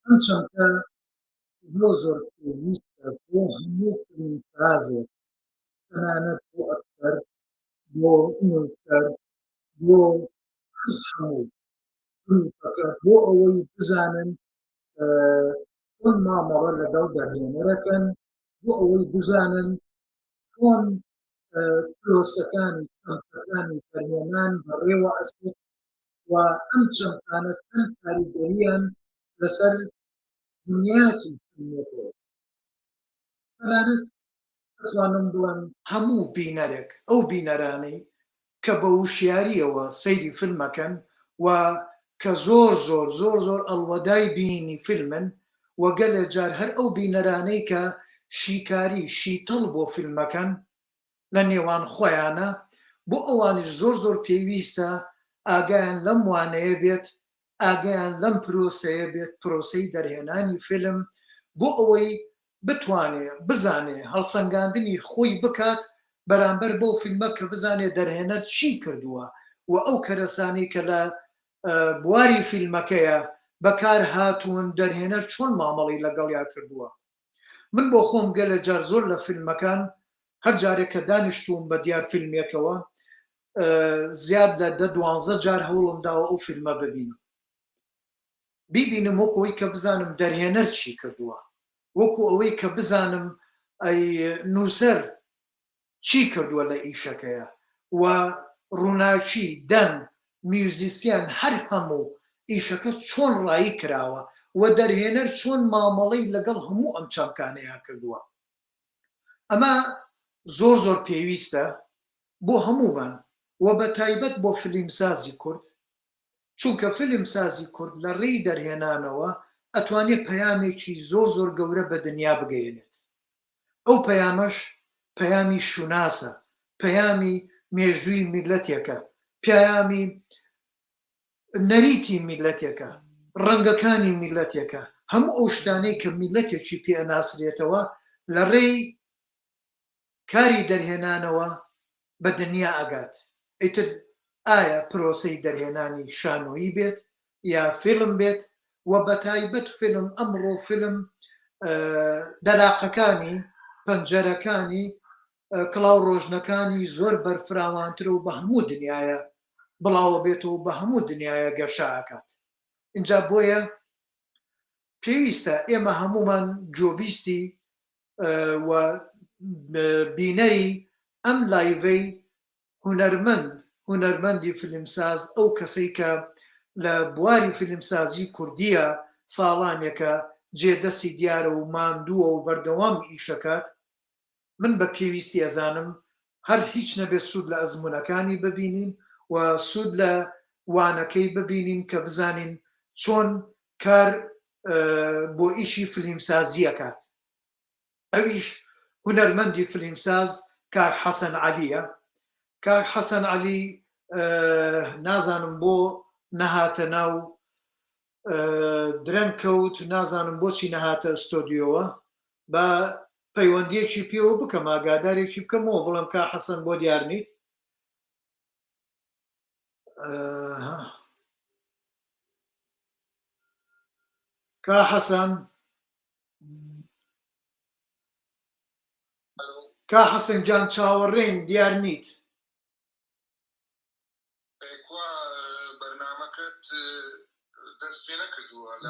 ئەم چەمکە زۆر زۆر پێویستە بۆ هەموو فیلمسازێک تەنانەت بۆ ئەکتەر بۆ نووسەر بۆ هەموو گروپەکە بۆ ئەوەی بزانن چۆن مامەڵە لەگەڵ دەرهێنەرەکەن بۆ ئەوەی بزانن چۆن پرۆسەکانی چەمکەکانی دەرهێنان بەڕێوە ئەچێت و ئەم چەمکانە چەند کاریگەریان لەسەر دنیاکی فیلمەکەوە تەنانەت دەتوانم بڵێم هەموو بینەرێک ئەو بینەرانەی کە بە وشیاریەوە سەیری فیلمەکەن و کە زۆر زۆر زۆر زۆر ئەڵوەدای بینی فیلمن وەگەلە جار هەر ئەو بینەرانەی کە شیکاری شیتەڵ بۆ فیلمەکەن لە نێوان خۆیانە بۆ ئەوانش زۆر زۆر پێویستە ئاگایان لەم وانەیە بێت ئاگایان لەم پرۆسەیە بێت پرۆسەی دەرهێنانی فیلم بۆ ئەوەی بتوانێ بزانێ هەڵسەنگاندنی خۆی بکات بەرامبەر بۆ فیلمە کە بزانێ دەرهێنەر چی کردووە و ئەو کەرەسانی کە لە بواری فیلمەکەیە بەکار هاتوون دەرهێنەر چۆن مامەڵی لەگەڵیا کردووە. من بۆ خۆم گەلە جار زۆر لە فیلمەکان هەر جارێک کە دانیشتوم بە دیار فیلمێکەوە زیاد لە 12 جار هەوڵم داوە ئەو فیلمە ببینم بیبینم وەکۆی کە بزانم دەرهێنەر چی کردووە وەکو ئەوەی کە بزانم ئەی نووسەر چی کردووە لە ئیشەکەیە و ڕووناچی دەنگ میوزیسیان هەر هەموو ئیشەکە چۆن ڕایی کراوە و دەرهێنەر چۆن مامەڵەی لەگەڵ هەموو ئەم چەمکانەیە کردووە. ئەمە زۆر زۆر پێویستە بۆ هەمومان و بە تایبەت بۆ فیلمسازی کورد چونکە فیلمسازی کورد لە ڕێی دەرهێنانەوە ئەتوانێت پەیامێکی زۆر زۆر گەورە بە دنیا بگەێنێت. ئەو پەیامەش پەیامی شوناسە پەیامی مێژووی میلەتێکە پەیامی نەریتی میلەتێکە ڕەنگەکانی میلەتێکە هەموو ئەو شتانەی کە میلەتێکی پێناسرێتەوە لە ڕێی کاری دەرهێنانەوە بە دنیا ئەگات. ئیتر ئایا پرۆسەی دەرهێنانی شانۆیی بێت یا فیلم بێت و بە تایبەت فیلم ئەمڕۆ فیلم دەلاقەکانی پەنجەرەکانی کڵاو ڕۆژنەکانی زۆر بەرفراوانتر و بە هەموو دنیاە بڵاوە بێتەوە بە هەموو دنیاە گەشاکات. اینجا بۆیە پێویستە ئێمە هەمومان جۆبیستی و بینەری ئەم لایڤەی هونەرمەندی فیلمساز ئەو کەسەی کە لە بواری فیلمسازی کوردیە ساڵانێکە جێدەستی دیارە و ماندووە و بەردەوام ئیشەکات. من بە پێویستی ئەزانم هەر هیچ نەبێت سوود لە ئەزمونونەکانی ببینین و سوود لە وانەکەی ببینین کە بزانین چۆن کار بۆ ئیشی فیلمسازیەکات. ئەویش هونەرمەندی فیلمساز کاک حەسەن عەلیە. کاک حەسەن عەلی نازانم بۆ نەهاتە ناو درەنگ کەوت نازانم بۆچی نەهاتە ئستۆدیۆوە بە پەیوەندیەکی پێوە بکەم ئاگادارێکی بکەمەوە بڵم کا حەسەن بۆ دیار نیت. کا حەسەن کا حەسەن جان چاوەڕێین دیار نیت.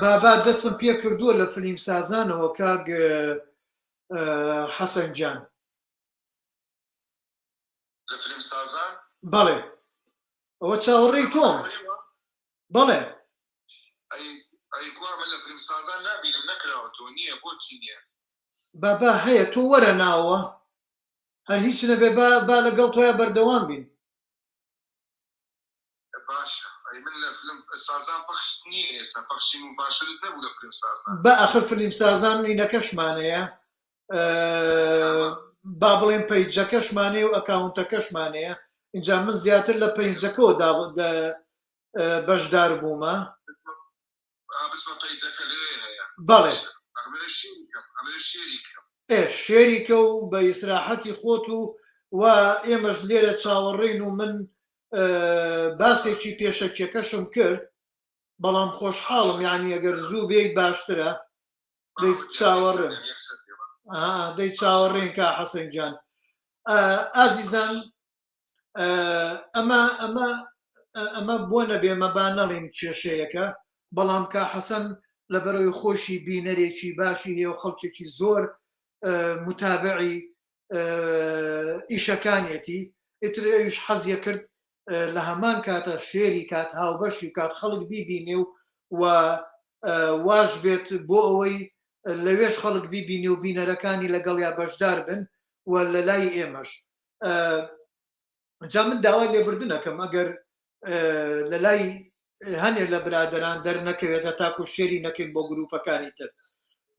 بابا دەستم پێ کردووە لە فیلمسازانەوە کاک حەسەن جان. لە فیلمسازان؟ بەڵێ ئەوە چاوەڕێی تۆم. بەڵێ ئەیگووا من لە فیلمسازان نابینم نەکراوە تۆ نییە بۆچی نییە؟ بابا هەیە تۆ وەرە ناوە هەر هیچ نەبێ با لەگەڵ تۆیە بەردەوام بین. باشە من لە فیلمسازان پەخش نییە ئێستا پەخشی مباشرت نەبوو لە فیلمسازان. بە ئەخر فیلمسازان نینەکەشمانەیە با بڵێن پەیجەکەشمانەیە و ئەکاونتەکەشمانەیە اینجا من زیاتر لە پەیجەکەەوە بەشدار بوومە. پەیجەکە لێ هەیە. بەڵێ شێری کە و بە ئیسراحەتی خۆت و ئێمەش لێرە چاوەڕێین و من باسێکی پێشەکیەکەشم کرد بەڵام خۆشحاڵم یعنی ئەگەر زوو بێیت باشترە چاوەڕێن دەی چاوەڕێن کا حەسەن جان ئازیزان ئەمە بۆ نەبێ مەبا نەڵێن کێشەیەکە بەڵام کا حەسەن لەبەرەوەی خۆشی بینەرێکی باشی هەیە و خەڵکێکی زۆر متابعی ئیشەکانێتی ئیترش حەزیە کرد لە هەمان کاتە شێری کات هاوبەشی کات خەڵک بیبینێ و واش بێت بۆ ئەوەی لەوێش خەڵک بیبینێ و بینەرەکانی لەگەڵ یا بەشدار بن و لە لای ئێمەش جا من داوای لێبردنەکەم ئەگەر لە لای هەنێ لە برادران دەرنەکەوێتە تاکو شێری نەکەین بۆ گروپەکانی تر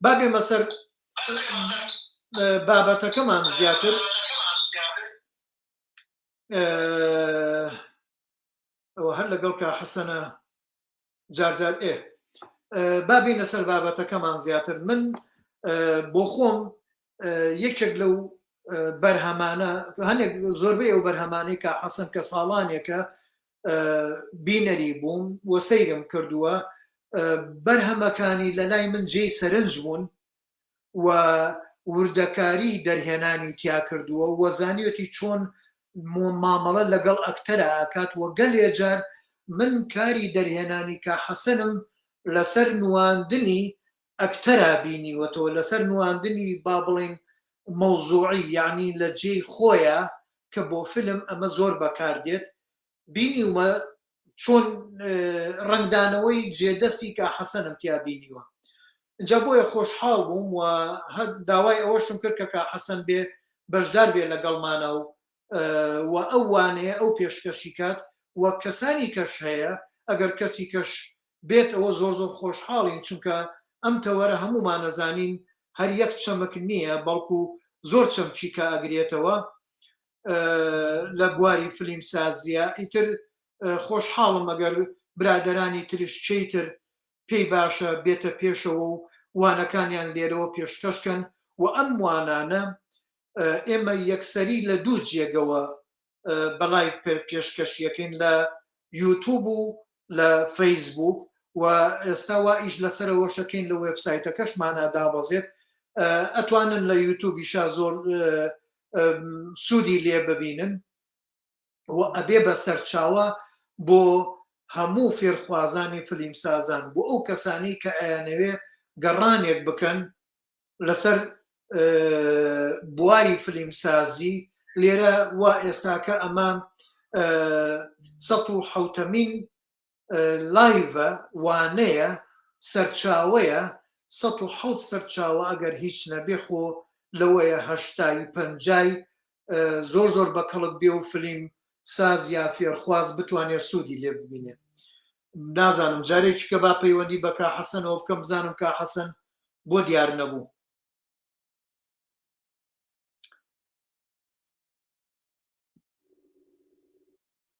با بێمە سەر بابەتەکەمان زیاتر ئەوە هەر لەگەڵ کا حەسەنە جارجار بابینە سەر بابەتەکەمان زیاتر من بۆ خۆم یەکێک لەو بەرهەمانە هەنێک زۆربەی ئەو بەرهەمانەی کا حەسەن کە ساڵانێکە بینەری بووم وە سەیرم کردووە بەرهەمەکانی لە لای من جێی سەرنج بوون و وردەکاری دەرهێنانی تیا کردووە وەزانیەتی چۆن مامەڵە لەگەڵ ئەکتەرە ئاکات وە گەلێ جار من کاری دەرهێنانی کا حەسەنم لەسەر نواندنی ئەکتەرا بینیوەتەوە لەسەر نواندنی با بڵێن مەوزوعی یعنی لە جێی خۆیە کە بۆ فیلم ئەمە زۆر بەکاردێت بینیومە چۆن ڕنگدانەوەی جێدەستی کا حەسەنم تیا بینیوە اینجا بۆیە خۆشحاڵ بووم و داوای ئەوەشم کرد کە کا حەسەن بێ بەشدار بێ لەگەڵمانە و ئەو وانەیە ئەو پێشکەشی کات وە کەسانی کەش هەیە ئەگەر کەسی کەش بێت ئەوە زۆر زۆر خۆشحاڵین چونکە ئەم تەوەرە هەمومان نەزانین هەر یەک چەمک نییە بەڵکو زۆر چەمکی کە ئەگرێتەوە لە بواری فلیم سازیە ئیتر خۆشحاڵم ئەگەر برادەرانی ترش چیتر پێی باشە بێتە پێشەوە و وانەکانیان لێرەوە پێشکەشکەن و ئەم وانانە ئێمە یەکسەری لە دوو جێگەوە بەڵای پێشکەشیەکەین لە یوتوب و لە فەیسبوک و ئێستا وا ئیش لەسەرەوە شەکەین لە وێبسایتەکەشمانە دابەزێت ئەتوانن لە یوتوبیشا زۆر سوودی لێ ببینن و ئەبێ بە سەرچاوە بۆ هەموو فێرخوازانی فلیم سازان بۆ ئەو کەسانی کە ئەیانەوێ گەڕانێک بکەن لەسەر بواری فلیم سازی لێرە وا ئێستاکە ئەمە 170مین لایڤە وانەیە سەرچاوەیە 170 سەرچاوە ئەگەر هیچ نەبێ خۆ لەوەیە 85 زۆر زۆر بە کەڵک بێ و فلیم ساز یا فێرخواز بتوانێت سوودی لێ ببینێ نازانم جارێکی کە با پەیوەندی بە کا حەسەنەوە بکەم بزانم کا حەسەن بۆ دیار نەبوو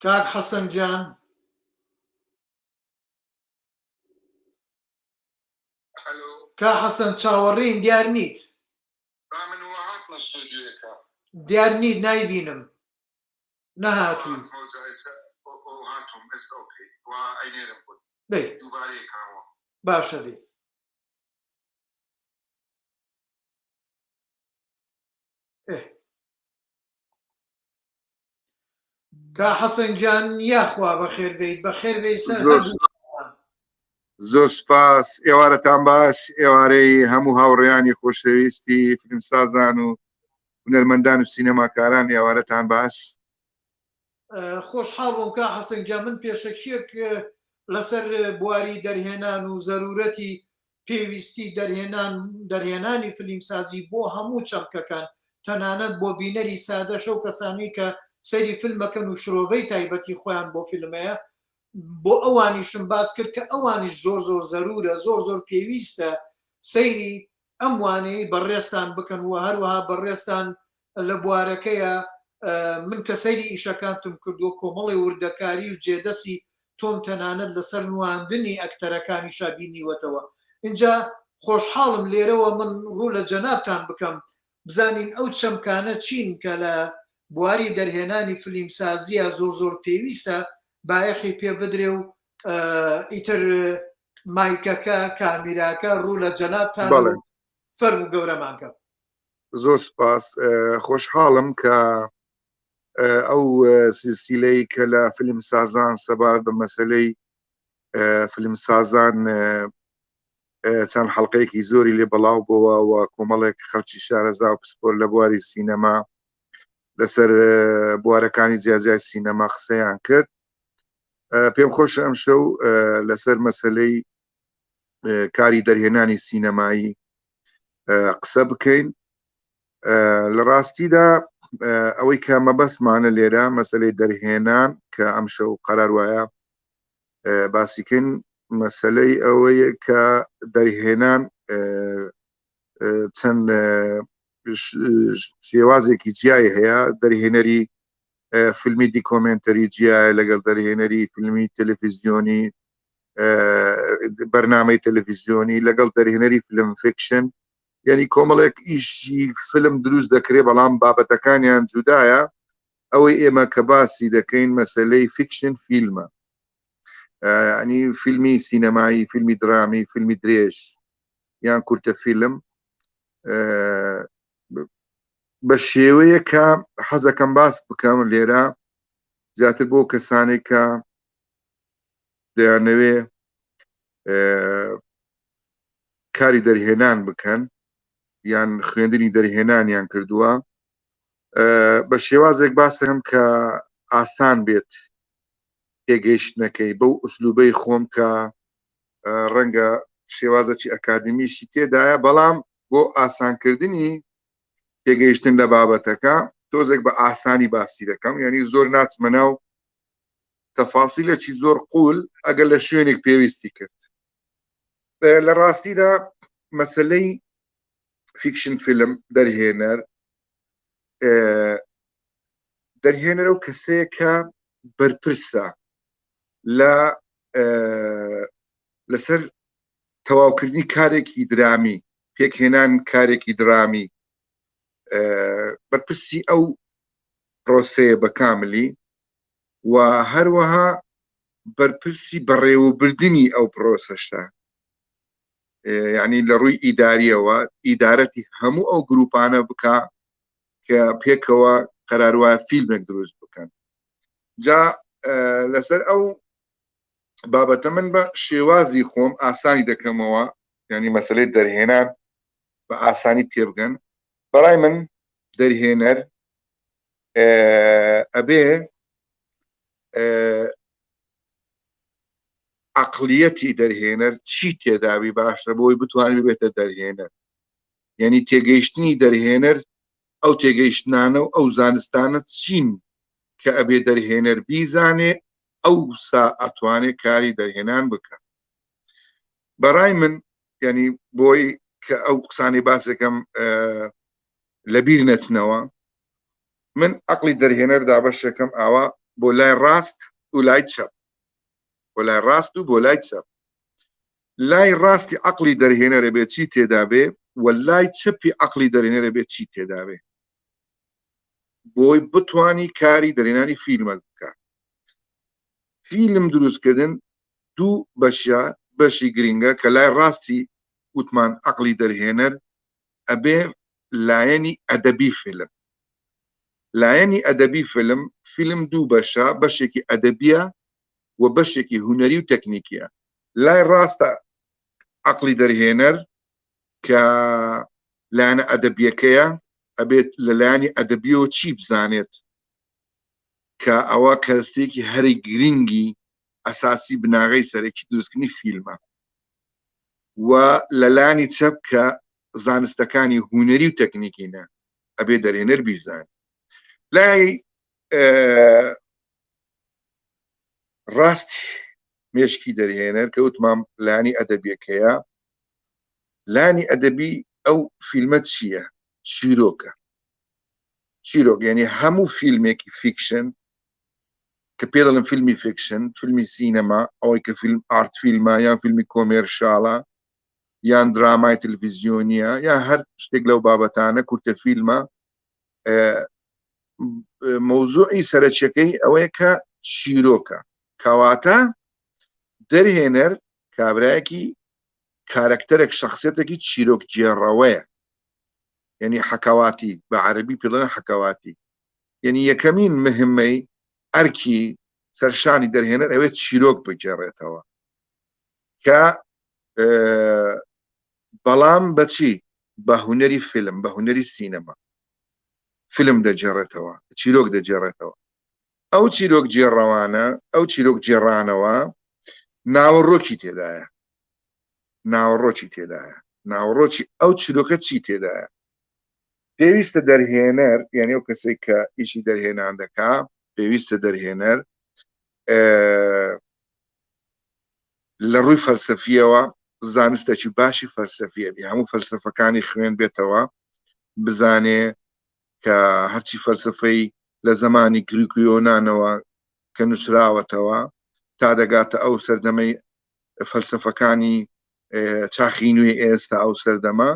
کاک حەسەن جان کا حەسەن چاوەڕێین دیار نیت دیار نیت نایبینم نەهاتووی باشە دێ کا حەسەن جان یاخوا بەخێر بیت بەخێر بێ سەر زۆر سپاس ئێوارەتان باش ئێوارەی هەموو هاوڕێیانی خۆشەویستی فیلمسازان و هونەرمەندان و سینەماکاران ئێوارەتان باش خۆشحاڵ بووم کا حەسەن جان من پێشەکیەک لەسەر بواری دەرهێنان و زەرورەتی پێویستی دەرهێنانی فیلمسازی بۆ هەموو چەمکەکان تەنانەت بۆ بینەری سادەشە و کەسانی کە سەیری فیلمەکەن و شرۆڤەی تایبەتی خۆیان بۆ فیلمەیە بۆ ئەوانیشم باس کرد کە ئەوانیش زۆر زۆر زەرورە زۆر زۆر پێویستە سەیری ئەم وانەی بەڕێستان بکەن و هەروەها بەڕێستان لە بوارەکەیە من کە سەیری ئیشەکانتم کردووە کۆمەڵی وردەکاری و جێدەسی تۆم تەنانەت لەسەر نواندنی ئەکتەرەکانی شابینیوەتەوە اینجا خۆشحاڵم لێرەوە من ڕوو لە جەنابتان بکەم بزانین ئەو چەمکانە چین کە لە بواری دەرهێنانی فیلمسازیە زۆر پێویستە بایەخی پێ بدرێ و ئیتر مایکەکە کامیراکە ڕوو لە جەنابتان فەرمو گەورەمانکە. زۆر سپاس خۆشحاڵم کە ئەو سیلسیلەی کە لە فیلمسازان سەبارەت بە مەسەلەی فیلمسازان چەند حەڵقەیەکی زۆری لێ بەڵاو بووە و کۆمەڵێک خەڵکی شارەزا و پسپۆر لە بواری سینەما لەسەر بوارەکانی جیاجای سینەما قسەیان کرد. پێم خۆشە ئەم شەو لەسەر مەسەلەی کاری دەرهێنانی سینەمایی قسە بکەین. لە ڕاستیدا ئەوەی کە مەبەستمانە لێرە مەسەلەی دەرهێنان کە ئەم شەو قەرار وایە باسیکن مەسەلەی ئەوەیە کە دەرهێنان چەند شێوازێکی جیای هەیە. دەرهێنەری فیلمی دیکۆمنتەری جیایە لەگەڵ دەرهێنەری فیلمی تەلەڤیزیۆنی بەرنامەی تەلەڤیزیۆنی لەگەڵ دەرهێنەری فیلم فیکشن، یعنی کۆمەڵێک ئیشی فیلم دروست دەکرێت بەڵام بابەتەکانیان جودایە. ئەوەی ئێمە کە باسی دەکەین مەسەلەی فیکشن فیلمە، ینی فیلمی سینەمایی، فیلمی درامی، فیلمی درێژ یان کورتە فیلم بە شێوەیە کە حەزەکەم باس بکەم لێرە زیاتر بۆ کەسانێک کە دەیانەوێ کاری دەرهێنان بکەن یان خوێندنی دەرهێنانیان کردووە، بە شێوازێک باسەکەم کە ئاسان بێت تێگەیشتنەکەی بەو ئوسلوبەی خۆم کە ڕەنگە شێوازەکی ئەکادمیشی تێدایە، بەڵام بۆ ئاسانکردنی تێگەیشتن لە بابەتەکە تۆزێک بە ئاسانی باسی دەکەم، یعنی زۆر ناچمە ناو تەفاسیلێکی زۆر قوول ئەگەر لە شوێنێک پێویستی کرد. لە ڕاستیدا مەسەلەی فیکشن فیلم دەرهێنەرە و کەسەیە کە بەرپرسە لەسەر تەواوکردنی کارێکی درامی، پێکهێنان کارێکی درامی، بەرپرسی ئەو پرۆسەیە بە کاملی و هەروەها بەرپرسی بەڕێوەبردننی ئەو پرۆسەشە، یعنی لە ڕووی ئیداریەوە ئیدارەتی هەموو ئەو گروپانە بکە کە پێکەوە قەراروایە فیلمێک دروست بکەن. جا لەسەر ئەو بابەتە من بە شێوازی خۆم ئاسانی دەکەمەوە، یعنی مەسەلەی دەرهێنان بە ئاسانی تێبگەن. بەڕای من دەرهێنەر ئەبێ عەقلیەتی دەرهێنەر چی تێداوی باشە بۆی بتوانێت بێتە دەرهێنەر، یعنی تێگەیشتنی دەرهێنەر ئەو تێگەیشتنانە و ئەو زانستانە چین کە ئەبێ دەرهێنەر بیزانێ ئەو سا ئەتوانێت کاری دەرهێنان بکات. بەڕای من یعنی بۆی کە ئەو قسانی باسەکەم لەبیر نەچنەوە، من عەقلی دەرهێنەر دابەشەکەم ئاوا بۆ لای ڕاست و لای چەپ، بۆ لای ڕاست و بۆ لای چەپ. لای ڕاستی عەقلی دەرهێنەرە بێت چی تێدا بێ و لای چەپی عەقلی دەرهێنەرە بێت چی تێدا بێ بۆی بتوانی کاری دەرهێنانی فیلمە بکات. فیلم دروستکردن دوو بەشە، بەشی گرنگە کە لای ڕاستی وتمان عەقلی دەرهێنەر ئەبێ لایەنی ئەدەبی فیلم. لایەنی ئەدەبی فیلم دوو بەشە، بەشێکی ئەدەبیە و بەشێکی هونەری و تەکنیکیە. لای ڕاستە عەقلی دەرهێنەر کە لایەنە ئەدەبیەکەیە ئەبێت لە لایەنی ئەدەبیەوە چی بزانێت کە ئەوە کەستێکی هەری گرنگی ئەساسی بناغەی سەرەکی دروستکردنی فیلمە، و لە لایەنی چەپ کە زانستەکانی هونەری و تەکنیکینە ئەبێ دەرهێنەر بیزان. لای ڕاستی مێشکی دەرهێنەر کە وتمام لایەنی ئەدەبیەکەیە، لایەنی ئەدەبی ئەو فیلمە چییە؟ چیرۆکە. چیرۆک یعنی هەموو فیلمێکی فیکشن کە پێ دەڵێن فیلمی فیکشن، فیلمی سینەما، ئەوەی کە فیلم ئارت فیلمە یان فیلمی کۆمێرشاڵە، یان درامای تلڤیزیۆنیە یان هەر شتێک لەو بابەتانە کورتە فیلمە مەوزوعی سەرچیەکەی ئەوەیە کە چیرۆکە کەواتە دەرهێنەر کابرایەکی کارکتەرێک شخصیتێکی چیرۆک جێڕەوەیە یعنی حەکەواتی بە عەرەبی پێڵێن حەکەواتی یعنی یەکەمین مهمەی ئەرکی سەرشانی دەرهێنەر ئەوێت چیرۆک بگێڕێتەوە کە بەڵام بەچی بە هونەری فیلم بە هونەری سینەما فیلم دەجێڕێتەوە چیرۆک دەجێڕێتەوە ئەو چیرۆک جێڕەوانە ئەو چیرۆک جێڕانەوە ناوەڕۆکی تێدایە ناوەڕۆکی تێدایە ناوەڕۆکی ئەو چیرۆکە چی تێدایە پێویستە دەرهێنەر یعنی ئەو کەسێک کە ئیشی دەرهێنان دەکا پێویستە دەرهێنەر لە ڕووی فەلسەفیەوە زانستێکی باشی فەلسەفیە بێ هەموو فەلسەفەکانی خوێن بێتەوە بزانێ کە هەرچی فەلسەفەی لە زمانی گریک و یۆنانەوە کە نووسراوەتەوە تا دەگاتە ئەو سەردەمەی فەلسەفەکانی چاخی نوێ ئێستا ئەو سەردەمە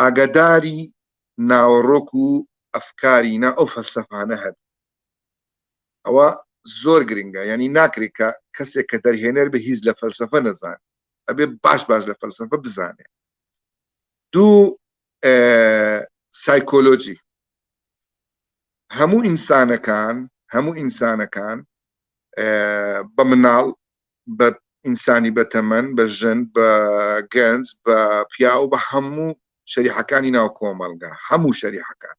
ئاگاداری ناوەڕۆک و ئەفکاری نا ئەو فەلسەفانە هەبێت ئەوە زۆر گرنگە یعنی ناکرێت کە کەسێک کە دەرهێنەر بە هیچ لە فەلسەفە نەزان ئەبێ باش لە فەلسەفە بزانێ دوو سایکۆلۆجی هەموو ئینسانەکان بە مناڵ بە ئینسانی بەتەمەن بە ژن بە گەنج بە پیا و بە هەموو شەریحەکانی ناو کۆمەلگا هەموو شەریحەکان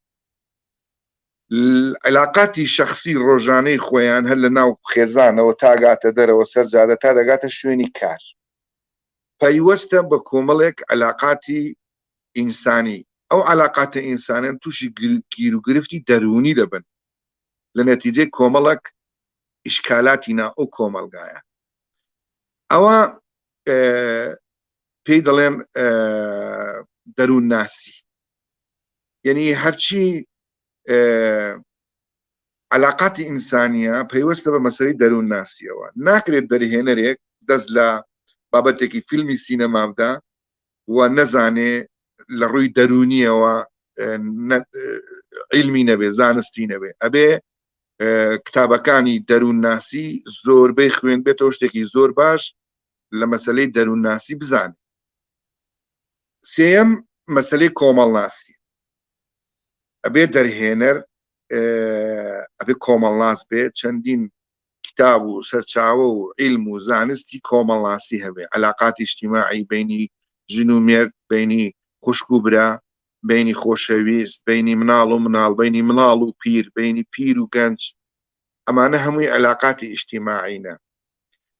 علاقاتی شخصی ڕۆژانەی خۆیان هەر لە ناو خێزانەوە تاگاتە دەرەوە سەرجادە تا دەگاتە شوێنی کار پەیوەستە بە کۆمەڵێک علاقاتی ئینسانی ئەو علاقاتە ئینسانیان تووشی گیر و گرفتی دەرونی دەبن لە نەتیجەی کۆمەڵک ئیشکالاتی نا ئەو کۆمەلگایە ئەوە پێی دەڵێن دەروون ناسی یعنی هەرچی علاقاتی ئینسانیە پەیوەستە بە مەسەلەی دەروون ناسیەوە ناکرێت دەرهێنەرێک دەست لە بابەتێکی فیلمی سینەما بدا و نەزانێ لە ڕووی دەرونیەوە عیلمی نەبێ زانستی نەبێ ئەبێ کتابەکانی دەروون ناسی زۆربەی خوێن بێتەوە شتێکی زۆر باش لە مەسەلەی دەروون ناسی بزانێت سێەم مەسەلەی کۆمەڵ ناسی ئەبێ دەرهێنەر ئەبێ کۆمەڵناس بێت چەندین کتاب و سەرچاوە و عیلم و زانستی کۆمەڵناسی هەبێ علاقاتی اجتیماعی بینی ژن و مێرد بینی خوشک و برا بینی خۆشەویست بینی مناڵ و مناڵ بینی مناڵ و پیر بینی پیر و گەنج ئەمانە هەمووی علاقاتی اجتیماعینە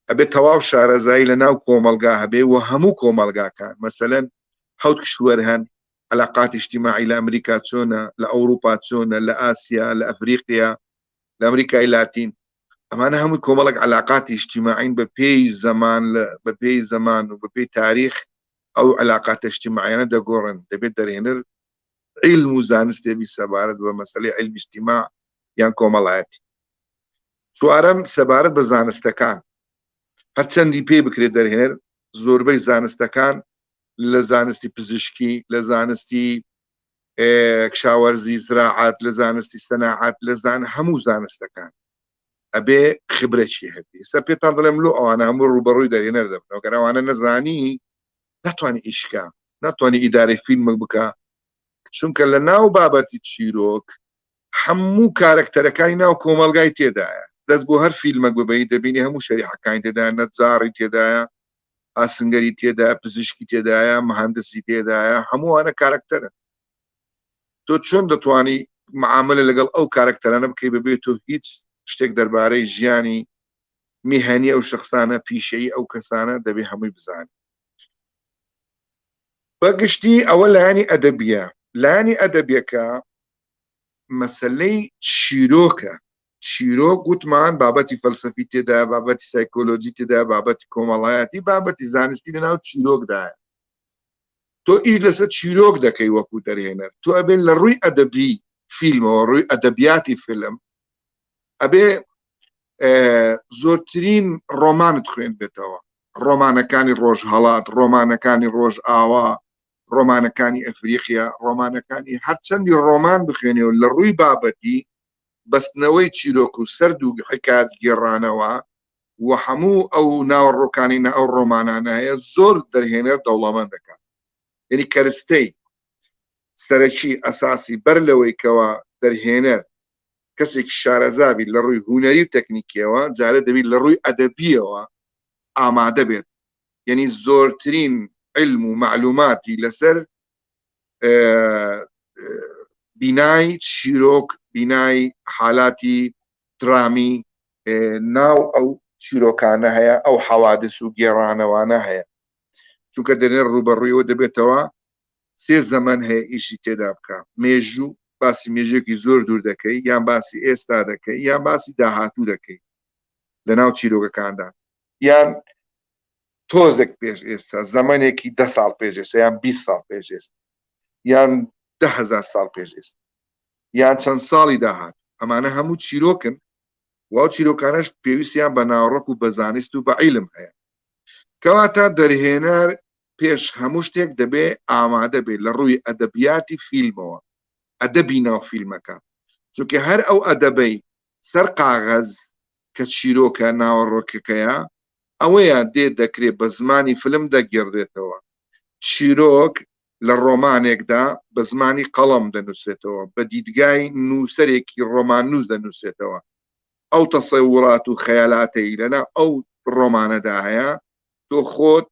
ئەبێ تەواو شارەزایی لە ناو کۆمەلگا هەبێ و هەموو کۆمەلگاکان مەسەلەن حەوت کشوەر هەن علاقات اجتماعی لە ئەمریکا چۆنە لە ئەوروپا چۆنە لە ئاسیا لە ئەفریقیا لە ئەمریکای لاتین ئەمانە هەمووی کۆمەڵک علاقاتی اجتماعین بە پێی زەمان و بە پێی تاریخ ئەو علاقات اجتماعیانە دەگۆڕن دەبێت دەرهێنەر عیلم و زانستێبی سەبارەت بە مەسەلەی عیلمی اجتیماع یان کۆمەڵایەتی چوارەم سەبارەت بە زانستەکان هەرچەندی پێی بکرێت دەرهێنەر زۆربەی زانستەکان لە زانستی پزیشکی لە زانستی کشاوەرزی زراعات لە زانستی سەناعات لە هەموو زانستەکان ئەبێ خبرەکی هەبێ ئێستا پێتان دەڵێم لۆ ئەوانە هەموو ڕوبەڕووی دەرهێنەر دەبنەوە گەر ئەوانە نەزانی ناتوانانی ئیشکا ناتوانانی ئیدارەی فیلمێک بکە چونکە لە ناو بابەتی چیرۆک هەموو کارکتەرەکانی ناو کۆمەلگای تێدایە دەست بۆ هەر فیلمێک ببەیت دەبینی هەموو شەریحەکانی تێدایە نەتزاری تێدایە ئاسنگەری تێدایە پزیشکی تێدایە مهندسی تێدایە هەمووانە کارکتەرە تۆ چۆن دەتوانی معاملە لەگەڵ ئەو کارکتەرانە بکەی ببێت تۆ هیچ شتێک دەربارەی ژیانی میهانی ئەو شخصانە پیشەی ئەو کەسانە دەبێ هەمووی بزانێت بەگشتی ئەوە لایانی ئەدەبیە لایانی ئەدەبیەکە مەسەلەی چیرۆکە چیرۆک گوتمان بابەتی فەلسەفی تێدایە بابەتی سایکۆلۆجی تێدایە بابەتی کۆمەڵایەتی بابەتی زانستی لەناو چیرۆکدایە تۆ ئیش لەسەر چیرۆک دەکەی وەکو دەرهێنەر تۆ ئەبێن لە ڕووی ئەدەبی فیلمەوە ڕووی ئەدەبیاتی فیلم ئەبێ زۆرترین ڕۆمانت خوێن بێتەوە ڕۆمانەکانی ڕۆژهەڵات، ڕۆمانەکانی ڕۆژ ئاوا، ڕۆمانەکانی ئەفریقیا، ڕۆمانەکانی هەرچەندی ڕۆمان بخوێنێ و لە ڕووی بابەتی بەستنەوەی چیرۆک و سەرد و حکات گێڕانەوە و هەموو ئەو ناوەڕۆکانی ئەو ڕۆمانانایە زۆر دەرهێنەر دەوڵەمەند دەکات. یعنی کەرستەی سەرەکی ئەساسی بەر لەوەی کەوە دەرهێنەر کەسێکی شارەزابی لە ڕووی هوەری و تەکنیکیەوە جارە دەبێت لە ڕووی ئەدەبیەوە ئامادە بێت. یعنی زۆرترین علم و معلوماتی لەسەر بینای چیرۆک، بینای حالاتی درامی ناو ئەو چیرۆکانە هەیە، ئەو حەوادث و گێڕانەوانە هەیە. چونکە دەرێن ڕوبەڕوویەوە دەبێتەوە سێ زەمەن هەیە ئیشی تێدا بکە. مێژوو باسی مێژێکی زۆر دوور دەکەی، یان باسی ئێستا دەکەی، یان باسی داهاتوو دەکەی لە ناو چیرۆکەکاندا، یان تۆزێک پێش ئێستا، زەمانێکی 10 ساڵ پێش ئێستا، یان 20 ساڵ پێش ئێستا، یان 10,000 ساڵ پێش ئێستا، یان چەند ساڵی داهات. ئەمانە هەموو چیرۆکن و ئەو چیرۆکانەش پێویستیان بە ناوڕۆک و بە زانست و بە عیلم هەیە. کەواتە دەرهێنەر پێش هەموو شتێک دەبێ ئامادە بێت لە ڕووی ئەدەبیاتی فیلمەوە، ئەدەبی ناو فیلمەکە. چونکە هەر ئەو ئەدەبەی سەر قاغەز کە چیرۆکە ناوەڕۆکەکەیە ئەوەیە دێ دەکرێت بە زمانی فلم دەگێڕێتەوە. چیرۆک لە ڕۆمانێکدا بە زمانی قەڵەم دەنووسێتەوە، بە دیدگای نووسەرێکی ڕۆمان نووس دەنووسێتەوە. ئەو تەسەورات و خەیالاتەی لەنا ئەو ڕۆمانەدا هەیە تۆ خۆت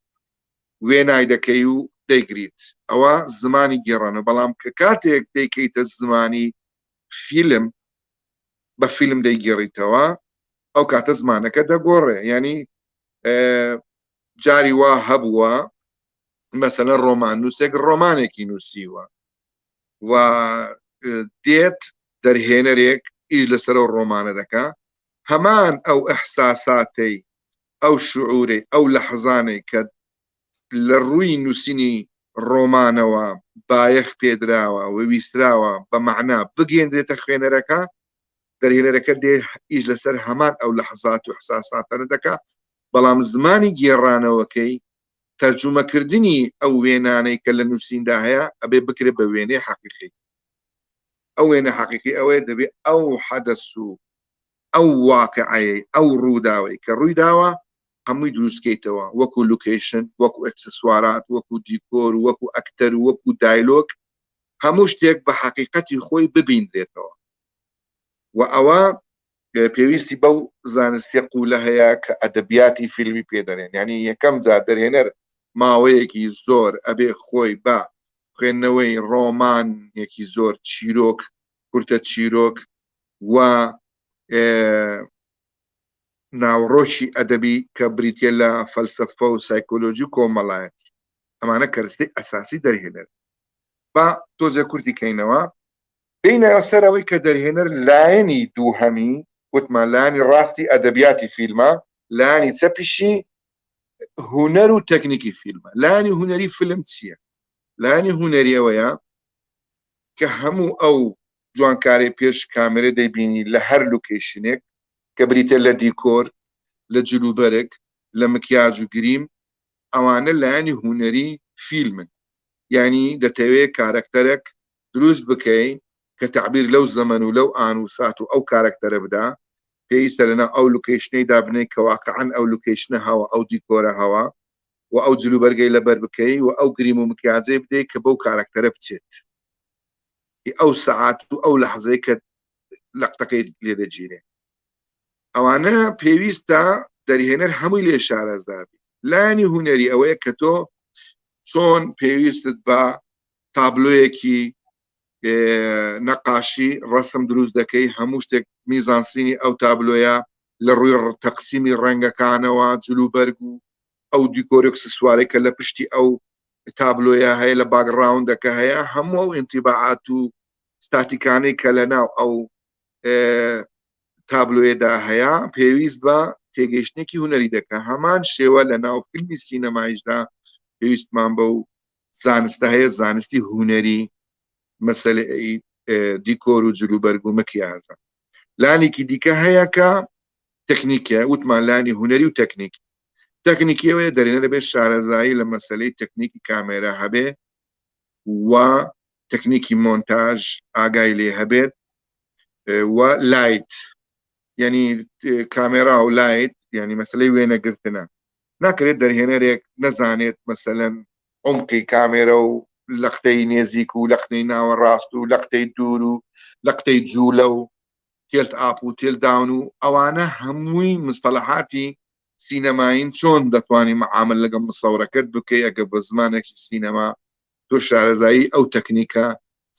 وێنای دەکەی و دەیگریت. ئەوە زمانی گێڕانە. بەڵام کە کاتێک دەیکەیتە زمانی فیلم، بە فیلم دەیگێڕیتەوە، ئەو کاتە زمانەکە دەگۆڕێ. ینی جاری وا هەبووە مەسەلەن ڕۆمان نووسێک ڕۆمانێکی نووسیوە و دێت دەرهێنەرێک ئیش لەسەر ئەو ڕۆمانە دەکا، هەمان ئەو ئەحساساتەی، ئەو شعورەی، ئەو لەحزانەی کە لە ڕووی نووسینی ڕۆمانەوە بایەخ پێدراوە و ویستراوە بە مەعنا بگەێنرێتە خوێنەرەکە، دەرهێنەرەکە دێ ئیش لەسەر هەمان ئەو لەحزات و ئەحساساتەنە دەکا. بەڵام زمانی گێڕانەوەکەی تەرجومەکردنی ئەو وێنانەی کە لە نووسیندا هەیە ئەبێ بکرێت بە وێنەی حەقیقی. ئەو وێنە حەقیقی ئەوەیە دەبێت ئەو حەدەس و ئەو واقعەیە، ئەو ڕووداوەی کە ڕووی داوە هەمووی دروستکەیتەوە، وەکو لوکیشن، وەکو ئەکسسوارات، وەکو دیکۆر، وەکو ئەکتەر، وەکو دایلۆگ، هەموو شتێک بە حەقیقەتی خۆی ببیندرێتەوە. و ئەوە پێویستی بەو زانستی قولە هەیە کە ئەدەبیاتی فیلمی پێدەنێن. یعنی یەکەم جار دەرهێنەر ماوەیەکی زۆر ئەبێ خۆی بە خوێندنەوەی ڕۆمانێکی زۆر چیرۆک، کورتە چیرۆک و ناوڕۆشی ئەدەبی کە بریتە لە فەلسەفە و سایکۆلۆژی و کۆمەڵایەت. ئەمانە کەرستەی ئەساسی دەرهێنەر. با تۆزە کورتی کەینەوە بینە سەرەوەی کە دەرهێنەر لایەنی دووهەمی، وتمان لایەنی ڕاستی ئەدەبیاتی فیلمە، لایەنی چەپیشی هونەر و تەکنیکی فیلمە. لایەنی هونەری فیلم چییە؟ لایەنی هونەری ئەوەیە کە هەموو ئەو جوانکاری پێش کامێرە دەیبینی لە هەر لوکیشنێک کە بریتە لە دیکۆر، لە جلوبەرێک، لە مکیاج و گریم، ئەوانە لایەنی هونەری فیلمن. یعنی دەتەوێت کارکتەرێک دروست بکەی کە تعبیر لەو زەمن و لەو ئان و سات و ئەو کارکتەرە بدا، پێویستە لەنا ئەو لوکیشنەیدا بنێ کە واقعەن ئەو لوکیشنە هەوە، ئەو دیکۆرە هەوە، و ئەو جلوبەرگەی لەبەر بکەی و ئەو گریم و مکیاجەی بدەی کە بەو کارکتەرە بچێت. ئەو سەعات و ئەو لەحزەی کە لەقتەکەی لێ دەگیرێ. ئەوانە پێویستە دەرهێنەر هەمووی لێ شارەزابی. لایەنی هونەری ئەوەیە کە تۆ چۆن پێویستت بە تابلۆیەکی نەقاشی ڕەسم دروست دەکەی، هەموو شتێک میزانسینی ئەو تابلۆیە لە ڕووی تەقسیمی ڕەنگەکانەوە، جلوبەرگ و ئەو دیکۆرێکس سوارێک کە لە پشتی ئەو تابلۆیە هەیە، لە باگراوندەکە هەیە، هەموو ئەو ئینتیباعات و ستاتیکانەی کە لە ناو ئەو تابلۆیەدا هەیە پێویست بە تێگەیشتێکی هونەری دەکە. هەمان شێوە لە ناو فیلمی سینەمایشدا پێویستمان بەو زانستە هەیە، زانستی هونەری، مەسەلەی دیکۆر و جلوبەرگ و مکیاژە. لانێکی دیکە هەیە کە تەکنیکە، وتمان لانی هونەری و تەکنیک. تەکنیکیەوەی دەرێنە دەبێت شارەزایی لە مەسلەی تەکنیکی کامێرە هەبێ و تەکنیکی مۆنتاژ ئاگای لێ هەبێت و لایت یعنی کامێرا و لایت ینی مەسلەی وێنەگرتنە ناکرێت دەرهێنەرێک نەزانێت مەسەلەن عمقی کامێرە و لەختەی نێزیک و لەختەی ناوەڕاست و لەختەی دوور و لەختەی جوولە و تێلت ئاپ و تێل داون و ئەوانە هەمووی مستەلەحاتی سینەماین چۆن دەتوانانی مەعامل لەگەڵ مستەورەکەت بکەی ئەگە بە زمانێکی سینەما تۆ شارەزایی ئەو تەکنیکە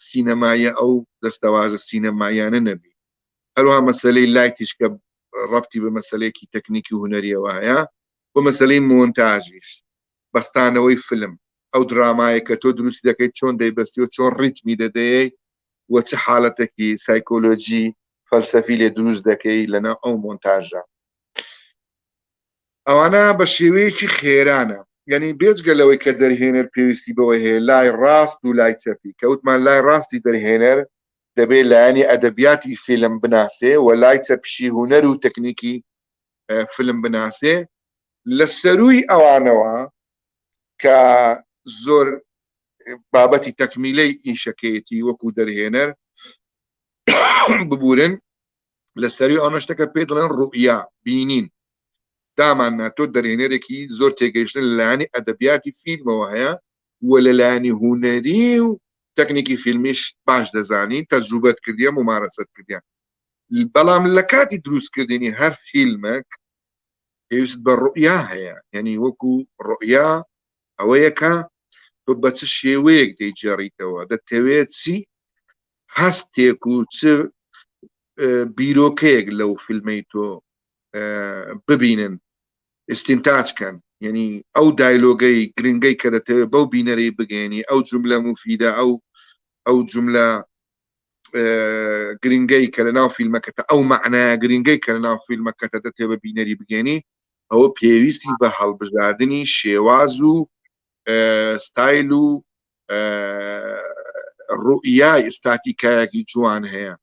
سینەمایە ئەو دەستەواژە سینەمایانە نەبی هەروها مەسلەی لایتیش کە ڕەبتی بە مەسلەیەکی تەکنیکی هونەریەوە هەیە بۆ مەسلەی مۆنتاژیش بەستانەوەی فیلم ئەو درامایە کە تۆ دروستی دەکەیت چۆن دەیبەستی و چۆن ڕیتمی دەدەیە و چه حالەتێکی سایکۆلۆجی فەلسەفی لێ دروست دەکەی لەناو ئەو مۆنتاژە ئەوانە بە شێوەیەکی خێرانە یعنی بێجگە لەوەی کە دەرهێنەر پێویستی بەوە هەیە لای ڕاست و لای چەپی کەوتمان لای ڕاستی دەرهێنەر دەبێت لایەنی ئەدەبیاتی فیلم بناسێ و لای چەپشی هونەر و تەکنیکی فیلم بناسێ لە سەرووی ئەوانەوە کە زۆر بابەتی تەکمیلەی ئیشەکەیەتی وەکو دەرهێنەر ببورن لە سەروی ئەوە شتەکە پێ دەڵێن ڕوئیا بینین دامان تۆ دەرهێنەرێکی زۆر تێگەیشتن لەلایەنی ئەدەبیاتی فیلمەوە هەیە و لەلایەنی هونەری و تەکنیکی فیلمیش باش دەزانی تەجروبەت کردیە ممارەسەت کردیان بەڵام لە کاتی دروستکردنی هەر فیلمێک پێویست بە ڕوئیا هەیە یعنی وەکو ڕوئیا ئەوەیە کە تۆ بە چ شێوەیەک دەیجێڕیتەوە دەتەوێت چی هەستێک و چ بیرۆکەیەک لەو فیلمەی تۆ ببینن ئستینتاجکەن یعنی ئەو دایلۆگەی گرنگەی کە دەتەوێت بەو بینەرەی بگەێنی ئەو جملە مفیدە ئەو جملە گرنگەی کە لە ناو فیلمەکەتە ئەو معنایە گرنگەی کە لە ناو فیلمەکەتە دەتێت بە بینەری بگەێنی ئەوە پێویستی بە هەڵبژاردننی شێواز و ستایل و ڕوئیای ئستاتیکایەکی جوان هەیە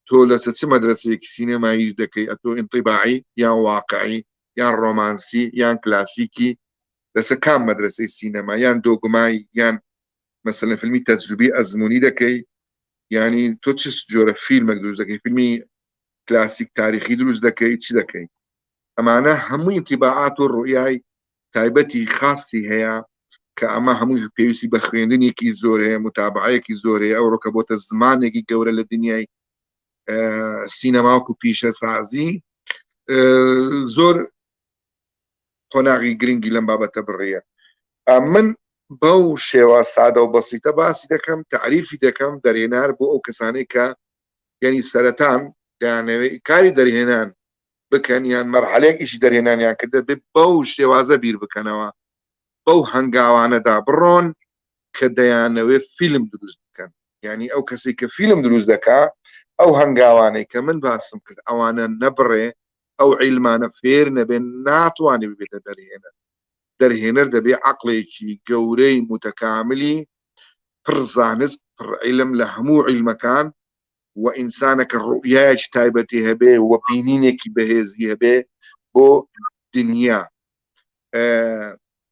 تۆ لەسەر چ مەدرسەیەکی سینەماییش دەکەی ئەتۆ ئینطیباعی یان واقعی یان ڕۆمانسی یان کلاسیکی لەسەر کام مەدرسەی سینەما یان دۆگمای یان مەسەلەن فیلمی تەجروبی ئەزموونی دەکەی ینی تۆ چ جۆرە فیلمێک دروست دەکەی فیلمی کلاسیک تاریخی دروست دەکەی چی دەکەی ئەمانە هەمووی ئینطیباعات و ڕوئیای تایبەتی خاصی هەیە کە ئەمە هەمووی پێویستی بە خوێندنێکی زۆر هەیە متابعەیەکی زۆر هەیە ئەو ڕۆکە بۆتە زمانێکی گەورە لە دنیای سینەماوەکو پیشە سازی زۆر قۆناغی گرنگی لەم بابەتە بڕیە من بەو شێوە سادە و بەسیتە باسی دەکەم تعریفی دەکەم دەرهێنار بۆ ئەو کەسانەی کە یعنی سەرەتان دەیانەوێت کاری دەرهێنان بکەن یان مەرحەلەیەکیشی دەرهێنانیان کردە بێت بەو شێوازە بیر بکەنەوە بەو هەنگاوانەدا بڕۆن کە دەیانەوێت فیلم دروست بکەن یعنی ئەو کەسی کە فیلم دروست دەکا ئەو هەنگاوانەی کە من باسم کرد ئەوانە نەبڕێ ئەو عیلمانە فێر نەبێن ناتوانێت ببێتە دەرهێنەر دەبێ عەقڵێکی گەورەی متەکاملی پڕ زانست پڕ عیلم لە هەموو عیلمەکان و ئینسانێکە ڕوئیایەکی تایبەتی هەبێ و بینینێکی بەهێزی هەبێ بۆ دنیا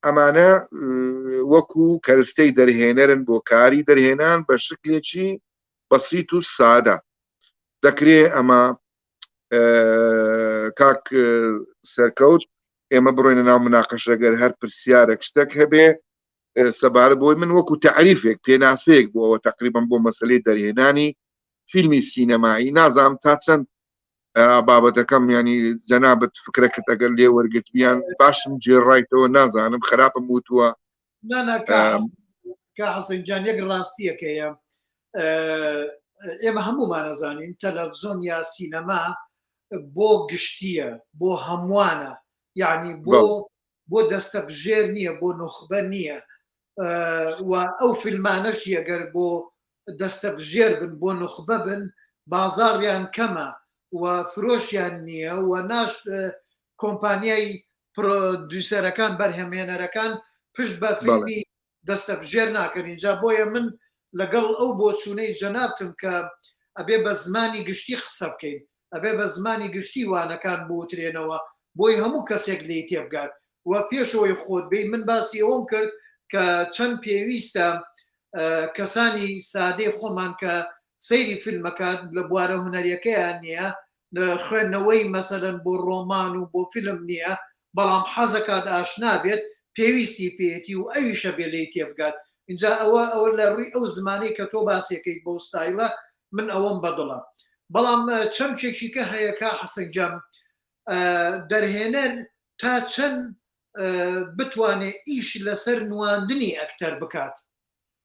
ئەمانە وەکو کەرستەی دەرهێنەرن بۆ کاری دەرهێنان بە شکلێکی بەسیت و سادە دەکرێ ئەمە کاک سەرکەوت ئێمە بڕۆینە ناو مناقەشەگەر هەر پرسیارێک شتێک هەبێ سەبارەت بۆی من وەکو تعریفێک پێناسەیەک بۆ ئەوە تقریبا بۆ مەسەلەی دەرهێنانی فیلمی سینەمایی نازانم تا چەند بابەتەکەم ینی جەنابەت فکرەکەت ئەگەر لێ وەرگرتویان باشم جێڕایتەوە نازانم خراپم وتووە کە حەسەنجان یەک ڕاستیەکەیە ئێمە هەموومان نەزانین تەلەڤیزۆن یا سینەما بۆ گشتیە بۆ هەمووانە یعنی بۆ دەستەبژێر نییە بۆ نوخبە نییە و ئەو فیلمانەش ئەگەر بۆ دەستەبژێر بن بۆ نوخبە بن بازاڕیان کەمە و فرۆشیان نییە و ناش کۆمپانیای پرۆدیوسەرەکان بەرهەمهێنەرەکان پشت بە فیلمی دەستەبژێر ناکەن اینجا بۆیە من لەگەڵ ئەو بۆچوونەی جەنابتم کە ئەبێ بە زمانی گشتی قسە بکەین ئەبێ بە زمانی گشتی وانەکان بوترێنەوە بۆی هەموو کەسێک لی تێبگات و پێشەوەی خۆت بێ من باسی ئەوم کرد کە چەند پێویستە کەسانی سادەی خۆمان کە سەیری فیلمەکات لە بوارە هونەریەکەیان نییە خوێندنەوەی مەسەلەن بۆ ڕۆمان و بۆ فیلم نییە بەڵام حەزەکات ئاشنا بێت پێویستی پێێتی و ئەویشە بێ لێی تێبگات اینجا ئەوە لە ڕووی ئەو زمانی کە تۆ باسیەکەیت بۆ ستایلە من ئەوەم بەدڵە بەڵام چەمچێکی کە هەیەکە حەسەنجەم دەرهێنەر تا چەند بتوانێت ئیش لەسەر نواندنی ئەکتەر بکات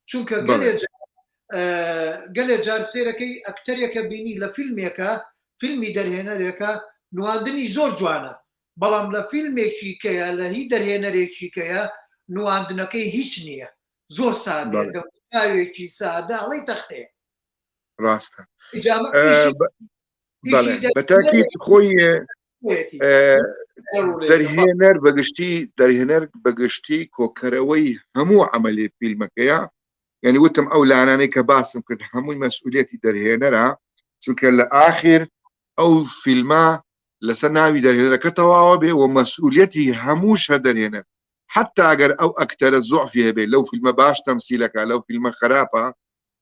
چونکە گەلێ جار سێرەکەی ئەکتەرێکە بینی لە فیلمێکە فیلمی دەرهێنەرێکە نواندنی زۆر جوانە بەڵام لە فیلمێکی کەیە لە هی دەرهێنەرێکی کەیە نواندنەکەی هیچ نییە زۆر سادەیەکی سادە ئەڵەی تەختەیە ڕاستە بەتاکید خۆی دەرهێنەر بەگشتی کۆکەرەوەی هەموو عملی فیلمەکەیە یعنی وتم ئەو لانانەی کە باسم کرد هەمووی مەسئولێتی دەرهێنەرە چونکە لە ئاخر ئەو فیلمە لەسەر ناوی دەرهێنەرەکە تەواوە بێ و مەسئولێتی هەمووش هە دەرهێنەر حتا ئەگەر ئەو ئەکتەرە زۆعفی هەبێ لەو فیلمە باش تەمسیلەکە لەو فیلمە خراپە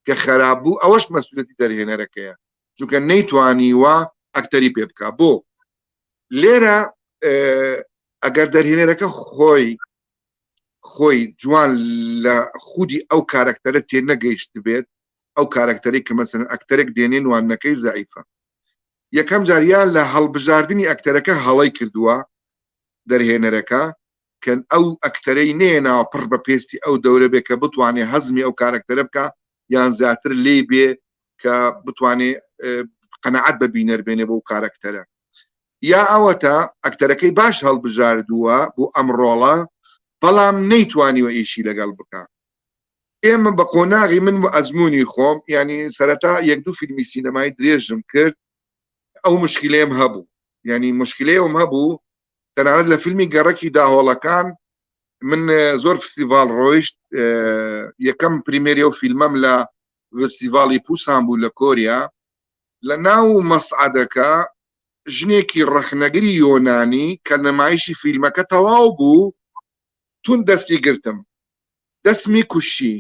کە خراپ بوو ئەوەش مەسئولێتی دەرهێنەرەکەیە چونکە نەیتوانیوە ئەکتەری پێ بکە بۆ لێرە ئەگەر دەرهێنەرەکە خۆی جوان لە خودی ئەو کارکتەرە تێ نەگەیشت بێت ئەو کارکتەری کە مەسەن ئەکتەرێک دێنێ نوانەکەی زەعیفە یەکەم جاریان لە هەڵبژاردننی ئەکتەرەکە هەڵەی کردووە دەرهێنەرەکە کە ئەو ئەکتەرەی نێناوە پڕ بە پێستی ئەو دەورە بێ کە بتوانێت هەزمی ئەو کارکتەرە بکە یان زیاتر لێ بێ کە بتوانێت قەنەعەت بە بینەر بێنێ بۆ کارکتەرە یا ئەوەتە ئەکتەرەکەی باش هەڵبژاردووە بۆ ئەم ڕۆڵە بەڵام نەیتوانیوە ئیشی لەگەڵ بکە ئێمە بە قۆناغی من بۆ ئەزمموی خۆم ینی سەرەتا یەک دوو فیلمی سینەمای درێژم کرد ئەو مشکلەیەم هەبوو ینی مشکلەیەم هەبوو تەنانەت لە فیلمی گەڕەکی داهۆڵەکان من زۆر فستیڤال ڕۆیشت یەکەم پریمێری و فیلمەم لە فستیڤاڵی پوسان بوو لە کۆریا لە ناو مەسعەدەکە ژنێکی ڕەخنەگری یۆنانی کە نمایشی فیلمەکە تەواو بوو تون دەستی گرتم دەستمی کوشی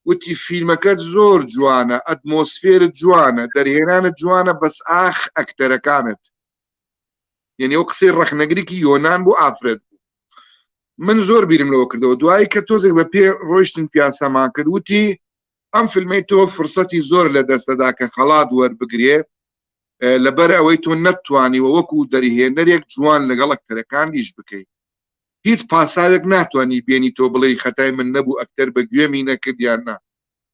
وتی فیلمەکەت زۆر جوانە ئەتمۆسفێرت جوانە دەرهێنانت جوانە بەس ئاخ ئەکتەرەکانت یعنی ئەو قسەی ڕەخنەگریکی یۆنان بۆ ئافرەت بوو من زۆر بیرم لەوە کردەوە دوایی کە تۆزێک بە پێ ڕۆیشتن پیاسەمان کرد وتی ئەم فیلمەی تۆ فرسەتی زۆر لە دەستەدا کە خەڵات وەربگرێ لەبەر ئەوەی تۆ نەتوانیوە وەکو دەرهێنەرێک جوان لەگەڵ ئەکتەرەکان ئیش بکەیت هیچ پاساوێک ناتوانانی بێنی تۆ بڵێ خەتای من نەبوو ئەکتەر بە گوێمی نەکردیان نا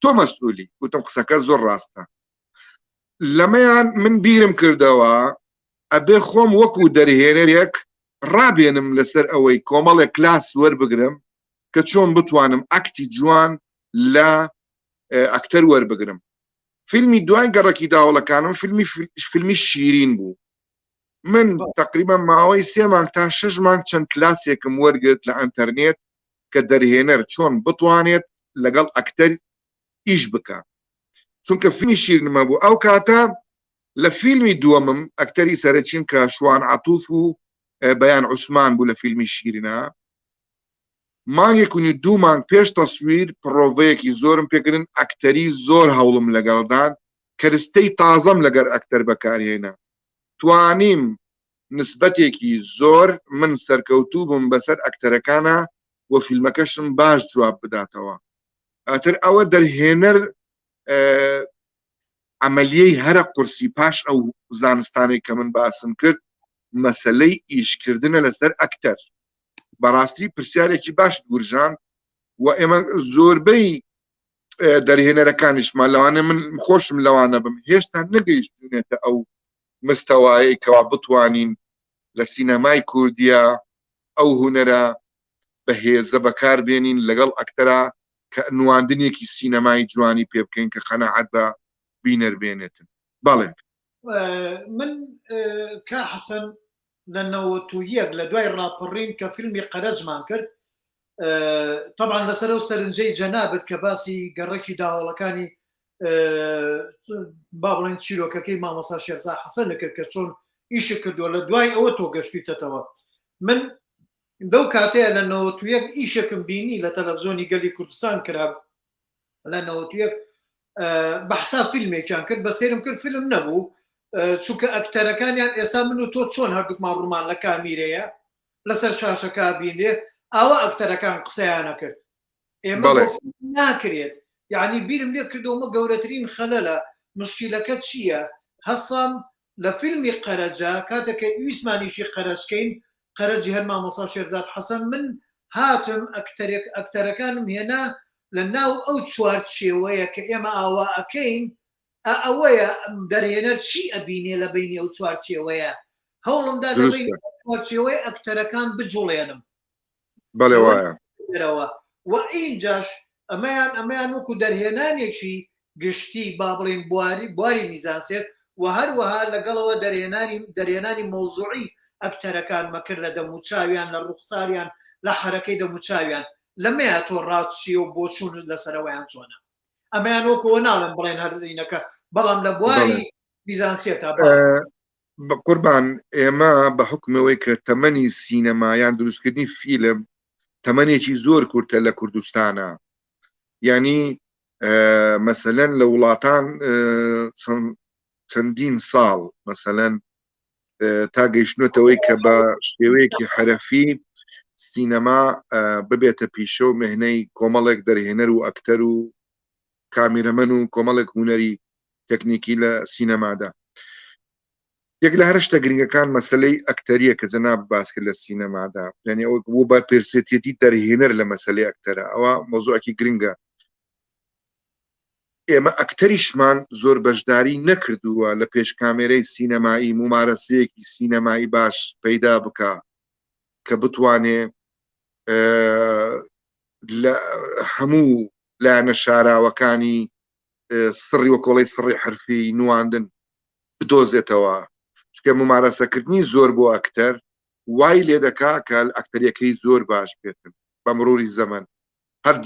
تۆ مەسئولی وتم قسەکە زۆر ڕاستە لەمەیان من بیرم کردەوە ئەبێ خۆم وەکو دەرهێنەرێک ڕابێنم لەسەر ئەوەی کۆمەڵێک کلاس وەربگرم کە چۆن بتوانم ئەکتی جوان لە ئەکتەر وەربگرم فیلمی دوای گەڕەکی داوڵەکانم فیلمی شیرین بوو من تقریبا ماوەی 3 مانگ تا 6 مانگ چەند کلاسێکم وەرگرت لە ئەنتەرنێت کە دەرهێنەر چۆن بتوانێت لەگەڵ ئەکتەر ئیش بکە چونکە فیلمی شیرنمە بوو ئەو کاتە لە فیلمی دووەمم ئەکتەری سەرەکیم کە شوان عەتوف و بەیان عوسمان بوو لە فیلمی شیرینە مانگێک و 2 مانگ پێش تەسویر پرۆڤەیەکی زۆرم پێکردن ئەکتەری زۆر هەوڵم لەگەڵدان کەرستەی تازەم لەگەر ئەکتەر بەکارهێنا توانیم نسبەتێکی زۆر من سەرکەوتوو بم بەسەر ئەکتەرەکانە و فیلمەکەشم باش جواب بداتەوە ئەتر ئەوە دەرهێنەر عملیەی هەرە قورسی پاش ئەو زانستانەی کە من باسم کرد مەسەلەی ئیشکردنە لەسەر ئەکتەر بەڕاستی پرسیارێکی باش گورژان و ئێمە زۆربەی دەرهێنەرەکانیشمان لەوانە من خۆشم لەوانە بم هێشتا نەگەیشتونێتە ئەو مستەوایی کەوا بتوانین لە سینەمای کوردیا ئەو هونەرە بەهێزە بەکاربێنین لەگەڵ ئەکتەرە کە نواندنێکی سینەمای جوانی پێ بکەین کە قەنەعەت بە بینەر بێنێتن بەڵێ من کا حەسەن لە 91 لە دوای ڕاپەڕین کە فیلمی قەرەجمان کرد طبعا لەسەر ئەو سەرنجەی جەنابەت کە باسی گەڕەکی داوڵەکانی با بڵێن چیرۆکەکەی مامۆستا شێرزا حەسەن کرد کە چۆن ئیشی کردووە لە دوای ئەوە تۆ گەشتیتەوە من دەو کاتەیە لە 91 ئیشێکم بینی لە تەلەڤزیۆنی گەلی کوردستان کرا لە 91 بەحسا فیلمێکیان کرد بە سێرم کرد فیلم نەبوو چونکە ئەکتەرەکانیان ئێستا من و تۆ چۆن هەردووکمان ڕوومان لە کامیرەیە لەسەر شاشەکە بینێ ئاوا ئەکتەرەکان قسەیانە کرد ئێمە ناکرێت یعنی بیرم لێ کردەوەمە گەورەترین خەلەلە مشکیلەکە چییە هەسام لە فیلمی قەرەجە کاتێکە ویسمانیشی قەرەجکەین قەرەجی هەر مامۆستا شێرزاد حەسەن من هاتم ئەکتەرەکانم هێنا لە ناو ئەو چوارچێوەیە کە ئێمە ئاوا ئەەکەین ئەوەیە دەرهێنەر چی ئەبینێ لە بینی ئەو چوارچێوەیە هەوڵمدا لە بینی چوارچێوەی ئەکتەرەکان بجوڵێنم بەڵێ وایە و ئینجاش ئەمەیان وەکو دەرهێنانێکی گشتی با بڵێن بواری میزانسێت و هەروەها لەگەڵەوە دەرهێنانی مۆزوعی ئەکتەرەکان مەکرد لە دەموچاویان لە ڕوخساریان لە حرەکەی دەموچاویان لەمەیە تۆ ڕاچیە و بۆچوون لەسەرەوەیان چۆنە ئەمەیان وەکووە ناڵم بڵێن هەرینەکە بەڵام لە بواری میزانسێتە بە قوربان ئێمە بە حکمەوەی کە تەمەنی سینەمایان دروستکردنی فیلم تەمەنێکی زۆر کورتە لە کوردستانە یعنی مەسەلەن لە وڵاتان چەندین ساڵ مەسەلەن تا گەیشتنەوەی کە بە شێوەیەکی حرەفی سینەما ببێتە پیشە و مهنەی کۆمەڵێک دەرهێنەر و ئەکتەر و کامیرەمەن و کۆمەڵێک هونەری تەکنیکی لە سینەمادا یەک لە هەر شتە گرنگەکان مەسەلەی ئەکتەریە کە جەناب باس کرد لە سینەمادا یعنی ئەوە بۆ بە پێرسێتیەتی دەرهێنەر لە مەسەلەی ئەکتەرە ئەوە مۆزوعێکی گرنگە ئێمە ئەکتەریشمان زۆر بەشداری نەکردووە لە پێش کامێرەی سینەمایی ممارەسەیەکی سینەمایی باش پەیدا بکە کە بتوانێ لە هەموو لایەنە شاراوەکانی سڕی وە کۆڵەی سڕی حرفی نواندن بدۆزێتەوە چکە ممارەسەکردنی زۆر بۆ ئەکتەر وای لێ دەکا کە ئەکتەریەکەی زۆر باش بێتن بە مرۆری زەمن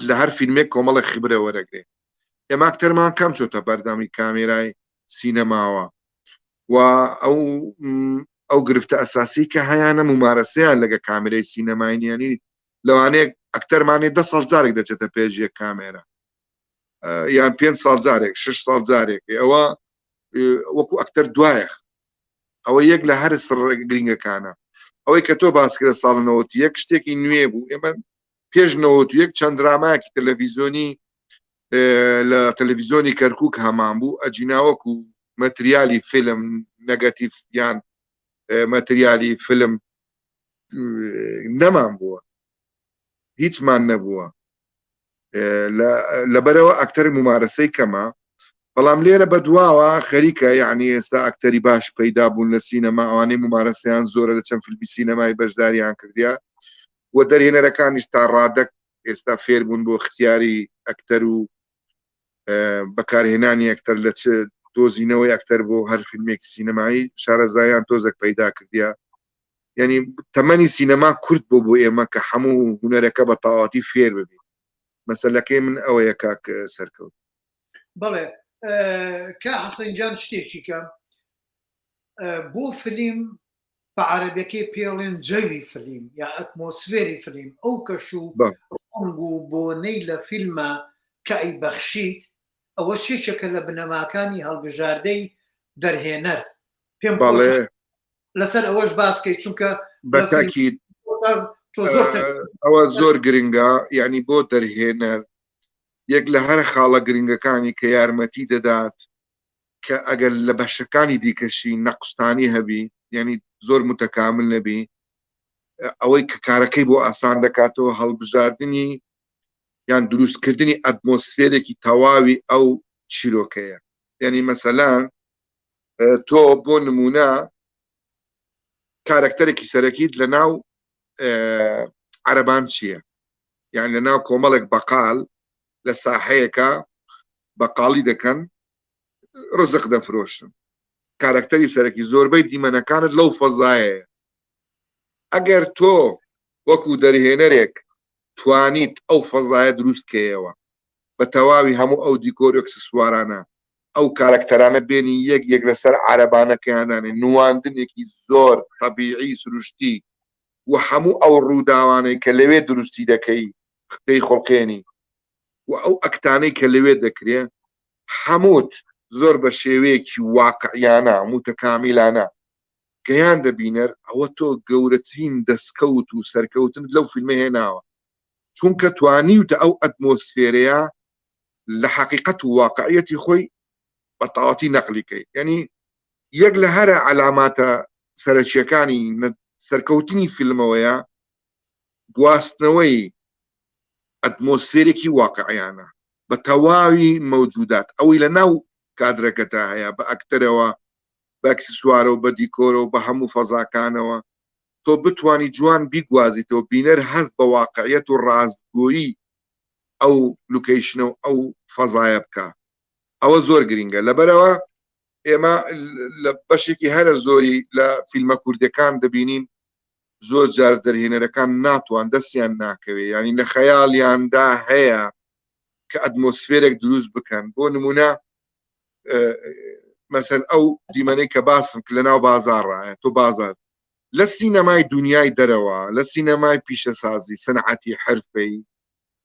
لە هەر فیلمێک کۆمەڵێک خبرە وەرەگرێ ئێمە ئەکتەرمان کەم چۆتە بەردەمی کامێرای سینەماوە و ئەو گرفتە ئەساسی کە هەیانە ممارەسەیان لەگە کامێرەی سینەماینیانی لەوانەیە ئەکتەرمانێ 10 ساڵ جارێک دەچێتە پێش یەک کامێرە یان 5 ساڵ جارێک 6 ساڵ جارێک ئەوە وەکو ئەکتەر دوایە ئەوە یەک لە هەر سڕ گرنگەکانە ئەوەی کە تۆ باس کرە ساڵ 91 شتێکی نوێ بوو ئێمە پێش 91 چەند درامایەکی تەلەڤیزۆنی لە تەلەڤیزۆنی کەرکووک هەمان بوو ئەجیناوەکو مەتریالی فیلم نەگەتیڤ یان مەتریالی فیلم نەمان بووە هیچمان نەبووە لەبەرەوە ئەکتەر ممارەسەی کەمە بەڵام لێرە بە دواوە خەریکە یعنی ئێستا ئەکتەری باش پەیدا بوون لە سینەما ئەوانەی ممارەسەیان زۆرە لە چەند فیلمی سینەمای بەشداریان کردیا و دەرهێنەرەکانیش تا ڕادەک ئێستا فێر بوون بۆ اختیاری ئەکتەر و بەکارهێنانی ئەکتەر لە چ دۆزینەوەی ئەکتەر بۆ هەر فیلمێکی سینەمایی شارەزایان تۆزێک پەیدا کردیا یعنی تەمەنی سینەما کورت بۆ ئێمە کە هەموو هونەرەکە بە تەواوەتی فێر ببین مەسەلەکەی من ئەوەیە کاک سەرکەوت بەڵێ کە حەسەنجان شتێکی کەم بۆ فیلم بە عەرەبیەکەی پێڵێن جەوی فیلم یا ئەتمۆسفێری فیلم ئەو کەش و ڕەنگ و بۆنەی لە فیلمە کە ئەیبەخشیت ئەوە شێچێکە لە بنەماکانی هەڵبژاردەی دەرهێنەر پێم لەسەر ئەوەش باسکەیت چونکە بەتاکید ئەوە زۆر گرنگە یعنی بۆ دەرهێنەر یەک لە هەر خاڵە گرنگەکانی کە یارمەتی دەدات کە ئەگەر لە بەشەکانی دیکەشی نەقستانی هەبی یعنی زۆر متەکامل نەبی ئەوەی کە کارەکەی بۆ ئاسان دەکاتەوە هەڵبژاردننی یان دروستکردنی ئەتمۆسفێرێکی تەواوی ئەو چیرۆکەیە یعنی مەسەلەن تۆ بۆ نمونە کارکتەرێکی سەرەکیت لە ناو عەرەبان چییە یان لە ناو کۆمەڵێک بەقال لە ساحەیەکە بەقاڵی دەکەن ڕزق دەفرۆشن کارکتەری سەرەکی زۆربەی دیمەنەکانت لەو فەزایەیە ئەگەر تۆ وەکو دەرهێنەرێک توانیت ئەو فەزایە دروستکەیەوە بە تەواوی هەموو ئەو دیکۆر ئەکسسوارانە ئەو کارکتەرانە بێنی یەک لەسەر عەرەبانەکەیانانێ نواندنێکی زۆر تەبیعی سروشتی و هەموو ئەو ڕووداوانەی کە لەوێ دروستی دەکەی قسەی خۆڵقێنی و ئەو ئەکتانەی کە لەوێ دەکرێ هەمووت زۆر بە شێوەیەکی واقعیانە متەکامیلانە گەیان دەبینەر ئەوە تۆ گەورەترین دەستکەوت و سەرکەوتن لەو فیلمە هێناوە چونکە توانیوتە ئەو ئەتمۆسفێرەیە لە حەقیقەت و واقعیەتی خۆی بە تەواوەتی نەقلیکەی یعنی یەک لە هەرە علاماتە سەرەکیەکانی سەرکەوتنی فیلمەوەیە گواستنەوەی ئەتمۆسفێرێکی واقعیانە بە تەواوی مەوجودات ئەوەی لە ناو کادرەکەتا هەیە بە ئەکتەرەوە بە ئەکسسوارەوە بە دیکۆرەوە بە هەموو فەزاکانەوە تۆ بتوانی جوان بیگوازیتەوە بینەر هەست بە واقعیەت و ڕازگۆیی ئەو لوکیشنە و ئەو فەزایە بکە ئەوە زۆر گرینگە لەبەرەوە ئێمە لە بەشێکی هەرە زۆری لە فیلمە کوردەکان دەبینین زۆر جار دەرهێنەرەکان ناتوان دەستیان ناکەوێ ینی لە خەیاڵیاندا هەیە کە ئەتمۆسفێرێک دروست بکەن بۆ نمونە مەسەن ئەو دیمەنەی کە باسم کە لە ناو بازاڕایە تۆ بازار لە سینەمای دنیای دەرەوە لە سینەمای پیشەسازی سەنعەتی حرفەی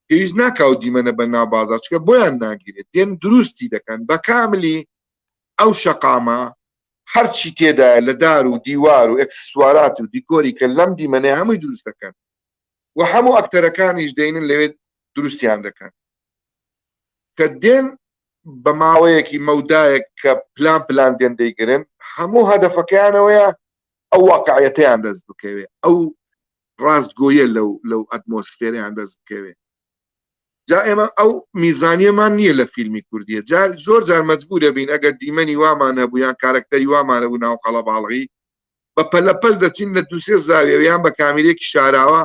پێویست ناکاو دیمەنە بە ناو بازار چکە بۆیان ناگیرێت دێن دروستی دەکەن بە کاملی ئەو شەقامە هەرچی تێدایە لە دار و دیوار و ئەکسسوارات و دیکۆری کە لەم دیمەنەیە هەمووی دروست دەکەن و هەموو ئەکتەرەکانیش دێنن لەوێ دروستیان دەکەن کە دێن بە ماوەیەکی مەودایەک کە پلان دێن دەیگرن هەموو هەدەفەکەیانەوەیە ئەو واقعیەتەیان دەست بکەوێ ئەو ڕاستگۆیە لەو ئەتمۆسفێرەیان دەست بکەوێ جا ئێمە ئەو میزانیەمان نییە لە فیلمی کوردیە زۆر جار مەجبورە بین ئەگەر دیمەنی وامان هەبوو یان کارکتەری وامان هەبوو ناو قەڵەباڵغی بە پەلەپەل دەچین لە دووسێ زاویەیان بە کامیرێکی شاراوە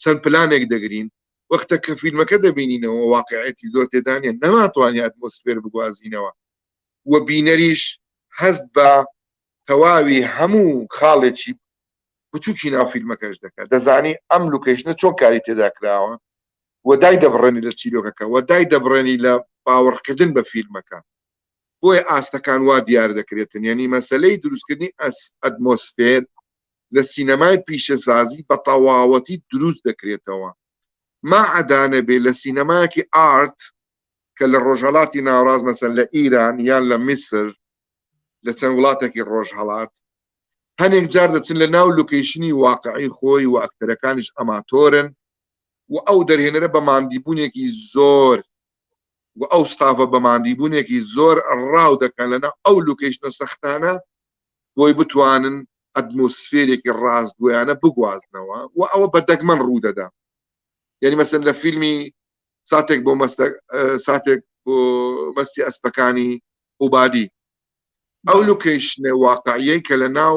چەند پلانێک دەگرین وەختە کە فیلمەکە دەبینینەوە واقعیەتی زۆر تێدانە نەماتوانێت ئەتمۆسفێر بگوازینەوە و بینەریش هەست بە تەواوی هەموو خاڵێکی بچووکی ناو فیلمەکەش دەکات دەزانی ئەم لوکیشنە چۆن کاری تێدا کراوە وەدای دەبڕێنی لە چیرۆکەکە وەدای دەبڕێنی لە باوەڕکردن بە فیلمەکە بۆیە ئاستەکان وا دیار دەکرێتن یعنی مەسەلەی دروستکردنی ئەتمۆسفێر لە سینەمای پیشەسازی بە تەواوەتی دروست دەکرێتەوە ماعەدانە بێ لە سینەمایەکی ئارت کە لە ڕۆژهەڵاتی ناوەڕاست مەسەن لە ئیران یان لە میسر لە چەند وڵاتێکی ڕۆژهەڵات هەنێک جار دەچن لە ناو لوکیشنی واقعی خۆی و ئەکتەرەکانیش ئەماتۆرن و ئەو دەرهێنەرە بە ماندیبوونێکی زۆر و ئەو ستافە بە ماندیبوونێکی زۆر ڕاو دەکەن لەنا ئەو لوکیشنە سەختانە بۆی بتوانن ئەتمۆسفێرێکی ڕاستگۆیانە بگوازنەوە و ئەوە بە دەگمەن ڕوو دەدا یعنی مەسەن لە فیلمی ساتێک بۆ مەستی ئەسپەکانی عوبادی ئەو لوکیشنە واقعیەی کە لە ناو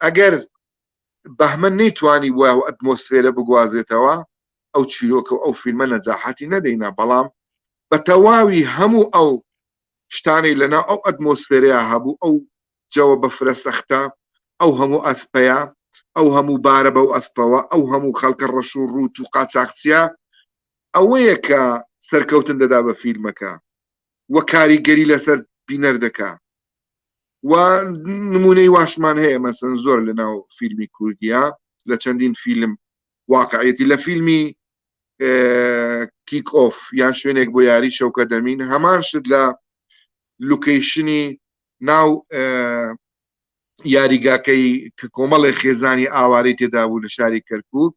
ئەگەر بەهمە نەیتوانی وە ئەتمۆسفێرە بگوازێتەوە ئەو چیرۆکە و ئەو فیلمە نەجاحەتی نەدەینا بەڵام بە تەواوی هەموو ئەو شتانەی لەنا ئەو ئەتمۆسفێرەیە هەبوو ئەو جەوە بەفرە سەختە ئەو هەموو ئەسپەیە ئەو هەموو بارە بەو ئەسپەوە ئەو هەموو خەڵکە ڕەش و ڕوت و قاچاقچیە ئەوەیە کە سەرکەوتن دەدا بە فیلمەکە وە کاریگەری لەسەر بینەر دەکا و نمونەی واشمان هەیە مەسەن زۆر لە ناو فیلمی کوردیە لە چەندین فیلم واقعیەتی لە فیلمی کیک ئۆف یان شوێنێک بۆ یاری شەوکە دەمین هەمان شت لە لوکیشنی ناو یاریگاکەی کە کۆمەڵی خێزانی ئاوارەی تێدا بوو لە شاری کەرکووک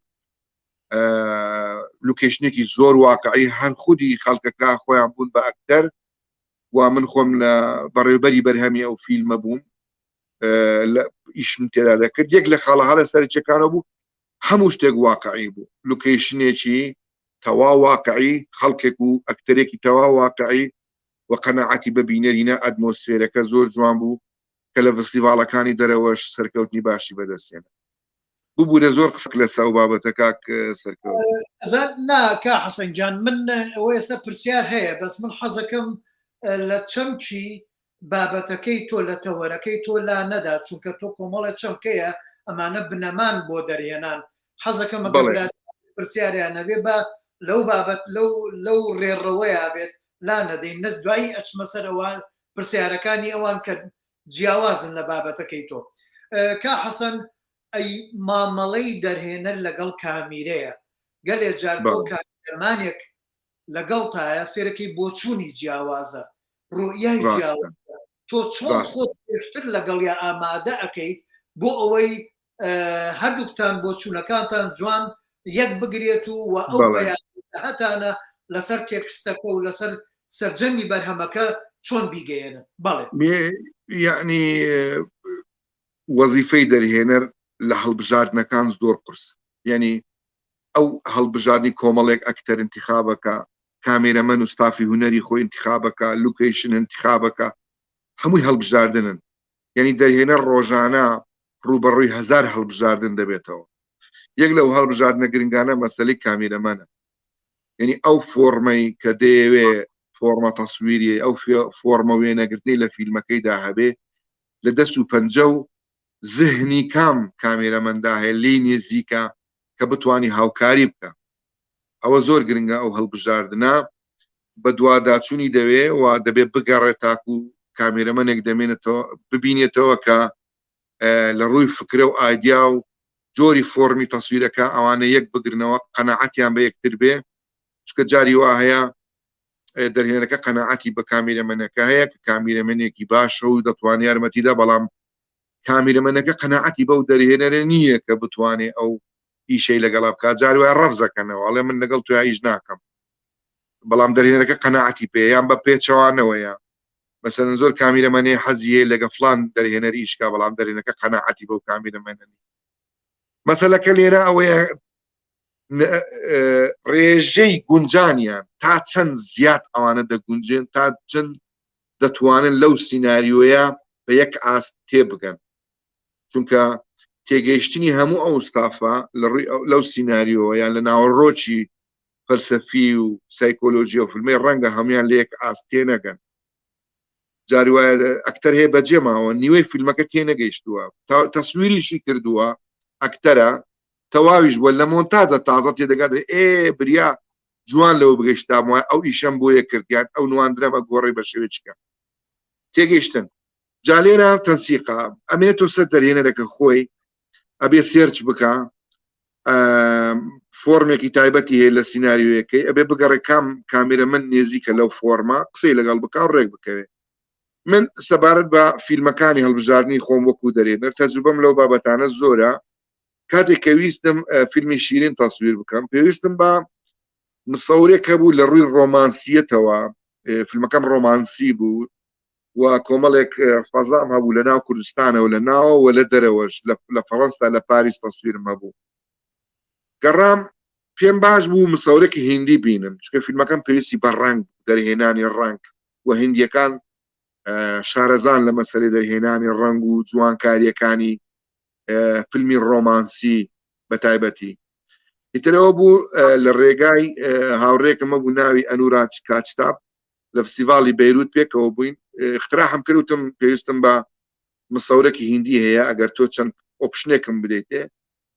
لوکیشنێکی زۆر واقعی هەر خودی خەڵکەکە خۆیان بوون بە ئەکتەر و من خۆم لە بەڕێوەبەری بەرهەمی ئەو فیلمە بووم ئیشم تێدا دەکرد یەک لە خاڵە هەرە سەرچەکانە بوو هەموو شتێک واقعی بوو لوکیشنێکی تەوا واقعی خەڵکێک و ئەکتەرێکی تەوا واقعی و قەناعەتی بە بینەرینە ئەتمۆسفێرەکە زۆر جوان بوو کە لە فستیڤاڵەکانی دەرەوەش سەرکەوتنی باشی بەدەستێنە ببوورە زۆر قسەک لەسا و بابەتەکە سەرکەوت ناکە حەسەنجان من ئەوە ئێستا پرسیار هەیە بەس من حەزەکەم لە چەمچی بابەتەکەی تۆ لە تەوەرەکەی تۆ لا نەدا چونکە تۆ کۆمەڵە چەمکەیە ئەمانە بنەمان بۆ دەرهێنان حەزەکەم پرسیاریان نەبێ بە لەو بابەت لەو ڕێڕەوەیە بێت لا نەدەین نەس دوایی ئەچمە سەر ئەوان پرسیارەکانی ئەوان کە جیاوازن لە بابەتەکەی تۆ کا حەسەن ئەی مامەڵەی دەرهێنەر لەگەڵ کامیرەیە گەلێ جار تۆ کامیرەمانێک لەگەڵ تایە سێرەکەی بۆچوونی جیاوازە ڕوئیای جیاوازە تۆ چۆن خۆت پێشتر لەگەڵ یا ئامادە ئەەکەیت بۆ ئەوەی هەردووکتان بۆچوونەکانتان جوان یەک بگرێت و ئەو هەتانە لەسەر تێکستەکە و لەسەر سەرجەمی بەرهەمەکە چۆن بیگەێنن بەڵێ یعنی وەزیفەی دەرهێنەر لە هەڵبژاردنەکان زۆر قرس یعنی ئەو هەڵبژاردنی کۆمەڵێک ئەکتەر انتخابەکە کامێرەمەن و ستافی هوەری خۆی انتخابەکە لوکیشن انتخابەکە هەمووی هەڵبژاردنن یعنی دەرهێنەر ڕۆژانە ڕوبەڕووی 1000 هەڵبژاردن دەبێتەوە یەک لەو هەڵبژاردنە گرنگانە مەسەلەی کامێرەمەنە یعنی ئەو فۆرمەی کە دەیەوێ فۆرمە تەسویری ئەو فۆرمە وێنەگرتنی لە فیلمەکەیدا هەبێ لە دەست و پەنجە و زهنی کام کامێرەمەندا هەیە لی نێزیکە کە بتوانی هاوکاری بکە ئەوە زۆر گرنگە ئەو هەڵبژاردنە بە دوواداچوونی دەوێ و دەبێ بگەڕێت تاکو و کامێرەمەنێک دەمێنێتەوە ببینێتەوە کە لە ڕووی فکرە و ئایدیا و جۆری فۆرمی تەسویرەکە ئەوانە یەک بگرنەوە قەناعەتیان بە یەکتر بێ چکە جاری وا هەیە دەرهێنەکە قەناعەتی بە کامێرەمەنەکە هەیە کە کامێرەمەنێکی باشە و دەتوانێت یارمەتیدا بەڵام کامێرەمەنەکە قەناعەتی بەو دەرهێنەرە نییە کە بتوانێت ئەو ئیشەی لەگەڵا بکات جاری وای ڕەفزەکەنەوە ئەڵێ من لەگەڵ توی ئیش ناکەم بەڵام دەرهێنەکە قەناعەتی پێ یان بە پێچەوانەوەیە مەسەلەن زۆر کامێرەمەنێ حەزیە لەگە فلان دەرهێنەری ئیشکا بەڵام دەرهێنەکە قەناعەتی بەو کامێرەمەنەنی مەسەلەکە لێرە ئەوەیە ڕێژەی گونجانیان تا چەند زیاد ئەوانە دەگونجێن تا چەند دەتوانن لەو سیناریۆیە بە یەک ئاست تێبگەن چونکە تێگەیشتنی هەموو ئەو ستافە لەو سیناریۆ یان لە ناوەڕۆکی فەلسەفی و سایکۆلۆژی و فیلمەی ڕەنگە هەمویان لە یەک ئاست تێنەگەن جاری وایە ئەکتەر هەیە بەجێماوە نیوەی فیلمەکە تێنەگەیشتووە تەسویریشی کردووە ئەکتەرە تەواویش بووە لە مۆنتاژە تازە تێدەگات بریا جوان لەوە بگەیشتام وایە ئەو ئیشەم بۆیە کردیان ئەو نواندرەمە گۆڕی بە شێوەیەکە تێگەیشتن جا لێرە تەنسیقا ئەمێنێتەوە سەر دەرهێنەرەکە خۆی ئەبێ سێرچ بکە فۆرمێکی تایبەتی هەیە لە سیناریۆیەکەی ئەبێ بگەڕێ کامێرەمەن نێزیکە لەو فۆرمە قسەی لەگەڵ بکە و ڕێک بکەوێ من سەبارەت بە فیلمەکانی هەڵبژاردننی خۆم وەکو دەرهێنەر تەجروبەم لەو بابەتانە زۆرە کاتێک کە ویستم فیلمی شیرین تەسویر بکەم پێویستم بە مسەورێک هەبوو لە ڕووی ڕۆمانسیەتەوە فیلمەکەم ڕۆمانسی بوو و کۆمەڵێک فەزام هەبوو لە ناو کوردستانەوە لە ناوەوە لە دەرەوەش لە فەڕەنسا لە پاریس تەسویرم هەبوو گەڕام پێم باش بوو مسەورێکی هیندی بینم چونکە فیلمەکەم پێویستی بە ڕەنگ دەرهێنانی ڕەنگ و هیندیەکان شارەزان لە مەسەلەی دەرهێنانی ڕەنگ و جوانکاریەکانی فیلمی ڕۆمانسی بە تایبەتی ئیترەوە بوو لە ڕێگای هاوڕێکەمە بوو ناوی ئەنوراج کاچتاب لە فستیڤاڵی بەیروت پێکەوە بووین اختراحم کردوتم پێویستم بە مسەورێکی هیندی هەیە ئەگەر تۆ چەند ئۆپشنێکم بدەیتێ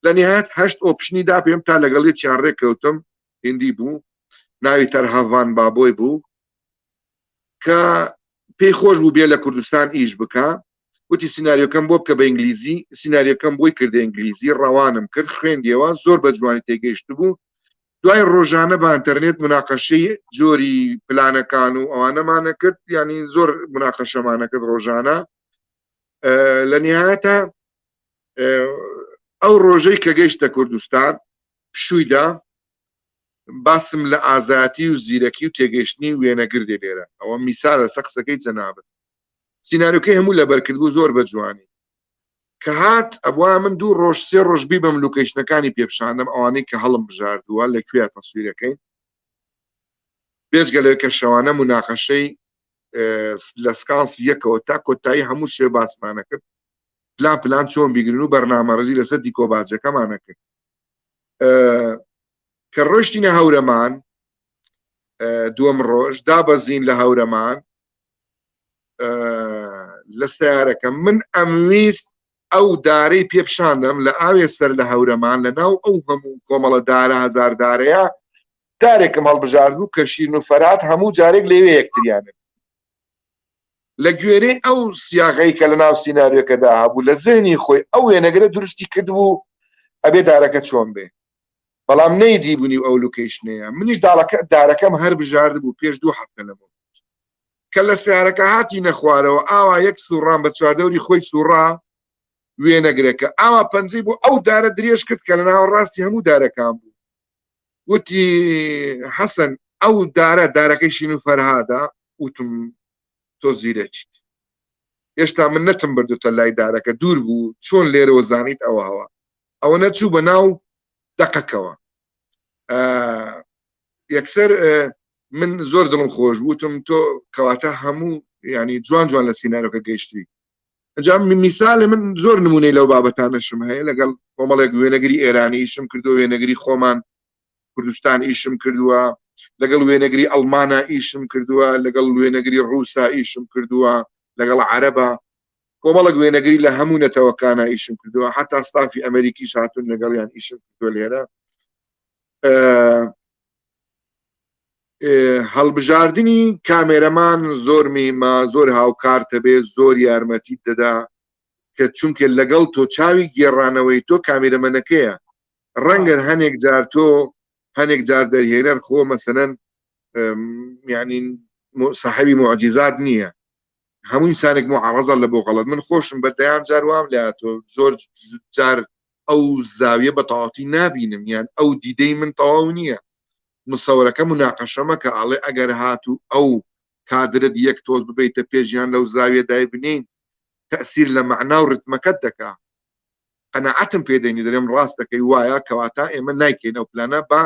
لە نهایەت 8 ئۆپشنی دا پێم تا لەگەڵی چیان ڕێککەوتم هیندی بوو ناوی تەرهاڤان بابۆی بوو کە پێی خۆش بوو بێ لە کوردستان ئیش بکە وتی سیناریۆکەم بۆ بکە بە ئینگلیزی سیناریۆکەم بۆی کردە ئینگلیزی ڕەوانم کرد خوێندیەوە زۆر بە جوانی تێگەیشت بوو دوای ڕۆژانە بە ئینتەرنێت مناقەشەی جۆری پلانەکان و ئەوانەمانە کرد ینی زۆر مناقەشەمانە کرد ڕۆژانە لە نهایەتە ئەو ڕۆژەی کە گەیشتە کوردستان پشوویدا باسم لە ئازاتی و زیرەکی و تێگەیشتنی وێنەگردێ لێرە ئەوە میسالە سەقسەکەی جەنابەت سیناریۆکەی هەموو لەبەرکرد بوو زۆر بە جوانی کە هات ئەبووە من 2 ڕۆژ 3 ڕۆژ بیبم لوکیشنەکانی پێپشاندم ئەوانەی کە هەڵم بژاردووە لەکوێ تەسویرەکەی بێجگە لەوەی کە شەوانە مناقەشەی لە سکانسی یەکەوە تا کۆتایی هەموو شێ باسمانە کرد پلان چۆن بیگرن و بەرنامەڕەزی لەسەر دیکۆباجەکەمانە کرد کە ڕۆشتینە هەورەمان دووەم ڕۆژ دابەزین لە هەورەمان لە سیارەکە من ئەمویست ئەو دارەی پێپشاندم لە ئاوێ سەر لە هەورەمان لە ناو ئەو هەموو کۆمەڵە دارە هەزار دارەیە دارێکم هەڵبژاردبوو کە شیرن و فەرات هەموو جارێک لەوێ یەکتریانن لە گوێرەی ئەو سیاغەی کە لە ناو سیناریۆکەدا هەبوو لە زێنی خۆی ئەو وێنەگرە دروستی کردبوو ئەبێ دارەکە چۆن بێ، بەڵام نەیدی بوونی و ئەو لوکیشنەیە. منیش دارەکەم هەر بژارد بوو پێش 2 هەفتە لەبوو کە لە سیارەکە هاتی نەخوارەوە ئاوا یەک سوڕان بە چواردەوری خۆی سوڕا وێنەگرەکە ئاوا پەنجەی بوو ئەو دارە درێژ کرد کە لە ناوەڕاستی هەموو دارەکان بوو. وتی حەسەن ئەو دارەکەی شین و فەرهادا. وتم تۆ زیرەکیت، هێشتا من نەتم بردوتە لای دارەکە دوور بوو چۆن لێرەوە زانیت ئەوە هەوە ئەوە نەچوو بە ناو دەقەکەوە. یەکسەر من زۆر دڵم خۆش بووتم تۆ کەواتە هەموو ینی جوان جوان لە سینارۆکە گەیشتی. ئەنجا میساڵی من زۆر نمونەی لەو بابەتانەشم هەیە لەگەڵ کۆمەڵێک وێنەگری ئێرانی ئیشم کردو، وێنەگری خۆمان کوردستان ئیشم کردووە، لەگەڵ وێنەگری ئەڵمانە ئیشم کردووە، لەگەڵ وێنەگری ڕووسا ئیشم کردووە، لەگەڵ عەرەبە کۆمەڵک وێنەگری لە هەموو نەتەوەکانە ئیشم کردووە، حتا ستافی ئەمریکیش هاتوون لەگەڵیان ئیشم کردووە. لێرە هەڵبژاردننی کامێرەمان زۆر میمە، زۆر هاوکارتە بێ، زۆر یارمەتی دەدا کە چونکە لەگەڵ تۆ چاوی گێڕانەوەی تۆ کامێرەمەنەکەیە. ڕەنگە هەنێک جار تۆ هەنێک جار دەرهێنەر خۆ مەسەلەن ینی ساحەبی معجیزات نییە، هەموو ئینسانێک معەڕەزە لە بۆ غەڵەت. من خۆشم بەدەیان جار وام لاتۆ زۆر جار ئەو زاویە بە تەواوەتی نابینم، یان ئەو دیدەی من تەواو نییە. مسەورەکە مناقەشەمە کە ئاڵێ ئەگەر هاتوو ئەو کادرت یەک تۆز ببیتە پێشیان لەو زاویە دای بنین تەسیر لە مەعنا و ڕتمەکەت دەکا. قەنەعەتم پێدەینی دەرێم ڕاست دەکەی وایە کەواتە ئێمە نایکەین ئەو پلانە بە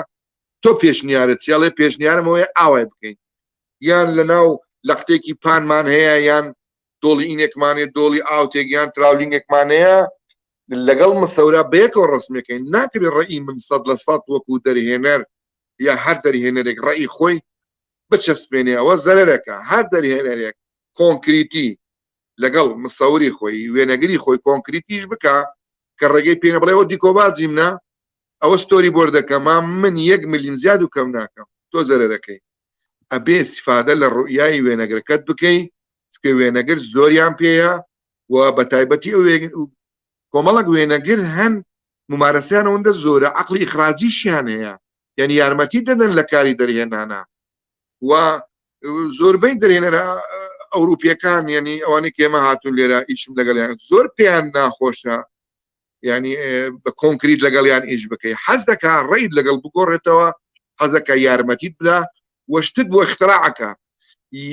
تۆ پێشنیارت چیاڵێ پێشنیارمەوەی ئاوای بکەین، یان لە ناو لەختێکی پانمان هەیە، یان دۆڵی ئینێکمانێت دۆڵی ئاوتێک، یان تراولینگێکمان هەیە لەگەڵ مسەورە بەیەکەوە ڕسمەکەین. ناکرێت ڕێی من 100% وەکو دەرهێنەر یا هەر دەرهێنەرێک ڕێی خۆی بچەسپێنێ، ئەوە زەرەرەکە. هەر دەرهێنەرێک کۆنکریتی لەگەڵ مسەوری خۆی وێنەگری خۆی کۆنکریتیش بکە کە ڕێگەی پێنە بڵێ ئەوە دیکۆباجیمنا ئەوە ستۆری بۆردەکەما من 1 ملیۆن زیاد و کەم ناکەم، تۆ زەرەرەکەی. ئەبێ استیفادە لە ڕوئیای وێنەگرەکەت بکەی چکە وێنەگر زۆریان پێیە و بە تایبەتی ئەو کۆمەڵک وێنەگر هەن ممارەسیان ئەوەندە زۆرە عەقڵی ئیخراجیشیان هەیە، یعنی یارمەتی دەدەن لە کاری دەرهێنانە. و زۆربەی دەرهێنەرە ئەوروپیەکان یعنی ئەوانەی ئێمە هاتوون لێرە ئیشم لەگەڵیان زۆر پێیان ناخۆشە، ینی بە کۆنکریت لەگەڵیان ئیش بکەی، حەز دەکا ڕێیت لەگەڵ بگۆڕێتەوە، حەزەکە یارمەتیت بدا وەشتت بۆ اختراعەکە،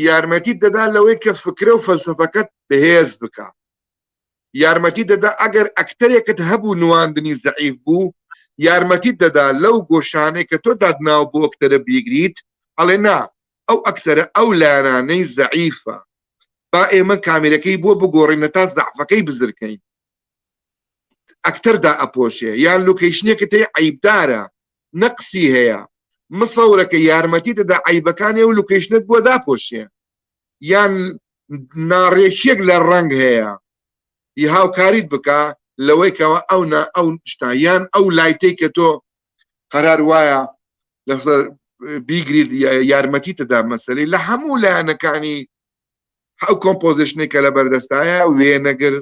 یارمەتیت دەدا لەوەی کە فکرە و فەلسەفەکەت بەهێز بکە، یارمەتی دەدا ئەگەر ئەکتەرێکت هەبوو نواندنی زەعیف بوو یارمەتیت دەدا لەو گۆشانەی کە تۆ دادناو بۆ ئەکتەرە بیگریت ئەڵێ نا ئەو ئەکتەرە ئەو لایەنانەی زەعیفە با ئێمە کامێرەکەی بۆ بگۆڕینە تا زەعفەکەی بزرکەین. ئەکتەردا ئەپۆشێ یان لوکیشنێکت هەیە عیبدارە نەقسی هەیە، مسەورەکە یارمەتی دەدا عیبەکانی ئەو لوکیشنت بۆ داپۆشێ، یان ناڕێشیەک لە ڕەنگ هەیە هاوکاریت بکە لەوەی کەەوە ئەو شتایان ئەو لایتەی کە تۆ قەرار وایە لەسەر بیگریت یارمەتی تەدا مەسەلەی لە هەموو لایەنەکانی ئەو کۆمپۆزیشنێک کە لە بەردەستایە وێنەگر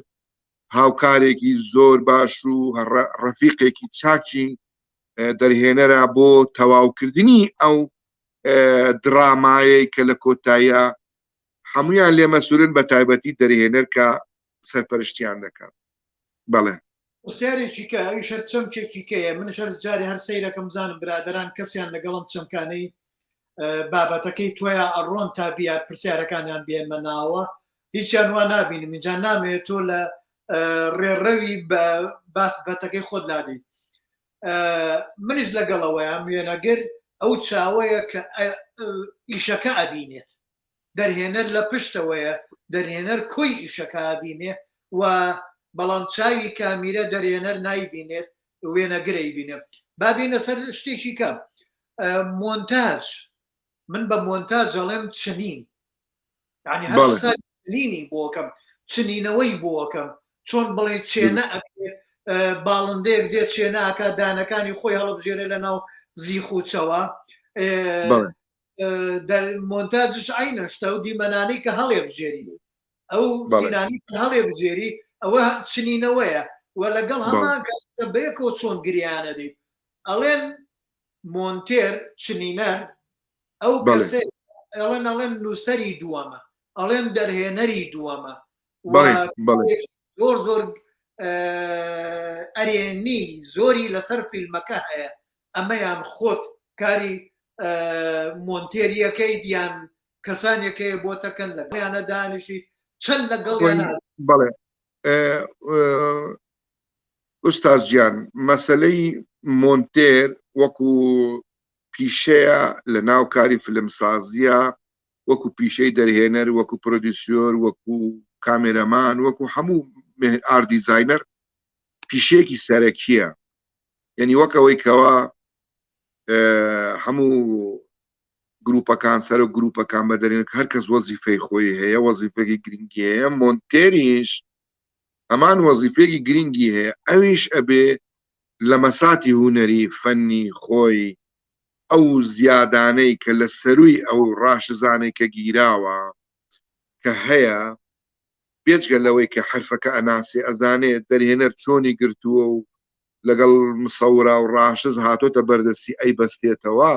هاوکارێکی زۆر باش و ڕەفیقێکی چاکی دەرهێنەرە بۆ تەواوکردنی ئەو درامایەی کە لە کۆتاییە هەمویان لێ مەسوولن بە تایبەتی دەرهێنەر کە سەرپەرشتیان دەکات. بەڵێ پرسیارێکی کە ئەوی شەر چەمکێکی کەیە من شەر جاری هەر سەیرەکەم بزانم برادران کەسیان لەگەڵم چەمکانەی بابەتەکەی تۆیە ئەڕۆن تا بیات پرسیارەکانیان بێنمە ناوە هیچیان وا نابینم اینجا نامێت تۆ لە ڕێڕەوی باس بەتەکەی خۆت لادەیت. منیش لەگەڵەوەیان وێنەگر ئەو چاوەیە کە ئیشەکە ئەبینێت، دەرهێنەر لە پشتەوەیە دەرهێنەر کۆی ئیشەکە ئەبینێ و بەڵام چاوی کامیرە دەرهێنەر نایبینێت وێنەگرەی بینێت. بابینە سەر شتێکی کەم مۆنتاژ، من بە مۆنتاژ ئەڵێم چنین، یعنی هەر چنینی بۆکەم چنینەوەی بۆکەم چۆن بڵێ چێنە ئەبێت باڵندەیەک دێت چێنەکە دانەکانی خۆی هەڵبژێرە لە ناو زیخوچەوە مۆنتاژش عینە شتە و دیمەنانەی کە هەڵێ بژێری ئەو بەڵێ. سینانی هەڵێ بژێری ئەوە چنینەوەیە و لەگەڵ هەما بەیەکەوە چۆن گریانە دیت ئەڵێن مۆنتێر چنینەر ئەو کەسێ ئەڵێن نووسەری دووەمە ئەڵێن دەرهێنەری دووەمە زۆر زۆر ئەرێنی زۆری لەسەر فیلمەکە هەیە ئەمەیان خۆت کاری مۆنتێریەکەی دیان کەسانێکەیە بۆتەکەن لەگەڵیانە دانیشی چەند لەگەڵیان بەڵێ ئوستاز گیان مەسەلەی مۆنتێر وەکو پیشەیە لە ناو کاری فیلمسازیە وەکو پیشەی دەرهێنەر وەکو پرۆدیوسۆر وەکو کامێرەمان وەکو هەموو ئارت دیزاینەر پیشەیەکی سەرەکیە یعنی وەکەوەی کەوا هەموو گروپەکان سەر و گروپەکان بەدەرێن هەر کەس وەزیفەی خۆی هەیە وەزیفەی گرنگی هەیە مۆنتێریش هەمان وەزیفەیەکی گرنگی هەیە ئەویش ئەبێ لە مەساتی هونەری فەنی خۆی ئەو زیادانەی کە لە سەروی ئەو ڕاشزانەی کە گیراوە کە هەیە بێجگە لەوەی کە حرفەکە ئەناسی ئەزانێت دەرهێنەر چۆنی گرتووە و لەگەڵ مسەورا و ڕاشز هاتۆتە بەردەستی ئەی بەستێتەوە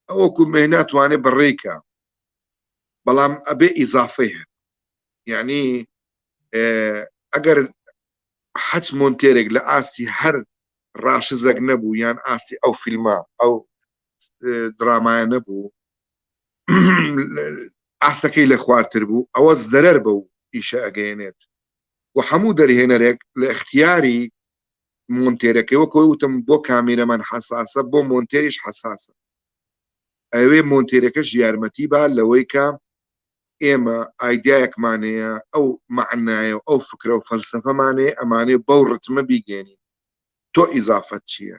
ئەوەکو مێنا توانێت بڕێکە بەڵام ئەبێ ئیزافەی هەیە یعنی ئەگەر حەچ مۆنتێرێک لە ئاستی هەر ڕاشزەک نەبوو یان ئاستی ئەو فیلمە ئەو درامایە نەبوو ئاستەکەی لە خواردتر بوو ئەوە زەرەر بە و ئیشە ئەگەیەنێت و هەموو دەرهێنەرێک لە اختیاری مۆنتێرەکەی وەکەوەی وتم بۆ کامێرەمان حەساسە بۆ مۆنتێریش حەساسە ئەوێ مۆنتێرەکەش یارمەتی با لەوەی کە ئێمە ئایدایەکمانەیە ئەو معنایە ئەو فکرە و فەلسەفەمانەیە ئەمانێ بەو ڕتمە بیگەێنین تۆ ئیزافەت چییە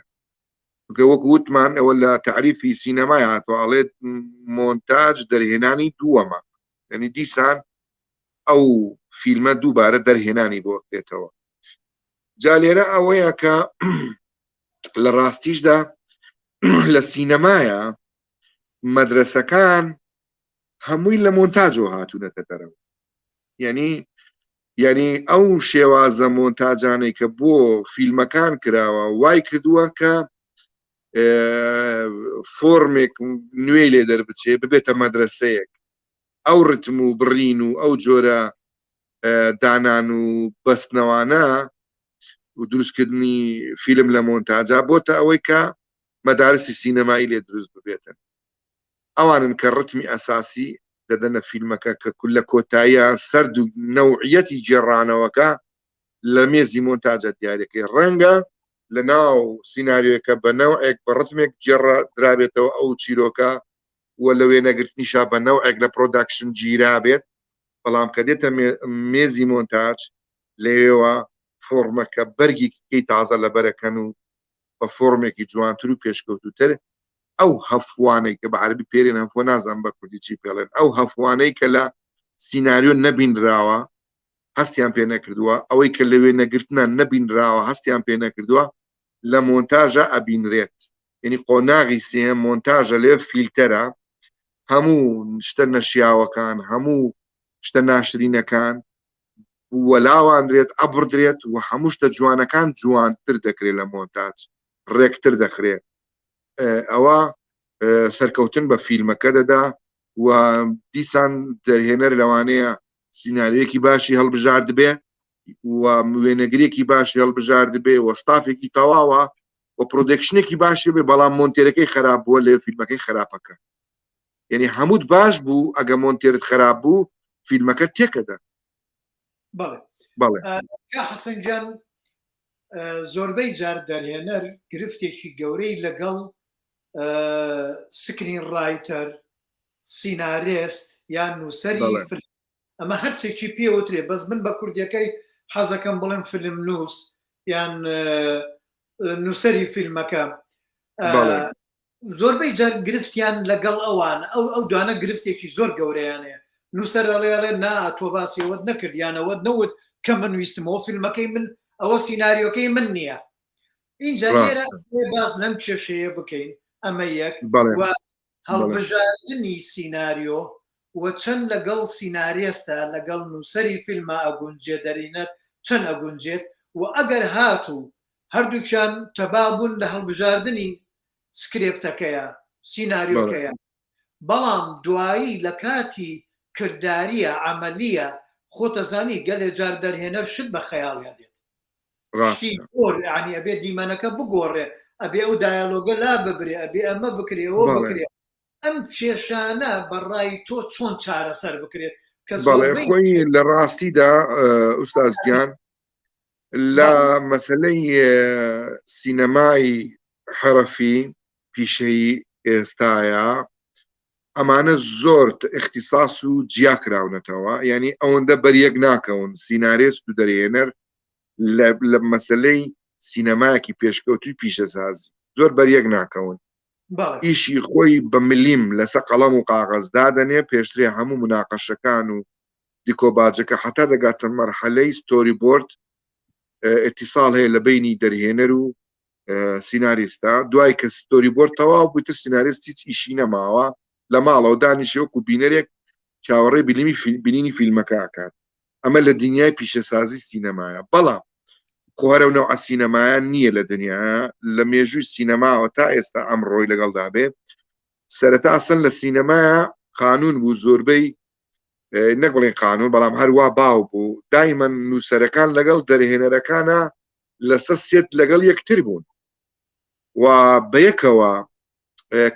وەکو وتمان ئەوە لە تعریفی سینەمای هاتووە ئەڵێت مۆنتاژ دەرهێنانی دووەمە یعنی دیسان ئەو فیلمە دووبارە دەرهێنانی بۆ بێتەوە جا لێرە ئەوەیە کە لە ڕاستیشدا لە سینەمایە مەدرسەکان هەمووی لە مۆنتاژەوە هاتوونەتە دەرەوە یعنی ئەو شێوازە مۆنتاجانەی کە بۆ فیلمەکان کراوە وای کردووە کە فۆرمێک نوێی لێ دەربچێ ببێتە مەدرسەیەک ئەو ڕتم و بڕین و ئەو جۆرە دانان و بەستنەوانە و دروستکردنی فیلم لە مۆنتاجا بۆتە ئەوەی کە مەدارسی سینەمایی لێ دروست ببێتن ئەوانن کە ڕتمی ئەساسی دەدەنە فیلمەکە کە لە کۆتاییە سەرد و نەوعیەتی جێڕانەوەکە لە مێزی مۆنتاجە دیارەکەی ڕەنگە لە ناو سیناریۆیەکە بە نەوعێک بە ڕتمێک جێڕە درابێتەوە ئەو چیرۆکە وە لە وێنەگرتنیشا بە نەوعێک لە پرۆداکشن گیرا بێت بەڵام کە دێتە مێزی مۆنتاج لەوێوە فۆرمەکە بەرگی تازە لە بەرەکەن و بە فۆرمێکی جوانتر و پێشکەوتوتر ئەو هەفوانەی کە بە عەربی پێرێن هەفوە نازانم بە کوردی چی پێڵێن ئەو هەفوانەی کە لە سیناریۆ نەبینراوە هەستیان پێ نەکردووە ئەوەی کە لەوێ نەگرتنە نەبینراوە هەستیان پێ نەکردووە لە مۆنتاژە ئەبینرێت یعنی قۆناغی سێم مۆنتاژە لێ فیلتەرە هەموو شتە نەشیاوەکان هەموو شتە ناشرینەکان وەلاوانرێت ئەبردرێت و هەموو شتە جوانەکان جوانتر دەکرێت لە مۆنتاج ڕێکتر دەخرێت ئەوە سەرکەوتن بە فیلمەکە دەدا و دیسان دەرهێنەر لەوانەیە سیناریۆیەکی باشی هەڵبژارد بێ و وێنەگرێکی باشی هەڵبژارد بێ و ستافێکی تەواوە و پرۆدەکشنێکی باشی بێ بەڵام مۆنتێرەکەی خراپ بووە لێ فیلمەکەی خراپەکە یعنی هەمووت باش بوو ئەگە مۆنتێرت خراپ بوو فیلمەکە تێکەدا بەڵێ حەسەنجان زۆربەی جار دەرهێنەر گرفتێکی گەورەی لەگەڵ سکرین ڕایتەر سینارێست یان نووسەری ئەمە هەرسێکی پێوترێ بەس من بە کوردیەکەی حەزەکەم بڵێم فیلم نووس یان نووسەری فیلمەکە زۆربەی جار گرفتیان لەگەڵ ئەوان ئەو دوانە گرفتێکی زۆر گەورەیانەیە نووسەر ئەڵێ نا تۆ باسیەوەت نەکرد یانەوەت نەوت کە من ویستمەوە فیلمەکەی من ئەوە سیناریۆکەی من نییە اینجا لێرە باز لەم کێشەیە بکەین ئەمە یەک هەڵبژاردننی سیناریۆ و چەند لەگەڵ سیناریێستا لەگەڵ نووسری فیلمە ئەگونجێ دەرینەت چەند ئەگونجێت و ئەگەر هاتوو هەردووکیان تەبابوون لە هەڵبژاردننی سکرێپتەکەیە سیناریۆکەیە بەڵام دوایی لە کاتی کردداریە ئەمەلیە خۆتەزانی گەلێ جار دەرهێنەر شت بە خەیاڵیا دێت ینی ئەبێ دیمەنەکە بگۆڕێ ئەبێ ئەو دایالۆگە لا ببرێ ئەبێ ئەمە بکرێەوە بکرێ ئەم کێشانە بەڕای تۆ چۆن چارەسەر بکرێت کە خۆی لە ڕاستیدا ئوستاز گیان لە مەسلەی سینەمای حرەفی پیشەی ئێستاە ئەمانە زۆر اختصاص و جیا کراونەتەوە ینی ئەوەندە بەریەک ناکەون سینارێست و دەرهێنەر لە مەسلەی سینەمایەکی پێشکەوتوی پیشەسازی زۆر بەریەک ناکەون ئیشی خۆی بە ملیم لەسەر قەڵەم و قاغەزدا دەنێ پێشترێ هەموو مناقەشەکان و دیکۆباجەکە حتا دەگاتە مەرحەلەی ستۆری بۆرد ئەتیساڵ هەیە لە بینی دەرهێنەر و سیناریستا دوای کە ستۆری بۆرد تەواو بوویتە سیناریست هیچ ئیشی نەماوە لە ماڵەوە دانیشەوەکو بینەرێک چاوەڕێ بینینی فیلمەکە ئاکات ئەمە لە دنیای پیشەسازی سینەمایە بەڵام خۆرە نەوە سینەمایان نییە لە دنیاە لە مێژووی سینەماوە تا ئێستا ئەم ڕۆی لەگەڵدا بێ سەرەتا ئەسەن لە سینەمایە قانون بوو زۆربەی نەگوڵێن قانون بەڵام هەروە باو بوو دایمەن نووسەرەکان لەگەڵ دەرهێنەرەکانە لەسەر سێت لەگەڵ یەکتر بوون و بەیەکەوە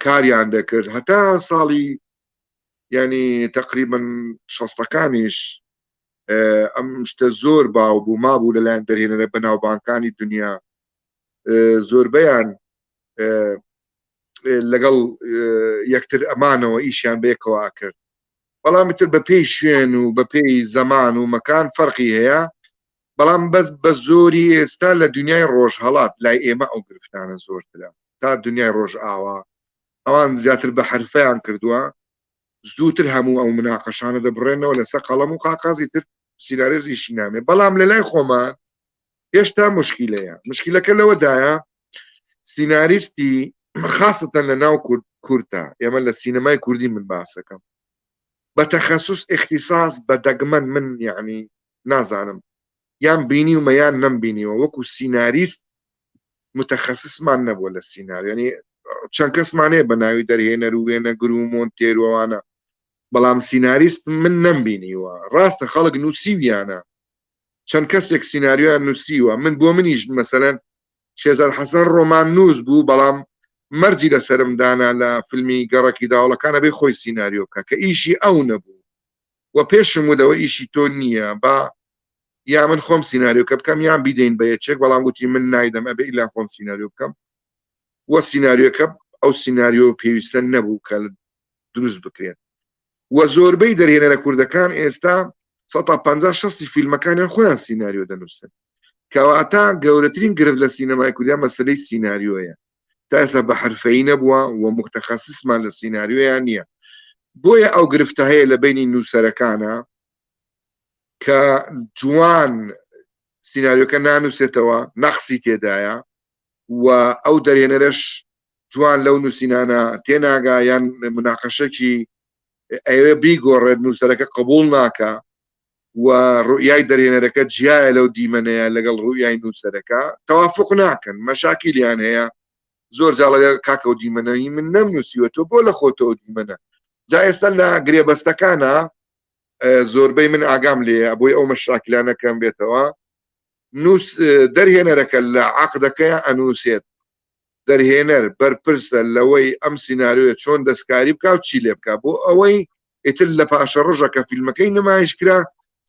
کاریان دەکرد هەتا ساڵی ینی تقریبن شەستەکانیش ئەم شتە زۆر باو بوو مابوو لەلایەن دەرهێنەرە بەناوبانکانی دنیا زۆربەیان لەگەڵ یەکتر ئەمانەوە ئیشیان بەیەکەوە کرد بەڵام تر بە پێی شوێن و بە پێی زەمان و مەکان فەرقی هەیە بەڵام بە زۆری ئێستا لە دنیای ڕۆژهەڵات لای ئێمە ئەو گرفتانە زۆرترە تا دنیای ڕۆژ ئاوا ئەوان زیاتر بە حرفەیان کردووە زووتر هەموو ئەو مناقەشانە دەبڕێنەوە لەسەر قەڵەم و قاقازی تر سینارێزیشی نامێ بەڵام لە لای خۆمان هێشتا مشکیلەیە مشکلەکە لەوەدایە سیناریستی خاصەتەن لە ناو کورتە ئێمە لە سینەمای کوردی من باسەکەم بە تەخەسوس اختصاص بە دەگمەن من یعنی نازانم یان بینی و مەیان نەمبینیەوە وەکو سیناریست متەخەسسمان نەبووە لە سیناریۆنی چەند کەسمانەیە بە ناوی دەرهێنەر و وێنەگر و مۆنتێروەوانە بەڵام سیناریست من نەمبینیوە ڕاستە خەڵک نووسیویانە چەند کەسێک سیناریۆیان نووسیوە من بۆ منیش مەسەلەن شێزاد حەسەن ڕۆمان نووس بوو بەڵام مەرجی لەسەرمدانا لە فیلمی گەڕەکی داوڵەکانە بێ خۆی سیناریۆ بکە کە ئیشی ئەو نەبوو و پێشم وەدەوە ئیشی تۆ نییە با یا من خۆم سیناریۆکە بکەم یان بیدەین بە یەکێک بەڵام گوتی من نایدەم ئەبێ ئیلا خۆم سیناریۆ بکەم وە سیناریۆکە ئەو سیناریۆ پێویستە نەبوو کە دروست بکرێت وە زۆربەی دەرهێنەرە کوردەکان ئێستا 150-60 فیلمەکانیان خۆیان سیناریۆ دەنووسن کەواتە گەورەترین گرفت لە سینەمای کوردیان مەسەلەی سیناریۆیە تا ئێستا بە حرفەیی نەبووە و متەخەسسمان لە سیناریۆیان نییە بۆیە ئەو گرفتە هەیە لە بینی نووسەرەکانە کە جوان سیناریۆکە نانووسێتەوە نەخسی تێدایە و ئەو دەرهێنەرەش جوان لەو نووسینانە تێناگا یان مناقەشەکی ئەوێ بیگۆڕێت نووسەرەکە قبول ناکە و ڕوئیای دەرهێنەرەکە جیایە لەو دیمەنەیە لەگەڵ ڕوئیای نووسەرەکە تەوافق ناکەن مەشاکیلیان هەیە زۆر جاڵە کاکە و دیمەنەی من نەمنووسیوە تۆ بۆ لە خۆتەوە دیمەنە جا ئێستا لە گرێبەستەکانە زۆربەی من ئاگام لێە بۆی ئەو مەشاکلانەکەم بێتەوە دەرهێنەرەکە لە عەقدەکەیە ئەنووسێت دەرهێنەر بەرپرسە لەوەی ئەم سیناریۆیە چۆن دەستکاری بکە و چی لێ بکە بۆ ئەوەی ئیتر لە پاشە ڕۆژەکە فیلمەکەی نمایشکرا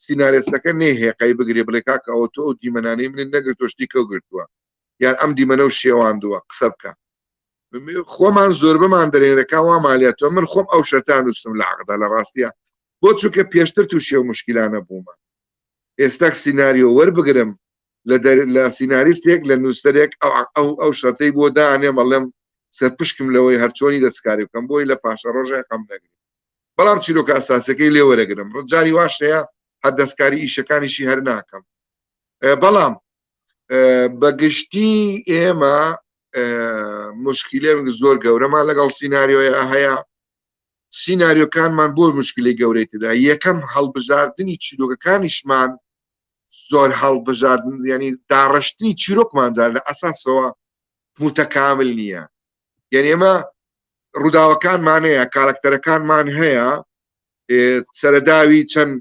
سینارێستەکە نێهێقەی بگرێ بڵێ کاکە ئەوە تۆ ئەو دیمەنانەی من نەگرت تۆشتی کەو گرتووە یان ئەم دیمەنە و شێواندووە قسە بکە خۆمان زۆربەمان دەرهێنەرەکان وا مالیاتەوە من خۆم ئەو شەتان نووسم لە عەقدە لە ڕاستیە بۆ چووکە پێشتر تووشی ئەو مشکلانە بوومە ئێستا سیناریۆ وەربگرم لە سیناریستێک لە نووسەرێک ئەو شەتەی بۆ دانێ مەڵێم سەرپشکم لەوەی هەرچۆنی دەستکاری بکەم بۆی لە پاشە ڕۆژای خەم نەگرێت بەڵام چیرۆکە ئاساسەکەی لێ وەرەگرم ڕجاری واشەیە هەر دەستکاری ئیشەکانیشی هەر ناکەم بەڵام بەگشتی ئێمە مشکلێ زۆر گەورەمان لەگەڵ سیناریۆیە هەیە سیناریۆکانمان بۆ مشکلی گەورەی تدا یەکەم هەڵبژاردننی چیرۆکەکانیشمان زۆر هەڵبژاردن ینی داڕشتنی چیرۆکمانجار لە ئەساسەوە متەکامل نییە یعنی ئێمە ڕووداوەکانمان هەیە کارکتەرەکانمان هەیە سەرەداوی چەند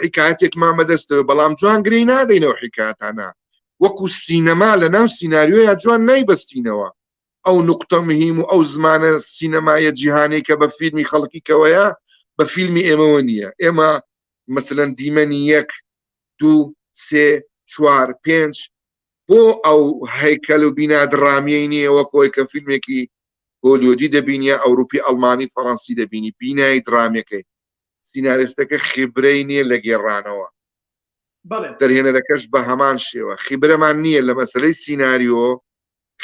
حکایەتێکمان بەدەستەوە بەڵام جوان گرەی نادەینەوە حکایەتانە وەکو سینەما لە ناو سیناریۆیە جوان نایبەستینەوە ئەو نوقتە مهم و ئەو زمانە سینەمایە جیهانی کە بە فیلمی خەڵکیکەوەیە بە فیلمی ئێمەوە نییە ئێمە مەسەلەن دیمەنی 1 2 3 4 5 بۆ ئەو هەیکەل و بینا درامیەی نییە وەکۆی کە فیلمێکی هۆلیوودی دەبینە ئەوروپی ئەڵمانی فەڕەنسی دەبینی بینایی درامەکەی سیناریستەکە خیبرەی نییە لە گێڕانەوە دەرهێنەرەکەش بە هەمان شێوە خیبرەمان نییە لە مەسلەی سیناریۆ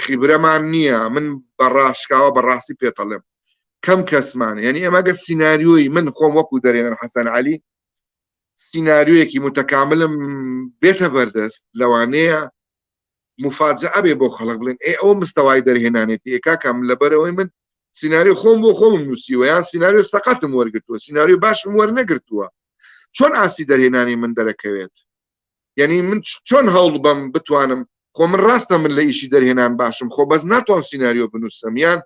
خیبرەمان نییە من بەڕاشکاوە بەڕاستی پێتەڵێم کەم کەسمانە یعنی ئەمەگە سیناریۆی من خۆم وەکو دەرێنەر حەسەن عەلی سیناریۆیەکی متەکاملم بێتە بەردەست لەوانەیە مفاجعە بێ بۆ خەڵک بڵێن ئەو مستەوای دەرهێنانێتی کاکەم لەبەرەوەی من سیناریۆ خۆم بۆ خۆم نووسیوە یان سیناریۆ سەقەتم وەرگرتووە سیناریۆ باشم وەرنەگرتووە چۆن ئاستی دەرهێنانی من دەرەکەوێت یعنی من چۆن هەوڵ بەم بتوانم خۆ من ڕاستە من لە ئیشی دەرهێنان باشم خۆ بەس ناتوانم سیناریۆ بنووسم یان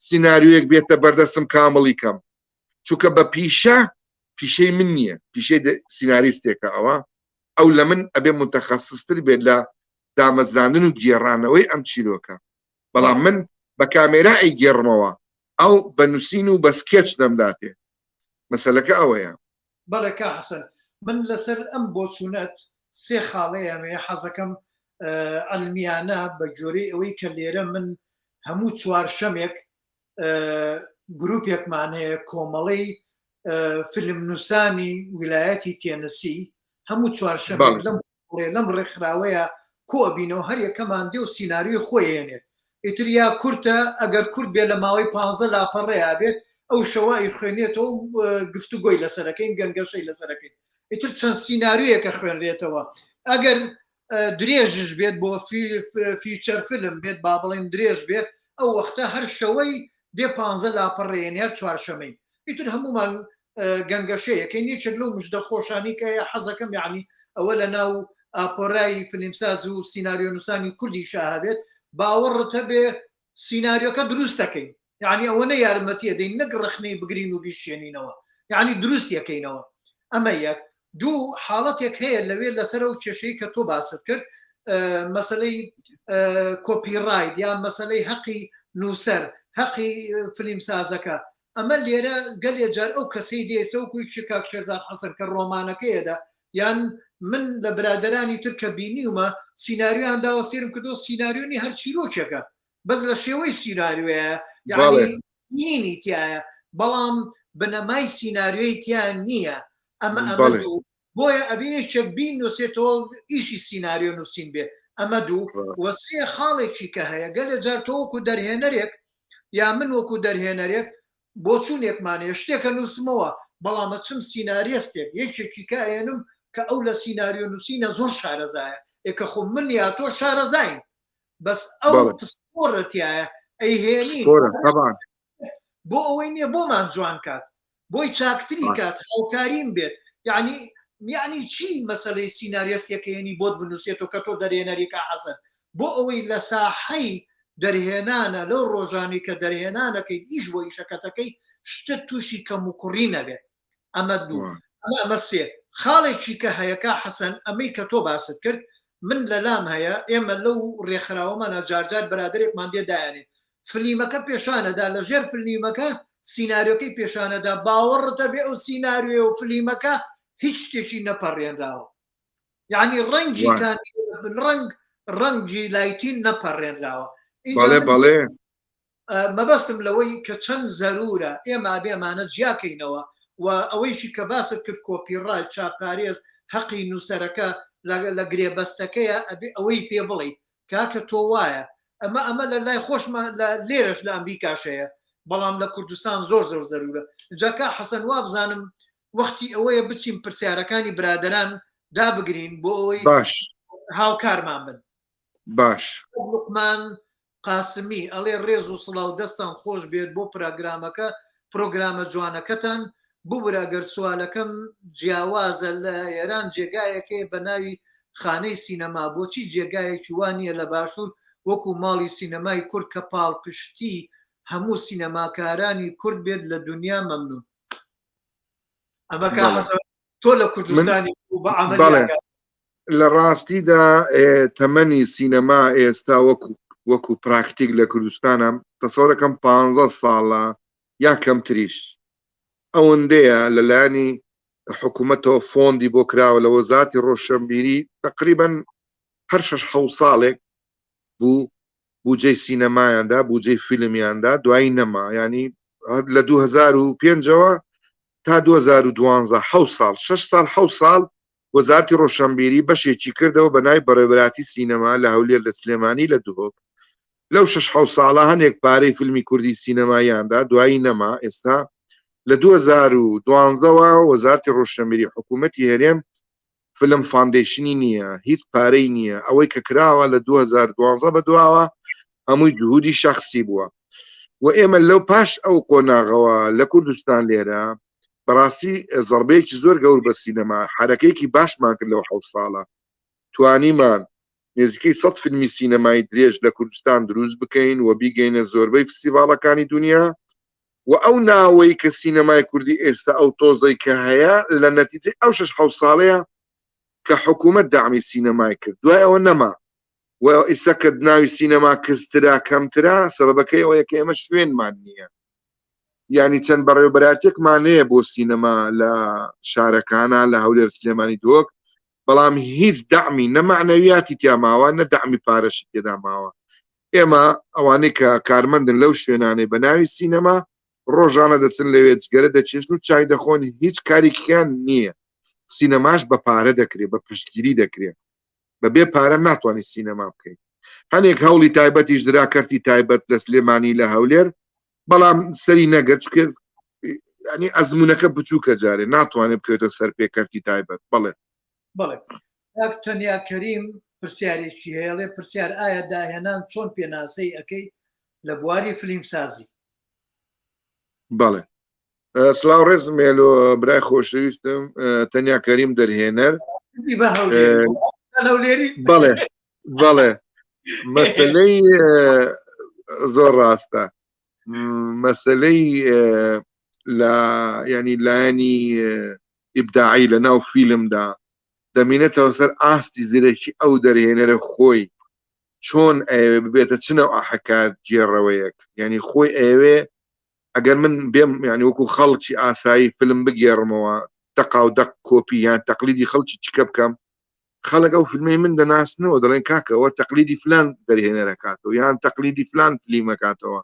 سیناریۆیەک بێتە بەردەستم کامڵی کەم چونکە بە پیشەی من نییە پیشەی سیناریستێکە ئەو لە من ئەبێ متەخەسستر بێت لە دامەزراندن و گێڕانەوەی ئەم چیرۆکە بەڵام من بە کامێرا ئەیگێڕمەوە ئەو بە نووسین و بە سکێچ دەمداتێ مەسەلەکە ئەوەیە بەڵێ کا حەسەن من لەسەر ئەم بۆچوونەت سێ خاڵەیەمێ حەزەکەم ئەلمیانە بە جۆرەی ئەوەی کە لێرە من هەموو چوارشەمێک گروپێکمان هەیە کۆمەڵەی فیلم نووسانی ویلایەتی تێنسی هەموو چوارشەمێک لەم ڕێکخراوەیە کۆبینەوە هەر یەکەمان دێ و سیناریۆی خۆی هێنێت ئیتر یا کورتە ئەگەر کورت بێ لە ماوەی 15 لاپەڕێیا بێت ئەو شەوای خوێنێتەوە گفتوگۆی لەسەرەکەین گەنگەشەی لەسەرەکەین ئیتر چەند سیناریۆیەکە خوێنرێتەوە ئەگەر درێژش بێت بۆ فیچەر فیلم بێت با بڵێن درێژ بێت ئەو وەختە هەر شەوەی دێ 15 لاپەڕێنێ هەر چوارشەمەی ئیتر هەمومان گەنگەشەیەکەین یەکێک لەو مژدە خۆشانی کە حەزەکەم یعنی ئەوە لە ناو ئاپۆرای فیلمساز و سیناریۆ نووسانی کوردی شاهبێت باوەڕتە بێ سیناریۆکە دروستەکەین یعنی ئەوە نە یارمەتیە دەین نەک ڕخنەی بگرین و بیشێنینەوە یعنی دروست یەکەینەوە ئەمە یەک دوو حاڵەتێک هەیە لەوێ لەسەر ئەو کێشەی کە تۆ باست کرد مەسەلەی کۆپیڕایت یان مەسەلەی حەقی نووسەر حەقی فیلمسازەکە ئەمە لێرە گەلێ جار ئەو کەسەی دێسە و کوی کاک شێرزاد حەسەن کە ڕۆمانەکەیەدا یان من لە برادرانی تر کە بینیومە سیناریۆیان داوە سێرم کردو سیناریۆنی هەر چیرۆکێکە بەس لە شێوەی سیناریۆیە یعنی نینی تایە بەڵام بنەمای سیناریۆی تیان نییە ئەمە دوو بۆیە ئەبێ یەکێک بین نووسێتەوە ئیشی سیناریۆ نووسین بێ ئەمە دوو وەسێ خاڵێکی کە هەیە گەلێ جار تۆ وەکو دەرهێنەرێک یا من وەکو دەرهێنەرێک بۆ چوونێکمانەیە شتێکە نووسمەوە بەڵامە چم سیناریستێک یەکێکی کایێنم کە ئەو لە سیناریۆ نووسینە زۆر شارەزایە ئێکە خۆ من یا تۆ شارەزاین بەس ئەو پسپۆڕەتیایە ئەیهێنین بۆ ئەوەی نییە بۆمان جوان کات بۆی چاکتری کات هاوکاریم بێت یعنی چی مەسەلەی سیناریستێکەیەنی بۆت بنووسێتەوە کە تۆ دەرهێنەریکە حەسەن بۆ ئەوەی لە ساحەی دەرهێنانە لەو ڕۆژانی کە دەرهێنانەکەی ئیش بۆ ئیشەکەتەکەی شتە تووشی کەم و کوڕی نەبێت ئەمە دوو ئەمە سێ خاڵێکی کە هەیەکە حەسەن ئەمەی کە تۆ باست کرد من لەلام هەیە ئێمە لەو ڕێکخراوەمانە جارجار برادرێکمان دێدایانێ فلیمەکە پێشانەدا لە ژێر فلیمەکە سیناریۆکەی پێشانەدا باوەڕتە بێ ئەو سیناریۆ و فلیمەکە هیچ شتێکی نەپەڕێنراوە یعنی ڕەنگی ڕەنگی لایتین نەپەڕێنراوە مەبەستم لەوەی کە چەند زەرورە ئێمە بێمانە جیاکەینەوە و ئەوەیشی کە باست کرد کۆپیڕای چاپارێز حەقی نووسەرەکە لە گرێبەستەکەیە ئەبێ ئەوەی پێ بڵێ کاکە تۆ وایە ئەمە لە لای خۆشمە لێرەش لە ئەمریکاشەیە بەڵام لە کوردستان زۆر زەرورە جاکە حەسەن وا بزانم وەختی ئەوەیە بچین پرسیارەکانی برادران دابگرین بۆ ئەوەی هاوکارمان بن باش لوقمان قاسمی ئەڵێ ڕێز و سڵاو دەستان خۆش بێت بۆ پروگرامەکە پرۆگرامە جوانەکەتان ببرە گەر سوالەکەم جیاوازە لە ئێران جێگایەکەی بە ناوی خانەی سینەما بۆچی جێگایەکی وانە لە باشوور وەکو ماڵی سینەمای کورد کە پاڵپشتی هەموو سینەماکارانی کورد بێت لە دنیا مەمنون ئەمە تۆ لە کوردستانی بە عمل لە ڕاستیدا تەمەنی سینەما ئێستا وەکو پراکتیک لە کوردستانە تەسەوڕەکەم 15 ساڵە یا کەمتریش ئەوەندەیە لەلایەنی حکوومەتەوە فۆندی بۆ کراوە لە وەزارەتی ڕۆشنبیری تقریبا هەر 6-7 ساڵێک بوو بودجەی سینەمایاندا بودجەی فیلمیاندا دوایی نەما ینی لە 2005ەوە تا 2012 6 ساڵ 7 ساڵ وەزارەتی ڕۆشنبیری بەشێکی کردەوە بە ناوی بەڕێوەبەراتی سینەما لە هەولێر لە سلێمانی لە دوهۆک لەو 6-7 ساڵە هەندێک پارەی فیلمی کوردی سینەماییاندا دوایی نەما ئێستا لە 2012ەوە وەزارەتی ڕۆشنبیری حکوومەتی هەرێم فیلم فاندیشنی نییە هیچ پارەی نییە ئەوەی کە کراوە لە 2012 بەدواوە هەمووی جهودی شخصی بووە و ئێمە لەو پاش ئەو قۆناغەوە لە کوردستان لێرە بەڕاستی زەربەیەکی زۆر گەور بە سینەما حرەکەیەکی باشمان کرد لەو 7 ساڵە توانیمان نزیکەی 100 فیلمی سینەمای درێژ لە کوردستان دروست بکەین و بیگەینە زۆربەی فستیڤاڵەکانی دنیا و ئەو ناوەی کە سینەمای کوردی ئێستا ئەو تۆزەی کە هەیە لە نەتیجەی ئەو 6-7 ساڵەیە کە حکوومەت داعمی سینەمای کرد دوای ئەوە نەما و ئێستا کە ناوی سینەما کەسترا کەمترا سەبەبەکەی ئەوەیە کە ئێمە شوێنمان نییە یعنی چەند بەڕێوەبەراتێکمان هەیە بۆ سینەما لە شارەکانە لە هەولێر سلێمانی دۆک بەڵام هیچ داعمی نەمعنەویاتی تیا ماوە نە داعمی پارەشی تێدا ماوە ئێمە ئەوانەی کە کارمەندن لەو شوێنانەی بە ناوی سینەما ڕۆژانە دەچن لەوێ جگەرە دەچێشن و چای دەخۆن هیچ کارێکیان نییە سینەماش بە پارە دەکرێت بە پشتگیری دەکرێت بەبێ پارە ناتوانانی سینەما بکەیت هەنێک هەوڵی تایبەتیش درا کەرتی تایبەت لە سلێمانی لە هەولێر بەڵام سەری نەگەر چکرد ینی ئەزمونونەکە بچووکە جارێ ناتوانێت بکەوێتە سەر پێکەرتی تایبەت بڵێ تەنیا کەریم پرسیارێکی هەیەڵێ پرسیار ئایا داهێنان چۆن پێناسەی ئەەکەی لە بواری فیلمسازی بەڵێ سلااو ڕێزمێلۆ برای خۆشەویستم تەنیا کەریم دەرهێنەر بەڵێ بەڵێ مەسلەی زۆر ڕاستە مەسلەی لە ینی لایەنی ئیبداعی لە ناو فیلمدا دەمێنێتەوە سەر ئاستی زیرەکی ئەو دەرهێنەرە خۆی چۆن ببێتە چنەوە ئاحکار گێڕەوەیەک ینی خۆی ئەوێ ئەگەر من بێم ینی وەکو خەڵکی ئاسایی فیلم بگێڕمەوە دەقا و دەق کۆپی یان تەقلیدی خەڵکی چکە بکەم خەڵک ئەو فیلمی من دەناسنەوە دەڵێن کاکەوە تەقلیدی فلان دەرهێنەرەکاتەوە یان تەقلیدی فلان فلیمەکاتەوە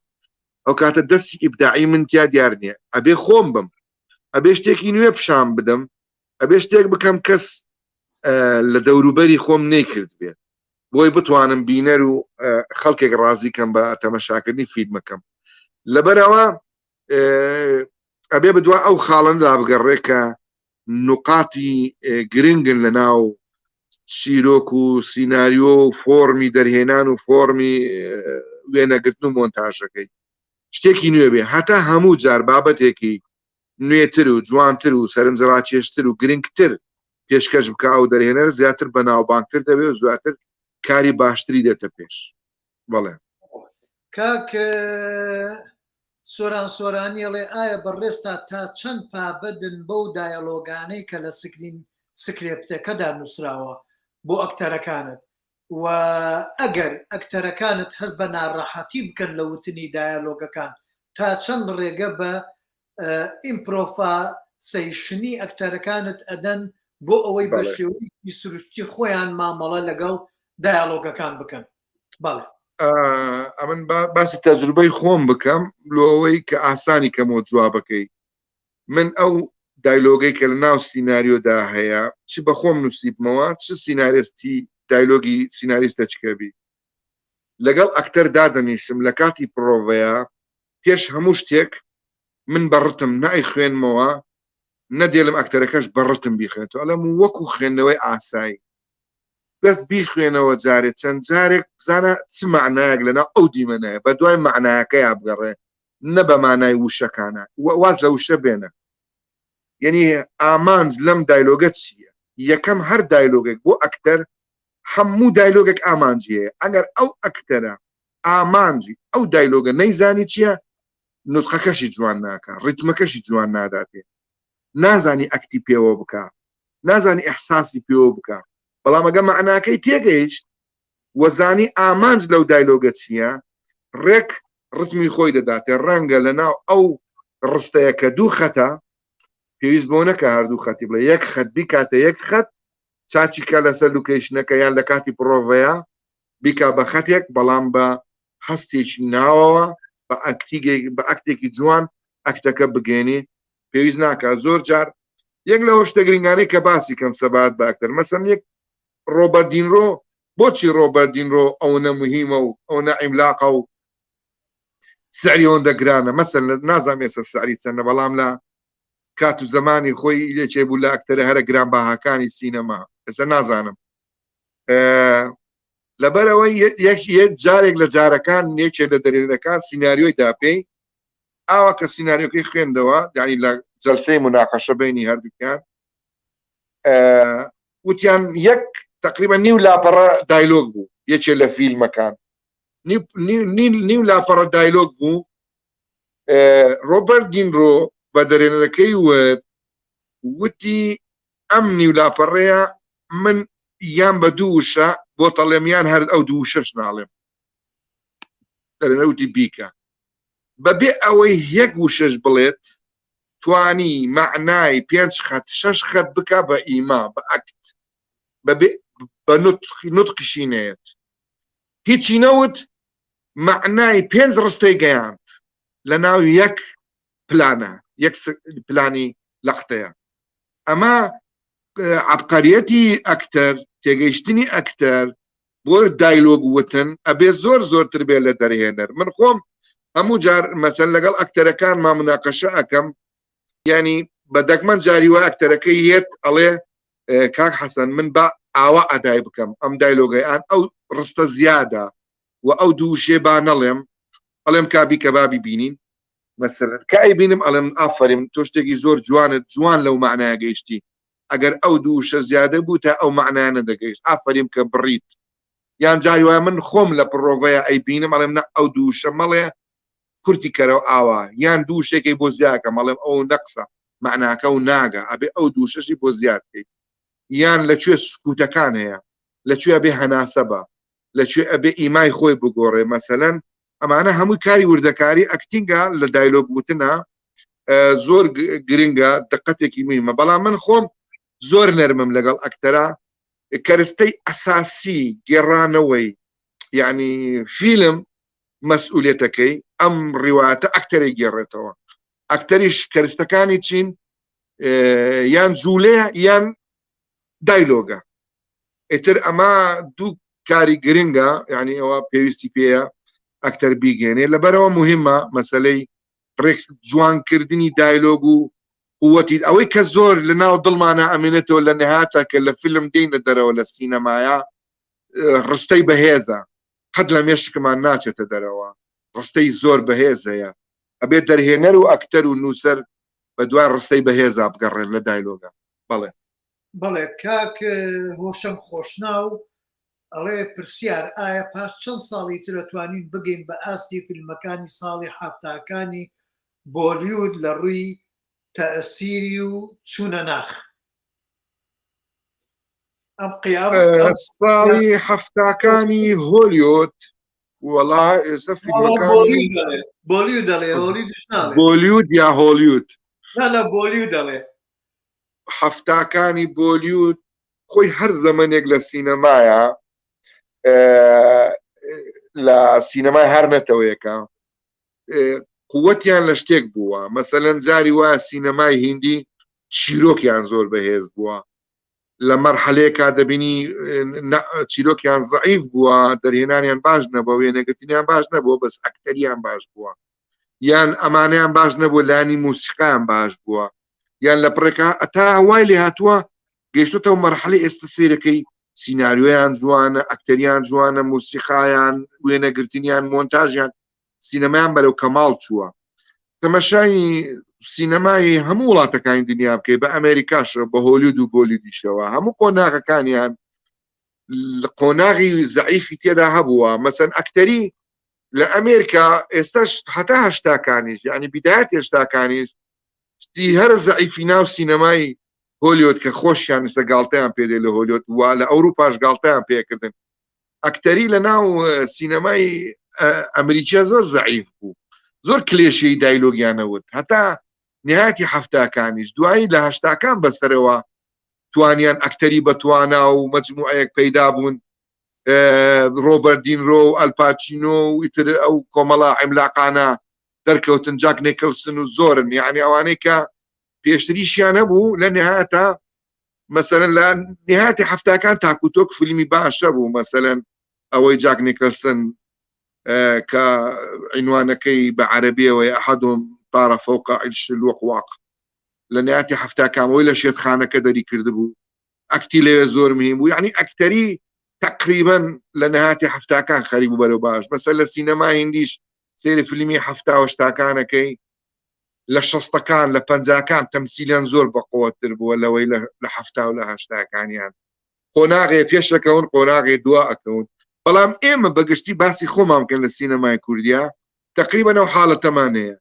ئەو کاتە دەستی ئیبداعی من تیا دیار نییە ئەبێ خۆم بم ئەبێ شتێکی نوێ پیشان بدەم ئەبێ شتێک بکەم کەس لە دەوروبەری خۆم نەیکرد بێت بۆی بتوانم بینەر و خەڵکێک ڕازی کەم بە تەمەشاکردنی فیلمەکەم لەبەرەوە ئەبێ بدووە ئەو خاڵەندا بگەڕێکە نقاتی گرنگن لە ناو چیرۆک و سیناریۆ و فۆرمی دەرهێنان و فۆرمی وێنەگرتن و مۆنتاژەکەی شتێکی نوێ بێ هەتا هەموو جار بابەتێکی نوێتر و جوانتر و سەرنجڕاکێشتر و گرنگتر پێشکەش بکە ئەو دەرهێنەر زیاتر بەناوبانگتر دەبێت و زیاتر کاری باشتری دێتە پێش بەڵێ کاک سۆران سۆرانیڵێ ئایا بەڕێستا تا چەند پابەدن بەو دایەلۆگانەی کە لە سکرێپتەکەدا نووسراوە بۆ ئەکتەرەکانت و ئەگەر ئەکتەرەکانت هەست بە ناڕەحەتی بکەن لە وتنی دایەلۆگەکان تا چەند ڕێگە بە ئیمپرۆفاسەیشنی ئەکتەرەکانت ئەدەن بۆ ئەوەی بە شێوەیەکی سروشتی خۆیان مامەڵە لەگەڵ دایەلۆگەکان بکەن بەڵێ ئەمن باسی تەجروبەی خۆم بکەم لەوەی کە ئاسانی کەمەوە جوابەکەی من ئەو دایلۆگەی کە لە ناو سیناریۆدا هەیە چ بە خۆم نووسیبمەوە چ سینارێستی دایلۆگی سیناریستە چکەبی لەگەڵ ئەکتەر دادەنیشم لە کاتی پرۆڤەیە پێش هەموو شتێک من بەڕتم نای خوێنمەوە نەدێڵم ئەکتەرەکەش بەڕتم بیخێنێتەوە ئەلەم وەکو خوێندنەوەی ئاسایی دەست بیخوێنەوە جارێت چەند جارێک بزانە چ معنایەک لەناو ئەو دیمەنایە بە دوای معنایەکەی بگەڕێ نە بە مانای وشەکانە واز لە وشە بێنە یعنی ئامانج لەم دایلۆگە چییە یەکەم هەر دایلۆگێک بۆ ئەکتەر هەموو دایلۆگێک ئامانجی هەیە ئەگەر ئەو ئەکتەرە ئامانجی ئەو دایلۆگە نەیزانی چییە نوتخەکەشی جوان ناکە ڕیتمەکەشی جوان ناداتێ نازانی ئەکتی پێوە بکە نازانی ئەحساسی پێوە بکە بەڵام ئەگە معناکەی تێگەیشت وەزانی ئامانج لەو دایلۆگە چییە ڕێک ڕتمی خۆی دەداتێ ڕەنگە لەناو ئەو ڕستەیە کە دوو خەتە پێویست بۆ نەکە هەردوو خەتی بڵێ یەک خەت بیکاتە یەک خەت چاچی کە لەسەر لوکیشنەکە یان لە کاتی پرۆڤەیە بیکا بە خەتێک بەڵام بە هەستێکی ناوەوە بە ئەکتێکی جوان ئەکتەکە بگەێنی پێویست ناکە زۆر جار یەک لەوە شتە گرنگانەی کە باسی کەم سەبات بە ئەکتەر مەسەڵەن یەک ڕۆبەرت دینرۆ بۆچی ڕۆبەرت دینرۆ ئەوەنە موهیمە و ئەوەنە عیملاقە و سعری ئەوەندە گرانە مەسەڵەن نازانم ئێستا سعری چەندە بەڵام لە کات و زمانی خۆی لێکێ بوو لە ئەکتەرە هەرە گرانبەهاکانی سینەما ئێستا نازانم لەبەرەوەی یەک جارێک لە جارەکان یەکێ لە دەرێنەکان سیناریۆی داپێی ئاوا کە سیناریۆکەی خوێندەوە یعنی لە جەلسەی مناقەشە بینی هەردووکیان وتیان یەک تقریبا نیو لاپەڕە دایلۆگ بوو یەکێ لە فیلمەکان نیو لاپەڕە دایلۆگ بوو ڕۆبەرت دینرۆ بە دەرێنەکەی وتی ئەم نیو لاپەڕەیە من یان بە دوو وشە بۆ تەڵێمیان هەر ئەو دوو شەش ناڵێم دەرێنەوتی بیکە بەبێ ئەوەی یەک وشەش بڵێت توانی معنای 5 خەت 6 خەت بکە بە ئیما بە ئەکت بە نوتقیشی نەیەت هیچی نەوت معنای 5 ڕستەی گەیاند لە ناو یەک پلانە یەک پلانی لەقتەیە ئەمە عەبقەریەتی ئەکتەر تێگەیشتنی ئەکتەر بۆ دایلۆگ وتن ئەبێ زۆر زۆرتر بێ لە دەرهێنەر من خۆم هەموو جار مەسەن لەگەڵ ئەکتەرەکان ما مناقەشە ئەەکەم ینی بە دەگمەن جاری وای ئەکتەرەکەی یەت ئەڵێ کاک حەسەن من بە ئاوا ئەدای بکەم ئەم دایلۆگەیان ئەو ڕستە زیادە و ئەو دووشێ با نەڵێم ئەڵێم کابی کە بابی بینین مەسەرن کە ئەی بینم ئەڵێم ئافرین تۆ شتێکی زۆر جوانت جوان لەو معنایە گەیشتی ئەگەر ئەو دووشە زیادە بوو تا ئەو معنایە دەگەیشت ئافرین کە بڕیت یان جاری وای من خۆم لە پرۆڤەیە ئەی بینم ئەڵێم نە ئەو دووشە مەڵێ کورتی کەرەوە ئاوا یان دوو شتێکی بۆ زیاکە مەڵێم ئەو نەقسە معناکە و ناگە ئەبێ ئەو دووشەشی بۆ زیاد بکەیت یان لەکوێ سکوتەکان هەیە لەکوێ ئەبێ هەناسە بە لەکوێ ئەبێ ئیمای خۆی بگۆڕێ مەسەلەن ئەمانە هەمووی کاری وردەکاری ئەکتینگە لە دایلۆگ وتنە زۆر گرنگە دقەتێکی مهمە بەڵام من خۆم زۆر نەرمم لەگەڵ ئەکتەرە کەرستەی ئەساسی گێڕانەوەی یعنی فیلم مەسئولیەتەکەی ئەم ڕیواتە ئەکتەری گێڕێتەوە ئەکتەریش کەرستەکانی چین یان جوولەیە یان دایلۆگە ئیتر ئەمە دوو کاری گرنگە یعنی ئەوە پێویستی پێیە ئەکتەر بیگەێنێ لەبەرەوە مهمە مەسەلەی ڕێک جوانکردنی دایلۆگ و قووەتی ئەوەی کە زۆر لە ناو دڵمانە ئەمێنێتەوە لە نەهاتە کە لە فیلم دێنە دەرەوە لە سینەمایە ڕستەی بەهێزە قەت لە مێشکمان ناچێتە دەرەوە ڕستەی زۆر بەهێز هەیە ئەبێ دەرهێنەر و ئەکتەر و نووسەر بە دوای ڕستەی بەهێزا بگەڕێن لە دایلۆگە بەڵێ بەڵێ کاک هۆشنگ خۆشناو ئەڵێ پرسیار ئایا پاش چەند ساڵی تر دەتوانین بگەین بە ئاستی فیلمەکانی ساڵی حەفتاکانی بۆلیوود لە ڕووی تەئسیری و چوونە ناخ ئەم قیامەت ساڵی حەفتاکانی هۆلیوود وەڵا ئێستا فیلمەکانی بۆلیوود دەڵێ هۆلیوودش ناڵێ بۆلیوود یا هۆلیوود نانە بۆلیوود دەڵێ حەفتاکانی بۆلیوود خۆی هەر زەمانێک لە سینەمایە لە سینەمای هەر نەتەوەیەکە قووەتیان لە شتێک بووە مەسەلەن جاری وایە سینەمای هیندی چیرۆکیان زۆر بەهێز بووە لە مەرحەلەیەکا دەبینی چیرۆکیان زەعیف بووە دەرهێنانیان باش نەبووە وێنەگرتنیان باش نەبووە بەس ئەکتەریان باش بووە یان ئەمانەیان باش نەبووە لانی موسیقیان باش بووە یان لە پڕێکا ئەتا وای لێ هاتووە گەیشتۆتەوە مەرحەلەی ئێستا سیرەکەی سیناریۆیان جوانە ئەکتەریان جوانە موسیقایان وێنەگرتنیان مۆنتاژیان سینەمایان بەرەو کەماڵ چووە تەمەشای سینەمای هەموو وڵاتەکانی دنیا بکەی بە ئەمریکاشە بە هۆلیود و بۆلیدیشەوە هەموو قۆناغەکانیان قۆناغی زەعیفی تێدا هەبووە مەسەن ئەکتەری لە ئەمریکا ئێستاش هەتا هەشتاکانیش یعنی بیدایەت هێشتاکانیش شتی هەرە زەعیفی ناو سینەمای هۆلیۆت کە خۆشیان سە گاڵتەیان پێدێ لە هۆلیۆت وا لە ئەوروپاش گاڵتەیان پێکردن ئەکتەری لە ناو سینەمای ئەمریکا زۆر زەعیف بوو زۆر کلێشەی دایلۆگیانەوت هەتا نهایەتی هەفتاکانیش دوایی لە هەشتاکان بەسەرەوە توانیان ئەکتەری بەتوانا و مەجموعەیەک پەیدا بوون ڕۆبەردین ڕۆ و ئەلپاچینۆ و ئیتر ئەو کۆمەڵە عیملاقانە دەرکەوتن جاک نیکلسن و زۆرن یعنی ئەوانەی کە پێشتریشیان هەبوو لە نهایەتە مەسەلەن لە نهایەتی هەفتاکان تاکوتۆک فیلمی باشە بوو مەسەلەن ئەوەی جاک نیکلسن کە عنوانەکەی بە عەرەبیەوە ئەحەدهم طار فوق عرش الوقواق لە نهایەتی هەفتاکانەوەی لە شێتخانەکە دەری کردبوو ئەکتی لەوێ زۆر مهم بوو یعنی ئەکتەری تقریبا لە نهایەتی هەفتاکان خەریک بوو بەرەو باش مەسەل لە سینەما هیندیش سێری فیلمی هەفتا و هەشتاکانەکەی لە شەستەکان لە پەنجاکان تەمسیلیان زۆر بەقووەتر بووە لەوەی لە هەفتا و لە هەشتاکانیان قۆناغێ پێشەکەون قۆناغێ دوا ئەکەون بەڵام ئێمە بەگشتی باسی خۆمان بکەن لە سینەمای کوردیا تقریبا ئەو حاڵەتەمان هەیە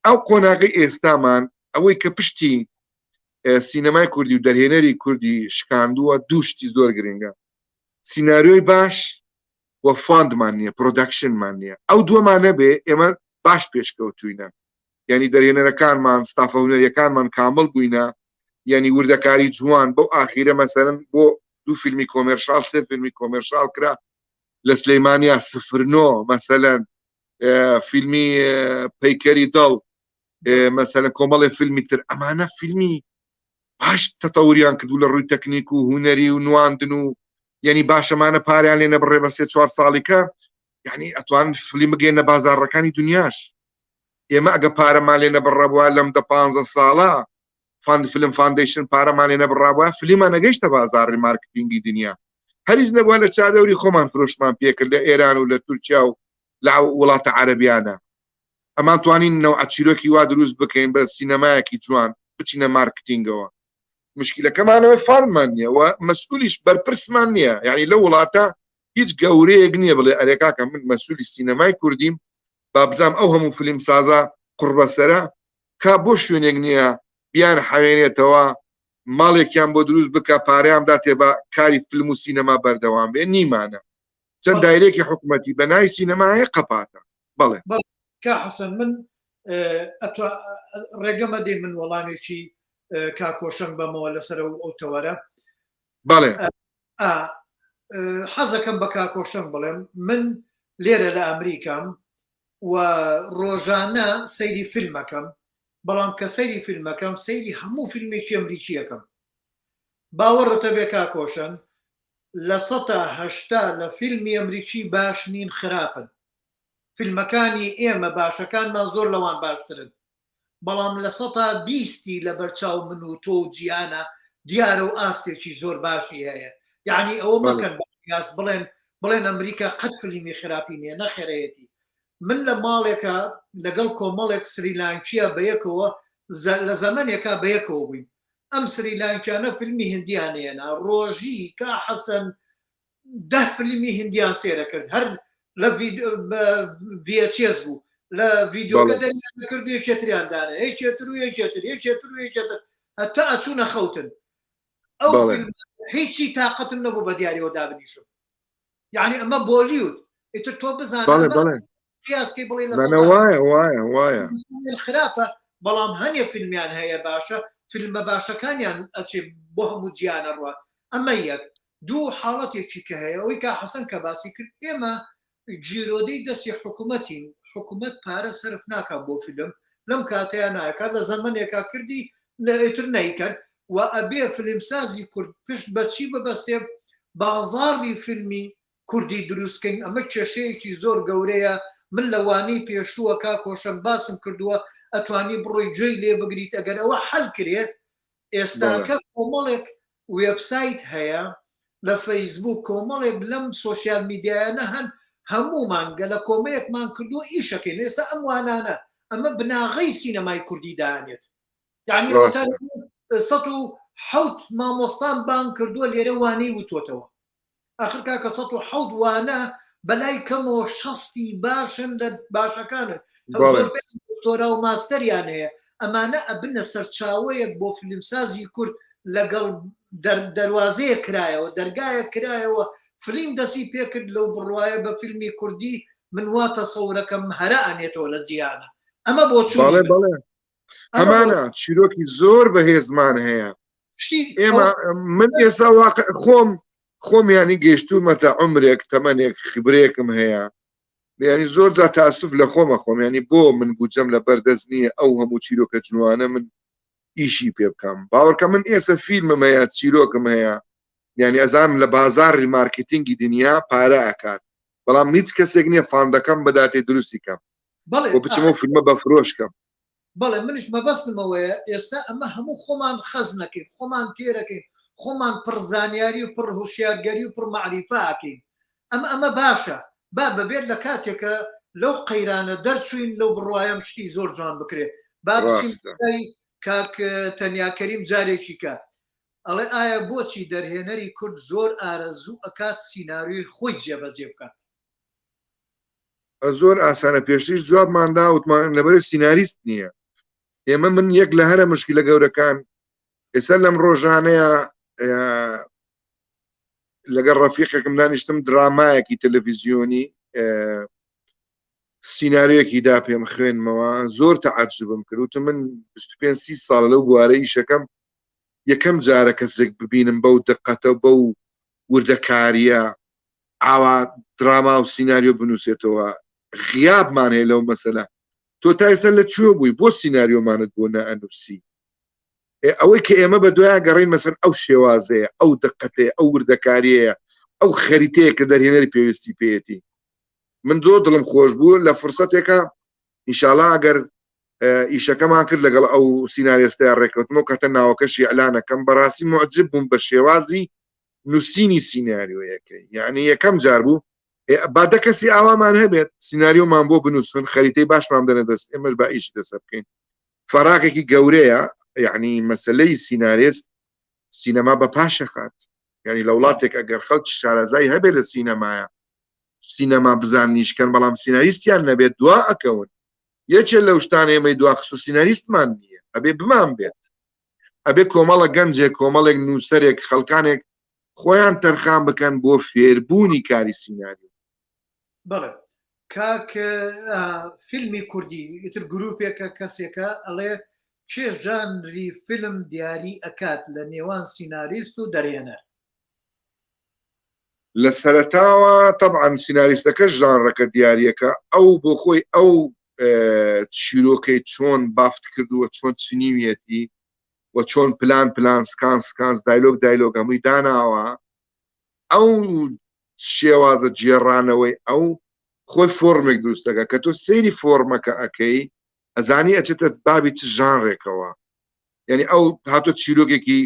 ئەو قۆناغی ئێستامان ئەوەی کە پشتی سینەمای کوردی و دەرهێنەری کوردی شکاندووە دوو شتی زۆر گرنگە سیناریۆی باش وە فاندمان نییە پرۆدەکشنمان نییە ئەو دووەمان نەبێ ئێمە باش پێشکەوتوینە یعنی دەرهێنەرەکانمان ستافە هونەریەکانمان کامل بووینە یعنی وردەکاری جوان بۆ ئاخیرە مەسەرەن بۆ دوو فیلمی کۆمێرشال سێ فیلمی کۆمێرشال کرا لە سلەیمانیا سفرنۆ مەسەلەن فیلمی پەیکەری دڵ مەسەلەن کۆمەڵێ فیلمی تر ئەمانە فیلمی باش تەتەوریان کردو لە ڕووی تەکنیک و هونەری و نواندن و یعنی باشەمانە پاریان لێ نەبڕێ بە 3-4 ساڵیکە یعنی ئەتوان فیلم بگەێنە بازاڕەکانی دنیاش ئێمە ئەگە پارەمان لێ نەبڕابووە لەم 15 ساڵە فیلم فاندیشن پارەمان لێ نەبڕابووە فیلمان نەگەیشتە بازاڕی مارکتینگی دنیا هەریز نەبووە لە چادەوری خۆمان فرۆشمان پێکرد لە ئێران و لە تورکیا و لە وڵاتە عەرەبیانە ئەمان توانین نەوع چیرۆکی وا دروست بکەین بە سینەمایەکی جوان بچینە مارکتینگەوە مشکلەکەمانەوە فارمان نییە و مەسئولیش بەرپرسمان نییە یعنی لە وڵاتە هیچ گەورەیەک نییە بڵێ ئەرێکاکە من مەسئولی سینەمای کوردیم با بزانم ئەو هەموو فیلم سازە قوربەسەرە کا بۆ شوێنێک نییە بیان حەوێنێتەوە ماڵێکیان بۆ دروست بکە پارەیان بداتێ بە کاری فیلم و سینەما بەردەوام بێ نیمانە چەند دایرێکی حکوومەتی بە ناوی سینەما هەیە قەپاتە بەڵێ کا حەسەن من ڕێگەمە دێ من وەڵامێکی کاکۆشنگ بەمەوە لەسەر ئەو تەوەرە بەڵێ حەزەکەم بە کاکۆشنگ بڵێم من لێرە لە ئەمریکام و ڕۆژانە سەیری فیلمەکەم بەڵام کە سەیری فیلمەکەم سەیری هەموو فیلمێکی ئەمریکیەکەم باوەڕتە بێ کاکۆشن لە 180 لە فیلمی ئەمریکی باش نین خراپن فیلمەکانی ئێمە باشەکانمان زۆر لەوان باشترن بەڵام لە 120 لە بەرچاو من و تۆ و جیانە دیارە و ئاستێکی زۆر باشی هەیە یعنی ئەوە مەکەن باس بڵێن ئەمریکا قەت فیلمی خراپی نییە نەخێرەیەتی من لە ماڵێکە لەگەڵ کۆمەڵێک سریلانکیە بەیەکەوە لە زەمانێکا بەیەکەوە بووین ئەم سریلانکیانە فیلمی هندیان هێنا ڕۆژی کا حەسەن 10 فیلمی هندیان سێرە کرد هەر لە VHS بوو لە ڤیدیۆکە دەریان کرد یەکێتریاندانە یەکێتر و یەکێتر هەتا ئەچوونە خەوتن ئەو هیچی تااقەتم نەبوو بە دیاریەوە دابنیشم یعنی ئەمە بۆلیود ئیتر تۆ بزانە قیاسکەی بڵێ وایە خراپە بەڵام هەنێک فیلمیان هەیە باشە فیلمە باشەکانیان ئەچێ بۆ هەموو جیانە ڕوە ئەمە یەک دوو حاڵەتێکی کە هەیە ئەوەی کا حەسەن کە باسی کرد ئێمە جیرۆدەی دەستی حکوومەتین حکوومەت پارە سرف ناکە بۆ فیلم لەم کاتەیە ناکات لە زەمانێکا کردی ئیتر نەیکرد و ئەبێ فیلمسازی کورد پشت بەچی ببەستێ بازاڕی فیلمی کوردی دروستکەین ئەمە کێشەیەکی زۆر گەورەیە من لەوانەی پێشووە کاکۆشم باسم کردووە ئەتوانی بڕۆی گوێی لێ بگریت ئەگەر ئەوە حەل کرێت ئێستاکە کۆمەڵێک وێبسایت هەیە لە فەیسبوک کۆمەڵێک لەم سۆشیال میدیایانە هەن هەمومان گە لە کۆمەیەکمان کردووە ئیشەکەین ئێستا ئەم وانانە ئەمە بناغەی سینەمای کوردی دانێت یعنی ڕاستە. 100 مامۆستان بان کردووە لێرە وانەی وتۆتەوە آخر کاکە 100 وانە بەلای کەمەوە 60 باشن لە باشەکانن زۆر دکتۆرا و ماستەریان هەیە ئەمانە ئەبنە سەرچاوەیەک بۆ فیلمسازی کورد لەگەڵ دەواازەیە کرایەوە دەرگایە کرایەوە فیلم دەسی پێکرد لەو بڕواایە بە فیلمی کوردی من واتە سەورەکەم هەرە ئەنێتەوە لە جیانە ئەمە بۆ ئەمانە چیرۆکی زۆر بەهێزمان هەیە ئێمە من ئێستا خۆم ینی گەشتومەتە عمرێک تەمەنێک خبرێکم هەیە ینی زۆر جا تاسف لە خۆم ینی بۆ من بجەم لە بەردەست نییە ئەو هەموو چیرۆکە جوانە من ئیشی پێ بکەم باوەڕکە من ئێستا فیلمم هەیە چیرۆکم هەیە ینی ئەزانم لە بازاری مارکتینگی دنیا پارە ئەکات بەڵام هیچ کەسێک نییە فاندەکەم بەداتێ دروستی کەم بۆ بچمەوە فیلمە بە فرۆشکەم بەڵێ منش مەبەستمەوەیە ئێستا ئەمە هەموو خۆمان خەز نەکەین خۆمان تێرەکەین خۆمان پڕزانیاری و پڕ هوشیارگەری و پڕ معریفاکەین ئەمە باشە با بەبێت لە کاتێکە لەو قەیرانە دەرچوین لەو بڕوایم شتی زۆر جوان بکرێت با کاک تەنیاکەریم جارێکی کە ئەڵێ ئایا بۆچی دەرهێنەری کورد زۆر ئارەزوو ئەکات سیناریۆی خۆی جێبەجێ بکات زۆر ئاسانە پێشتیش جوابماندا وتمان لەبەر سیناریست نییە ئێمە من یەک لە هەرە مشکلە گەورەکان ئێستا لەم ڕۆژانەیە لەگەڵ ڕەفیقێکم دانیشتم درامایەکی تەلەڤیزیۆنی سیناریۆیەکی دا پێم خوێنمەوە زۆر تەعەجوبم کرد وتم من 25-30 ساڵ لەو بوارەی ئیشەکەم یەکەم جارە کەسێک ببینم بەو دقەتە بەو وردەکاریە ئاوا دراما و سیناریۆ بنووسێتەوە غیابمان هەیە لەو مەسەلە تۆ تا ئێستا لە کوێ بووی بۆ سیناریۆمانت بۆ نەئەنووسی ئەوەی کە ئێمە بە دوایە گەڕین مەسەن ئەو شێوازەیە ئەو دقەتەیە ئەو وردەکاریەیە ئەو خەریتەیە کە دەرهێنەری پێویستی پێێتی من زۆر دڵم خۆش بوو لە فرسەتێکە ئینشاڵڵا ئەگەر ئیشەکەمان کرد لەگەڵ ئەو سیناریستەیە ڕێکەوتنەوە کەتە ناوەکەشی ئەلانەکەم بەڕاستی معجب بووم بە شێوازی نووسینی سیناریۆیەکەی یعنی یەکەم جار بوو بادە کەسی ئاوامان هەبێت سیناریۆمان بۆ بنووسن خەریتەی باشمان بدەنە دەست ئێمەش با ئیشی دەسە بکەین فەراقێکی گەورەیە یعنی مەسلەی سیناریست سینەما بە پاشەخات یعنی لە وڵاتێک ئەگەر خەڵکی شارەزای هەبێت لە سینەمایە سینەما بزاننیشکەن بەڵام سیناریستیان نەبێت دوا ئەکەون یەکێک لەو شتانە ئێمەی دواخست و سیناریستمان نییە ئەبێ بمان بێت ئەبێ کۆمەڵە گەنجێک کۆمەڵێک نووسەرێک خەڵکانێک خۆیان تەرخان بکەن بۆ فێربوونی کاری سیناریۆ بەڵێ کاک فیلمی کوردی ئیتر گروپێکە کەسێکە ئەڵێ چێ ژانری فیلم دیاری ئەکات لە نێوان سیناریست و دەرهێنەر لە سەرەتاوە طبعاً سیناریستەکە ژانڕەکە دیاریەکە ئەو بۆ خۆی ئەو چیرۆکەی چۆن بافت کردووە چۆن چنیویەتی و چۆن پلان سکانس دایلۆگ هەمووی داناوە ئەو شێوازە جێڕانەوەی ئەو خۆی فۆرمێک دروستەکە کە تۆ سەیری فۆرمەکە ئەەکەی ئەزانی ئەچێتە بابی چ ژانڕێکەوە یعنی ئەو هاتۆ چیرۆکێکی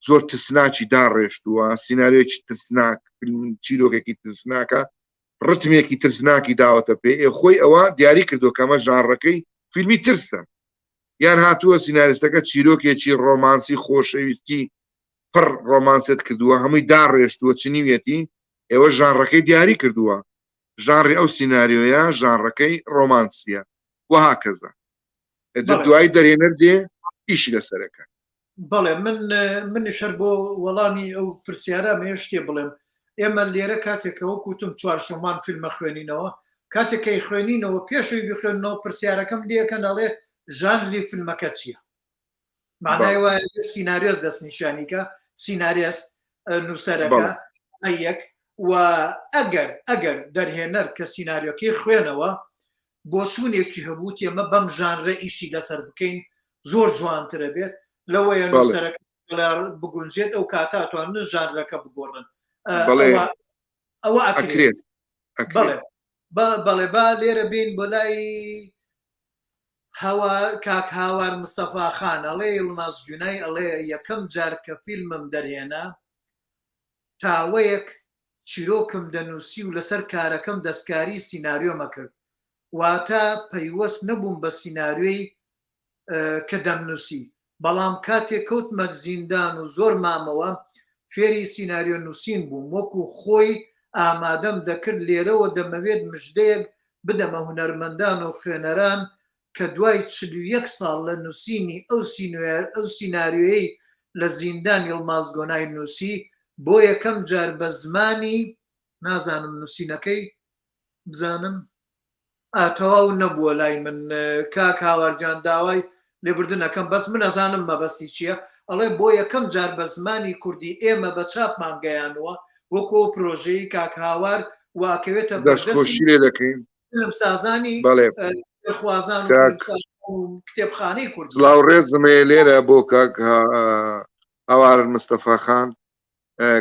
زۆر تسناکی داڕێشتووە سیناریۆکی تسناک چیرۆکێکی تسناکە ڕتمێکی ترسناکی داوەتە پێ خۆی ئەوە دیاری کردو کەمە ژانڕەکەی فیلمی ترسە یان هاتووە سیناریستەکە چیرۆکێکی ڕۆمانسی خۆشەویستی پڕ ڕۆمانسێت کردووە هەمووی داڕێشتووە چنیوێتی ئێوە ژانڕەکەی دیاری کردووە ژانڕی ئەو سیناریۆیە ژانڕەکەی ڕۆمانسیە وها کەزە دوایی دەرهێنەر دێ ئیشی لەسەرەکە بەڵێ منیش هەر بۆ وەڵامی ئەو پرسیارە مێ شتێ بڵێم ئێمە لێرە کاتێکەوە کوتم چوارشەمان فیلمە خوێنینەوە کاتێکەی خوێنینەوە پێشوی بخوێنەوە پرسیارەکەم دیەکە ناڵێ ژانری فیلمەکە چییە معنای وایە سیناریۆس دەستنیشانیکە سیناریۆس نووسەرەکە یەک و ئەگەر دەرهێنەر کە سیناریۆکەی خوێنەوە بۆ سوونێکی هەبوو ئێمە بەم ژانرە ئیشی لەسەر بکەین زۆر جوانترە بێت لەوەیە نووسەرەکە بگونجێت ئەو کاتاتوان ژانرەکە بگۆڕن ئەوە ئەکرێت بەڵێ با لێرە بین بۆ لای کاک هاوار مستەفا خان ئەڵێ ئڵماس جونای ئەڵێ یەکەم جار کە فیلمم دەرهێنا تاوەیەک چیرۆکم دەنووسی و لەسەر کارەکەم دەستکاری سیناریۆمە کرد واتە پەیوەست نەبووم بە سینناریۆی کە دەمنووسی، بەڵام کاتێک کەوتمە زیندان و زۆر مامەوە فێری سینناریۆ نووسین بووم، وەکو خۆی ئامادەم دەکرد لێرەوە دەمەوێت مژدەیەک بدەمە هونەرمەندان و خوێنەران کە دوای 41 ساڵ لە نووسینی ئەو سینناریۆیەی لە زیندان یڵماز گۆنای نووسی بۆ یەکەم جار بە زمانی نازانم نووسینەکەی بزانم تەواو نەبووە لای من کاک هاوارجان داوای لێبوردنەکەم بەس من ئەزانم مەبەستی چییە، ئەڵێ بۆ یەکەم جار بە زمانی کوردی ئێمە بە چاپمان گەیانوە وەکۆ پرۆژەی کاک هاوار واکەوێتە دەستخۆشی لێ دەکەین سازانی خوازان و کتێبخانەی کورد. سڵاو ڕێزمێ لێرە بۆ کاک هاوار مستەفا خان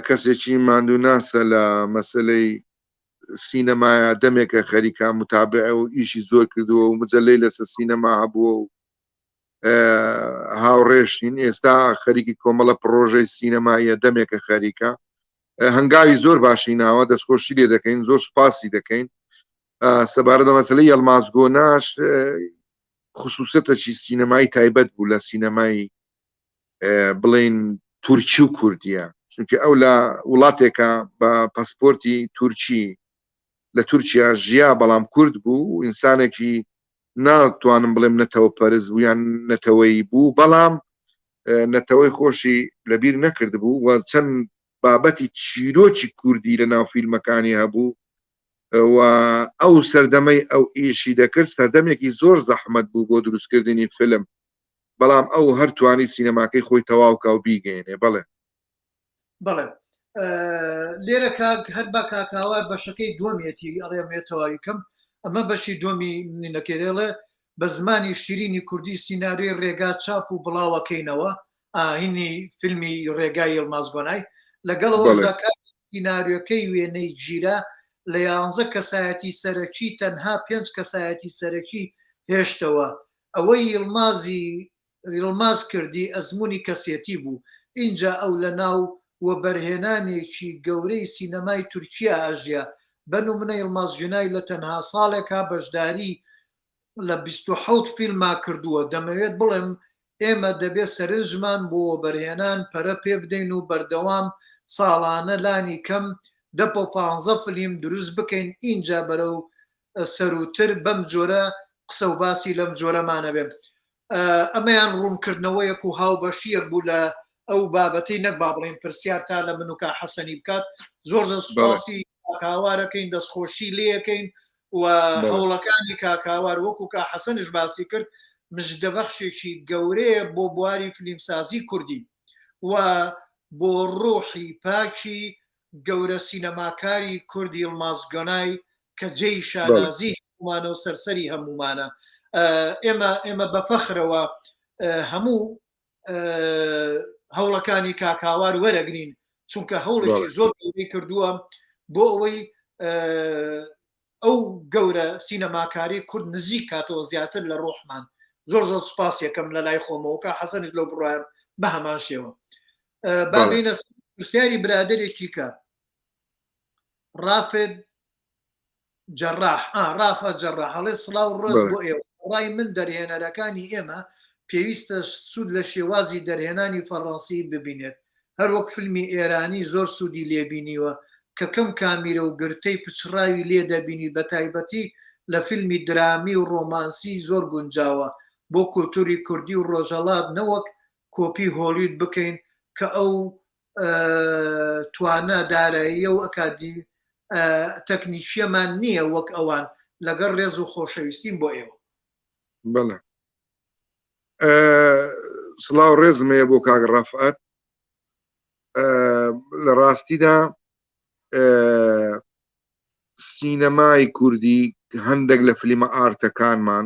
کەسێکی ماندوو ناسە لە مەسلەی سینەمایە دەمێکە خەریکە متابعە و ئیشی زۆر کردووە و مجللەی لەسەر سینەما هەبووە و هاوڕێشتین ئێستا خەریکی کۆمەڵە پرۆژەی سینەمایە دەمێکە خەریکە هەنگاوی زۆر باشی ناوە دەستخۆشی لێ دەکەین زۆر سوپاسی دەکەین سەبارەت بە مەسلەی یڵماز گۆناش خصوصەتێکی سینەمایی تایبەت بوو لە سینەمای بڵێن تورکی و کوردیە چونکە ئەو لە وڵاتێکە بە پاسپۆرتی تورکی لە تورکیا ژیا بەڵام کورد بوو و ئینسانێکی ناتوانم بڵێم نەتەوە پەرز بوو یان نەتەوەی بوو بەڵام نەتەوەی خۆشی لەبیر نەکرد بوو و چەند بابەتی چیرۆکی کوردی لە ناو فیلمەکانی هەبوو و ئەو سەردەمەی ئەو ئیشی دەکرد سەردەمێکی زۆر زەحمەت بوو بۆ دروستکردنی فیلم بەڵام ئەو هەرتوانی سینەماکەی خۆی تەواوکە و بیگەێنێ بڵێ لێرە هەر بە کاکاوار بەشەکەی دووەمێتی ئەڕێمێتەوەیکەم ئەمە بەشی دومی نینەکێڵێ بە زمانی شیرینی کوردی سینناریۆی ڕێگا چاپ و بڵاوەکەینەوە ئاهینی فیلمی ڕێگای یڵماز گۆنای لەگەڵەوەدا سینناریۆکەی وێنەی گیرە لە 11 کەسایەتی سەرەکی تەنها 5 کەسایەتی سەرەکی هێشتەوە ئەوەی یڵماز کردی ئەزمموی کەسێتی بوو اینجا ئەو لە ناو وە بەرهێنانێکی گەورەی سینەمای تورکیا ئاژیا بەنمونە یڵماز گۆنای لە تەنها ساڵێکا بەشداری لە 27 فیلما کردووە دەمەوێت بڵێم ئێمە دەبێت سەرنجمان بۆ بەرهێنان پەرە پێ بدەین و بەردەوام ساڵانە لانی کەم 10-15 فیلم دروست بکەین اینجا بەرەو سەروتر بەم جۆرە قسە و باسی لەم جۆرەمانە بێن ئەمەیان ڕوونکردنەوەیەک و هاوبەشیەک بوو لە ئەو بابەتی نەک با بڵێن پرسیار تا لە من و کا حەسەنی بکات زۆر سوپاسی کاکاوارەکەین دەستخۆشی لێەکەین و هەوڵەکانی کاکاوار وەکو کا حەسەنش باسی کرد مژدەبەخشێکی گەورەیە بۆ بواری فیلمسازی کوردی و بۆ ڕۆحی پاکی گەورە سینەماکاری کوردی یڵماز گۆنای کە جێی شانازی هەمومانە و سەرسەری هەمومانە ئێمە بەفەخرەوە هەموو هەوڵەکانی کاکاوار وەرەگرین چونکە هەوڵێکی زۆر گەورەی کردووە بۆ ئەوەی ئەو گەورە سینەماکاری کورد نزیک کاتەوە زیاتر لە ڕۆحمان زۆر زۆر سوپاس یەکەم لە لای خۆمەوە کە حەسەنش لەو بڕایە بە هەمان شێوە بابینە پرسیاری برادێکی کە ڕافێت جەڕاح ڕافە جەڕاح هەڵێ سڵاو ڕێز بۆ ئێوە ڕای من دەرهێنەرەکانی ئێمە پێویستە سوود لە شێوازی دەرهێنانی فەڕەنسی ببینێت هەر وەک فیلمی ئێرانی زۆر سوودی لێبینیوە کە کەم کامیرە و گرتەی پچڕاوی لێ دەبینی بە تایبەتی لە فیلمی درامی و ڕۆمانسی زۆر گونجاوە بۆ کولتوری کوردی و ڕۆژەڵات نەوەک کۆپی هۆلیوود بکەین کە ئەو توانە داراییە و ئەکادی تەکنیکیەمان نییە وەک ئەوان لەگەڵ ڕێز و خۆشەویستیم بۆ ئێوە بەڵێ سڵاو ڕێزمەیە بۆ کاک ڕەفعەت لە ڕاستیدا سینەمای کوردی هەندێک لە فیلمە ئارتەکانمان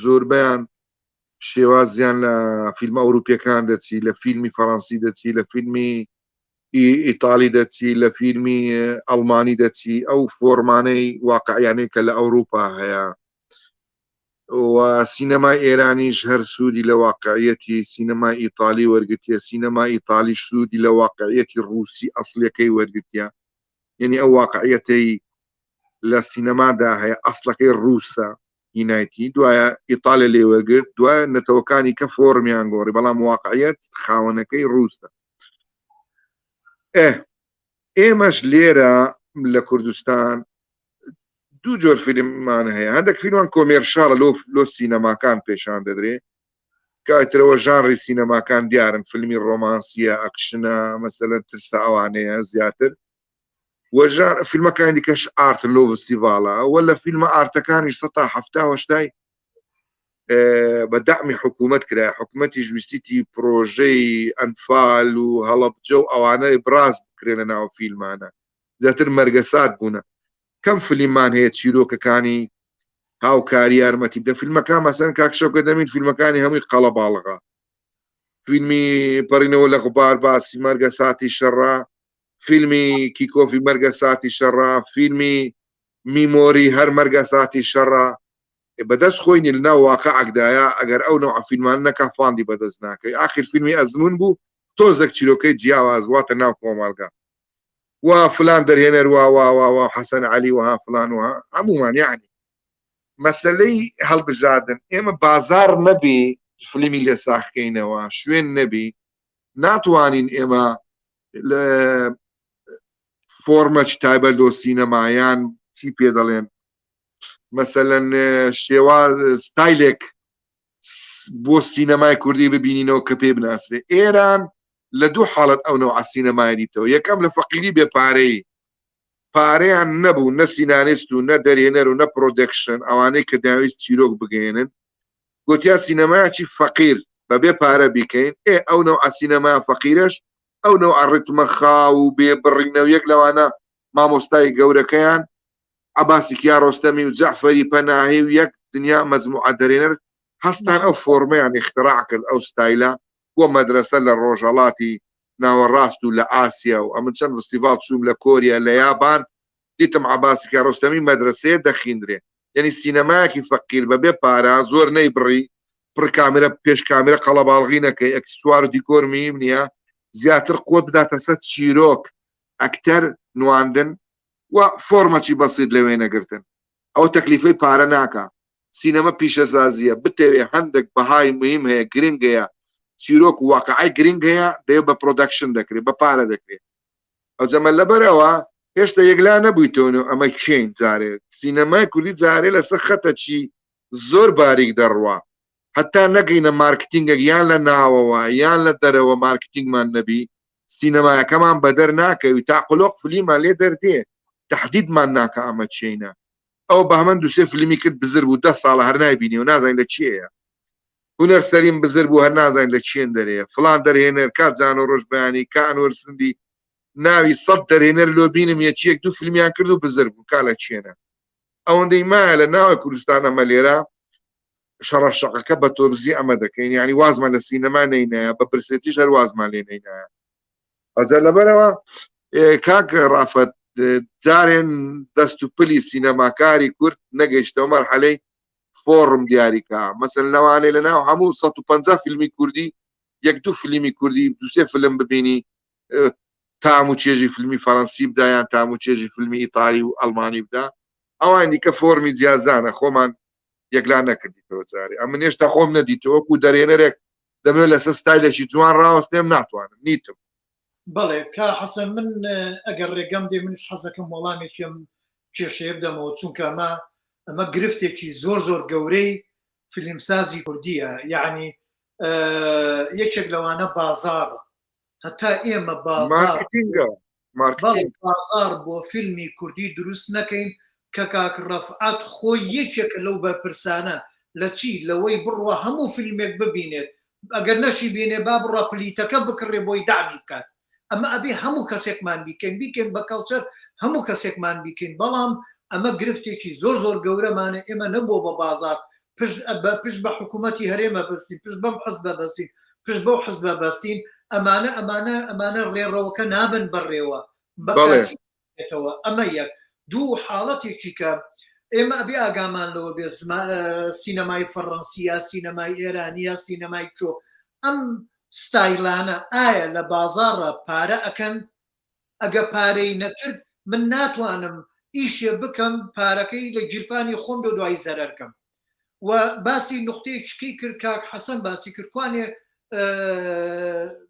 زۆربیان شێوازیان لە فیلمە ئەوروپیەکان دەچی لە فیلمی فەڕەنسی دەچی لە فیلمی ئیتالی دەچی لە فیلمی ئەڵمانی دەچی ئەو فۆرمانەی واقعیانەی کە لە ئەوروپا هەیە و سینەمای ئێرانیش هەر سوودی لە واقعیەتی سینەمای ئیتالی وەرگتیە سینەمای ئیتالیش سوودی لە واقعیەتی ڕووسی ئەسڵەکەی وەرگتیە یعنی ئەو واقعیەتەی لە سینەمادا هەیە ئەسڵەکەی ڕووسە هینایەتی دوایە ئیتالیا لێوەرگرت دوایە نەتەوەکانی کە فۆرمیان گۆڕی بەڵام واقعیەت خاوەنەکەی ڕووسە ئێمەش لێرە لە کوردستان دوو جۆر فیلممان هەیە هەندێک فیلمان کۆمێرشاڵە لۆ سینەماکان پێشان دەدرێ کاترەوە ژانری سینەماکان دیارن فیلمی ڕۆمانسیە ئەکشنە مەسەلەن ترسە ئەوانەیە زیاتر فیلمەکانی دیکەش ئارتن لۆ فستیڤاڵە وە لە فیلمە ئارتەکانی 1970 بە دەعمی حکوومەت کرا حکوومەتی ژویستیتی پرۆژەی ئەنفال و هەڵەبجە و ئەوانەی براز بکرێنە ناو فیلمانە زیاتر مەرگەسات بوونە کەم فیلممان هەیە چیرۆکەکانی هاوکاری یارمەتی بدە فیلمەکان مەسەن کاکشەوکە دەمین فیلمەکانی هەمووی قەڵەباڵغا فیلمی پەڕینەوە لە غوبار باسی مەرگەساتی شەڕا فیلمی کیکۆفی مەرگەساتی شەڕا فیلمی میمۆری هەر مەرگەساتی شەڕا بەدەست خۆینی لە ناو واقعەکدایە ئەگەر ئەو نەوع فیلمان نەکا فاندی بەدەست ناکەی ئاخر فیلمی ئەزمون بوو تۆزێک چیرۆکەی جیاواز واتە ناو کۆمەڵگا وا فلان دەرهێنەر وا حەسەن عەلی وها فلان وها هەمومان یعنی مەسەلەی هەڵبژاردن ئێمە بازار نەبێ فیلمی لێ ساخکەینەوە شوێن نەبی ناتوانین ئێمە لە فۆرمەچ تایبەت لۆ سینەمایان چی پێ دەڵێن مەسەلەن شێواز ستایلێک بۆ سینەمای کوردی ببینینەوە کە پێ بناسرێ ئێران لە دوو حاڵەت ئەو نەوع سینەمای دیتەوە یەکەم لە فەقیری بێپارەی پارەیان نەبوو نە سینانیست و نە دەرهێنەر و نە پرۆدەکشن ئەوانەی کە داویست چیرۆک بگەێنن گوتیا سینەمایەکی فەقیر بەبێ پارە بیکەین ئەو نەوع سینەمای فەقیرەش ئەو نەوع ڕتمە خاو و بێ بڕینەوە یەک لەوانە مامۆستای گەورەکەیان عەباسی کیارۆستەمی و جەعفەری پەناهی و یەک دنیا مەجموعە دەرهێنەر هەستان ئەو فۆرمەیان اختراع کرد ئەو ستایلە بۆ مەدرسە لە ڕۆژهەڵاتی ناوەڕاست و لە ئاسیا و ئەمن چەند فستیڤاڵ چووم لە کۆریا لە یابان دیتم عەباسی کیارۆستەمی مەدرسەیە دەخیندرێ یعنی سینەمایەکی فەقیر بەبێ پارە زۆر نەیبڕی پڕ کامێرە پێش کامێرە قەڵەباڵغی نەکەی ئەکسسوار و دیکۆر مهم نییە زیاتر قوت بداتە سەر چیرۆک ئەکتەر نواندن و فۆرمەکی بەسیط لەوێ نەگرتن ئەو تەکلیفەی پارە ناکە سینەمە پیشەسازیە بتەوێ هەندێک بەهای مهم هەیە گرنگ هەیە چیرۆک واقعی گرنگ هەیە دەیە بە پرۆدەکشن دەکرێت بە پارە دەکرێت ئەو جەمە لەبەرەوە هێشتا یەکلا نەبوویتەوە ئەمە کێن جارێ سینەمای کوردی جارێ لەسەر خەتە چی زۆر باریک دەڕوا هەتا نەگەینە مارکتینگە یان لە ناوەوە یان لە دەرەوە مارکتینگمان نەبی سینەمایەکەمان بەدەر ناکەوی تا قلۆق فلیمان لێ دەردێ تهدیدمان ناکە ئەمە چینە ئەو بە هەمەند دووسێ فلیمی کرد بزر بوو 10 ساڵە هەر نایبینی و نازانین لە چیەیە هونەر سەریم بزر بوو هەر نازانین لە چێن دەرەیە فلان دەرهێنەر کات جان و ڕۆژبیانی کانوەر سندی ناوی 100 دەرهێنەر لۆ بینم یەکیەک دوو فلیمیان کرد و بزر بوو کا لە چێنە ئەوەندەی مایە لە ناوە کوردستان ئەمە لێرە شەڕەشەقەکە بە تۆبزی ئەمە دەکەین یعنی وازمان لە سینەما نەینایە بە پرسێتیش هەر وازمان لێ نەینایە ئەجا لەبەرەوە کاک ڕافەت جارێن دەست و پلی سینەماکاری کورد نەگەیشتەوە مەرحەلەی فۆرم دیاریکە مەسەن لەوانەیە لە ناو هەموو 150 فیلمی کوردی یەک دوو فیلمی کوردی دووسێ فیلم ببینی تام و چێژی فیلمی فەڕەنسی بدا یان تام و چێژی فیلمی ئیتالی و ئەڵمانی بدا ئەوان دیکە فۆرمی جیازانە خۆمان یەکلا نەکردیتەوە جارێ ئەمن هێشتا خۆم نەدیتەوە وەکو دەرهێنەرێک دەمەوێت لەسەر ستایلێکی جوان ڕاوەستێم ناتوانم نیتم بەڵێ کا حەسەن من ئەگەر ڕێگەم دێ منش حەزەکەم وەڵامێکیم کێشەیە بدەمەوە چونکە ئەمە گرفتێکی زۆر گەورەی فیلمسازی کوردیە یعنی یەکێک لەوانە بازار هەتا ئێمە بازار بۆ فیلمی کوردی دروست نەکەین کە کاک ڕەفعات خۆی یەکێکە لەو بەرپرسانە لە چی لەوەی بڕوە هەموو فیلمێک ببینێت ئەگەر نەشی بینێ با بڕە پلیتەکە بکڕێ بۆی دامی بکات ئەمە ئەبێ هەموو کەسێکمان بیکەین بە کەڵچەر هەموو کەسێکمان بیکەین بەڵام ئەمە گرفتێکی زۆر گەورەمانە ئێمە نەبووە بە بازار پشت بە حکوومەتی هەرێمە بەستین پشت بەم حەزبە بەستین پشت بەو حەزبە بەستین ئەمانە ڕێڕەوەکە نابن بەڕێوە بەکاتەوە ئەمە یەک دوو حاڵەتێکی کە ئێمە ئەبێ ئاگامان لەوە بێ سینەمای فەڕەنسیە سینەمای ئێرانیە سینەمای چۆ ئەم ستایلانە ئایا لە بازارە پارە ئەکەن ئەگە پارەی نەکرد من ناتوانم ئیشێ بکەم پارەکەی لە گیرفانی خۆم دوای زەرەرکەم و باسی نقطەیەکی کرد کاک حەسەن باسی کرد کوانێ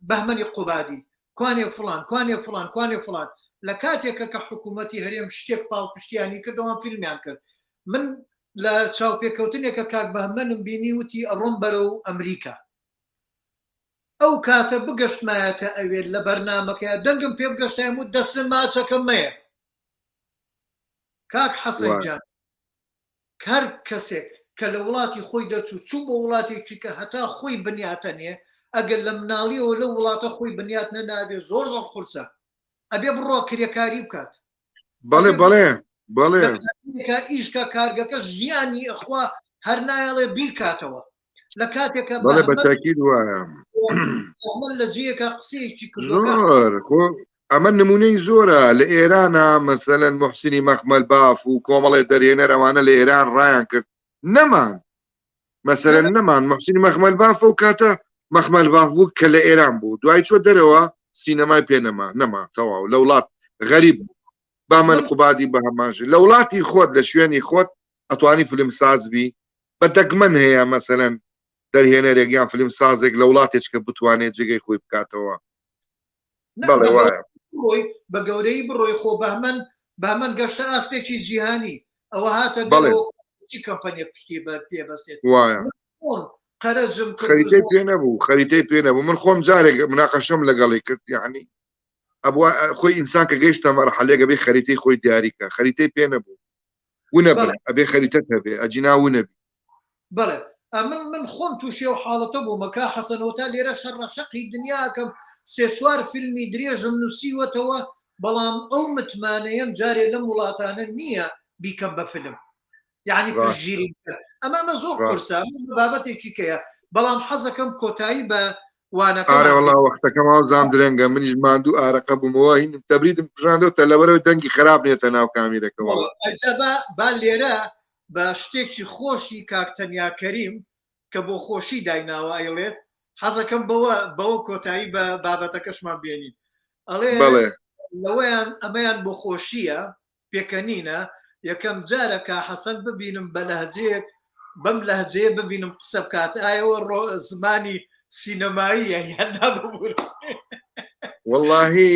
بەهمەنی قوبادی کوانێ فڵان کوانێ فڵان کوانێ فڵان لە کاتێکە کە حکوومەتی هەرێم شتێک پاڵپشتیانی کردەوە فیلمیان کرد من لە چاوپێکەوتنێکە کاک بەهمەنم بینی وتی ئەڕۆم بەرەو ئەمریکا ئەو کاتە بگەشتمایەتە ئەوێت لە بەرنامەکە دەنگم پێ بگەشتایم و دەسم ماچەکەم مەیە کاک حەسەن جان هەر کەسێک کە لە وڵاتی خۆی دەرچوو چوو بۆ وڵاتێکی کە هەتا خۆی بنیاتە نێ ئەگەر لە مناڵیەوە لە وڵاتە خۆی بنیات نەنابێت زۆر زۆر قورسە ئەبێ بڕۆ کرێکاری بکات بەڵێ بەڵێ بەڵێ ئیشکە کارگەکە ژیانی ئەخوا هەر نایڵێ بیرکاتەوە لە کاتێکە بەڵێ بەتاکید وایە لە جێیەکە قسەیەکی زۆر ئەمە نمونەی زۆرە لە ئێرانە مەسەلەن محسینی مەخمەل باف و کۆمەڵێ دەرێنەر ئەوانە لە ئێران ڕایان کرد نەمان مەسەلەن نەمان محسینی مەخمەل باف و کاتە مەخمەل باف بوو کە لە ئێران بوو دوای چۆ دەرەوە سینەمای پێ نەما تەواو لە وڵات غەریب بامەن قوبادی بە هەمانژ لە وڵاتی خۆت لە شوێنی خۆت ئەتوانی فیلم سازبی بە دەگمەن هەیە مەسەلەن دەرهێنەرێک یان فیلم سازێک لە وڵاتێککە بتوانێت جێگەی خۆی بکاتەوە بەڵێ وایە بە گەورەی بڕۆی خۆ بەهمەن گەشتە ئاستێکی جیهانی ئەوە هاتە کەمپەنیە پشتی بەر پێبەستێت وایە قەرەجم خەریتەی پێ نەبوو خەریتەی پێ نەبوو من خۆم جارێک مناقەشەم لەگەڵی کرد یعنی ئەبووە خۆی ئینسان کە گەیشتە مەرحەلەیەک بێ خەریتەی خۆی دیاریکە خەریتەی پێ نەبوو ونەبن ئەبێ خەریتەت هەبێ ئەجینا ونەبی بەڵێ من خۆم تووشێ و حاڵەتە بوومەکە حەسەنەوە تا لێرە شەڕەشەقی دنیاکەم سێ چوار فیلمی درێژم نووسیوەتەوە بەڵام ئەو متمانەیەم جارێ لەم وڵاتانە نییە بیکەم بە فیلم یعنی پژگیری ئەمە زۆر قورسە بابەتێکی کەیە بەڵام حەزەکەم کۆتایی بە ئارە وەڵا وەختەکەم ئاوزام درەنگە منیش ماندوو ئارەقە بوومەوە هینم تەبریدم پژاندەوە لەبەرەوە دەنگی خراپ نێتە ناو کامیرەکەەوە با لێرە بە شتێکی خۆشی کاکتەنیا کەریم کە بۆ خۆشی دایناوە ئەیڵێت حەزەکەم بەوە کۆتایی بە بابەتەکەشمان بێنین ئەڵێ لەوەیان ئەمەیان بۆ خۆشیە پێکەنینە یەکەم جارە کا حەسەن ببینم بە لەهجەیەک بەم لەهجەیە ببینم قسە بکات ئایەوە زمانی سینەماییە یان نابوو واللهی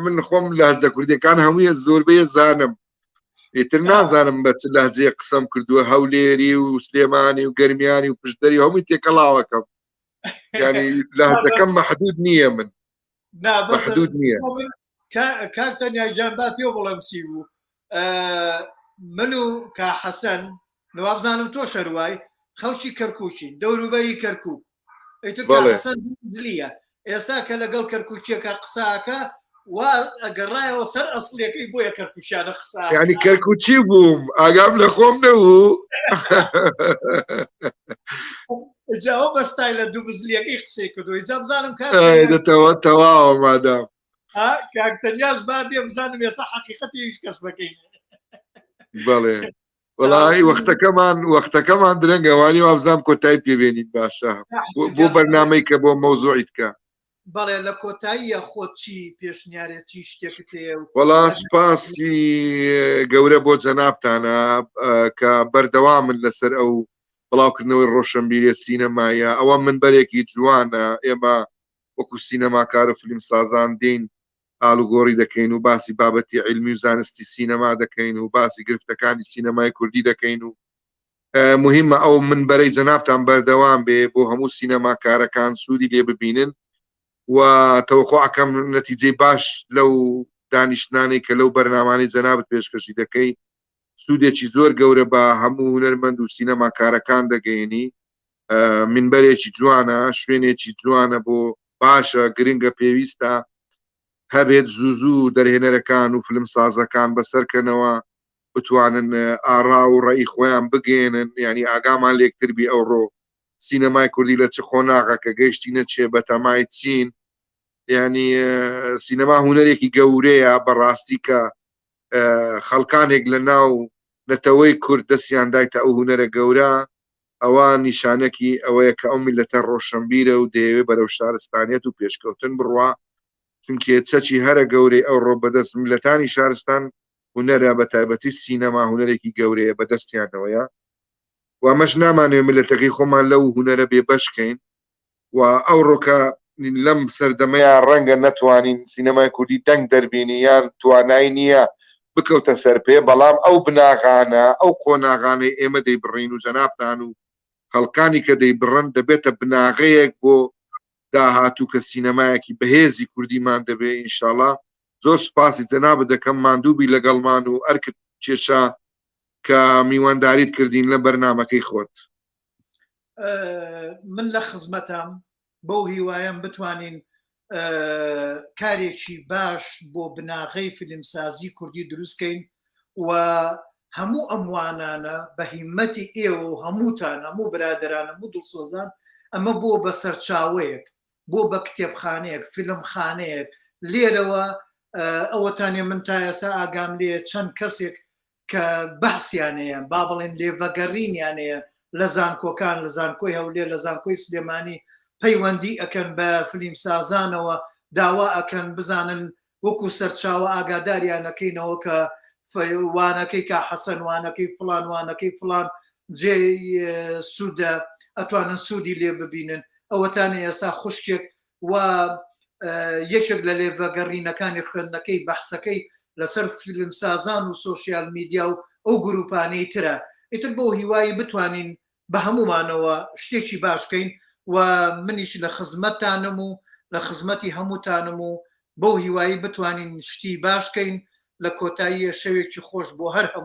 من خۆم لەهجە کوردیەکان هەموویە زۆربەیە زانم ئیتر نازانم بە چ لەهجەیە قسەم کردووە هەولێری و سلێمانی و گەرمیانی و پشدەری هەمووی تێکەڵاوەکەم یعنی لەهجەکەم مەحدود نییە من مەحدود نییە کاکتەنیاجان با پێ بڵێم چی بوو من و کا حەسەن نوابزانم تۆ شەروای خەڵکی کەرکووکی دەوروبەری کەرکوو حەسەن دلیە ئێستا کە لەگەڵ کەرکووچیەکە قساکە وا ئەگەڕایەوە سەر ئەسڵیەکەی بۆیە کەرکووچیانە قسا یعنی کەرکووچی بووم ئاگام لە خۆم نەبوو جاوە بەستای لە دوو بزلیەکەی قسەی کردوی جا بزانم تەواوە مادام کاکتەنیاش با بێ بزانم ێستا حەقیقەتی هیچ کەس بکەین بەڵێ وەڵی وەختەکەمان درەنگەوانی وابزانام کۆتایی پێبێنین باشە بۆ بەرنامەی کە بۆ مەوزوعیت کە بەڵێ لە کۆتاییە خۆچی پێشنیارێتی شتێکت هەیە وەڵا سوپاسی گەورە بۆ جەنابتانە کە بەردەوامن لەسەر ئەو بڵاوکردنەوەی ڕۆشنبیری سینەمایە ئەوە منبەرێکی جوانە ئێمە وەکو سینەماکار و فیلم سازان دێین ئالوگۆڕی دەکەین و باسی بابەتی علمی و زانستی سینەما دەکەین و باسی گرفتەکانی سینەمای کوردی دەکەین و مهمە ئەو منبەرەی جەنابتان بەردەوام بێ بۆ هەموو سینەماکارەکان سوودی لێ ببینن و تەوەقعەکەم نەتیجەی باش لەو دانیشتانەی کە لەو بەرنامانی جەنابەت پێشکەشی دەکەی سوودێکی زۆر گەورە بە هەموو هونەرمەند و سینەماکارەکان دەگەیەنی منبەرێکی جوانە شوێنێکی جوانە بۆ باشە گرنگە پێویستە هەبێت زوو دەرهێنەرەکان و فیلم سازەکان بەسەرکەنەوە بتوانن ئاڕا و ڕێی خۆیان بگێنن ینی ئاگامان لێکتربی ئەوڕۆ سینەمای کوردی لە چ خۆناغا کە گەیشتی نەچێ بە تەمای چین ینی سینەما هونەرێکی گەورەیە بەڕاستی کە خەڵکانێک لە ناو نەتەوەی کورد دەستیان دایتە ئەو هونەرە گەورە ئەوە نیشانەکی ئەوەیە کە ئەو میلەتە ڕۆشنبیرە و دەیەوێت بەرەو شارستانیەت و پێشکەوتن بڕوا چونکە چەکی هەرە گەورەی ئەو ڕۆ بەدەست میلەتانی شارستان هونەرە بە تایبەتی سینەما هونەرێکی گەورەیە بەدەستیانەوەیە وامەش نامانوێ ملەتەکەی خۆمان لەو هونەرە بێ بەشکەین و ئەو ڕۆکە لەم سەردەمەیان ڕەنگە نەتوانین سینەمای کوردی دەنگ دەربێنی یان توانایی نییە بکەوتە سەر پێ، بەڵام ئەو بناغانە ئەو قۆناغانەی ئێمە دەیبڕین و جەنابتان و خەڵکانی کە دەیبڕن دەبێتە بناغەیەک بۆ داهاتوو کە سینەمایەکی بەهێزی کوردیمان دەبێ ئینشاڵڵا. زۆر سوپاسی جەنابە دەکەم ماندووبی لەگەڵمان و ئەرکت کێشا کە میوانداریت کردین لە بەرنامەکەی خۆت. من لە خزمەتم بەو هیوایەم بتوانین کارێکی باش بۆ بناغەی فیلمسازی کوردی دروستکەین و هەموو ئەموانانە بە هیمەتی ئێوە و هەمووتان هەموو برادران هەموو دڵسۆزان ئەمە بۆ بە سەرچاوەیەک بۆ بە کتێبخانەیەک فیلمخانەیەک لێرەوە ئەوەتانێ من تا ئێستا ئاگام لێ چەند کەسێک کە بەحسیانەیە با بڵێن لێڤەگەڕینیانەیە لە زانکۆکان لە زانکۆی هەولێر لە زانکۆی سلێمانی پەیوەندی ئەکەن بە فیلمسازانەوە داوا ئەکەن بزانن وەکو سەرچاوە ئاگاداریانەکەینەوە کە وانەکەی کا حەسەن وانەکەی فڵان وانەکەی فڵان جێ سوودە ئەتوانن سوودی لێ ببینن. ئەوەتانە ئێستا خوشکێک و یەکێک لە لێڤەگەڕینەکانی خوێندنەکەی بەحسەکەی لەسەر فیلمسازان و سۆشیال میدیا و ئەو گروپانەی ترە. ئیتر بۆ هیوایی بتوانین بە هەمومانەوە شتێکی باشکەین و منیش لە خزمەتتانم و لە خزمەتی هەمووتانم و بۆ هیوایی بتوانین شتی باشکەین لە کۆتاییە شەوێکی خۆش بۆ هەر هەموو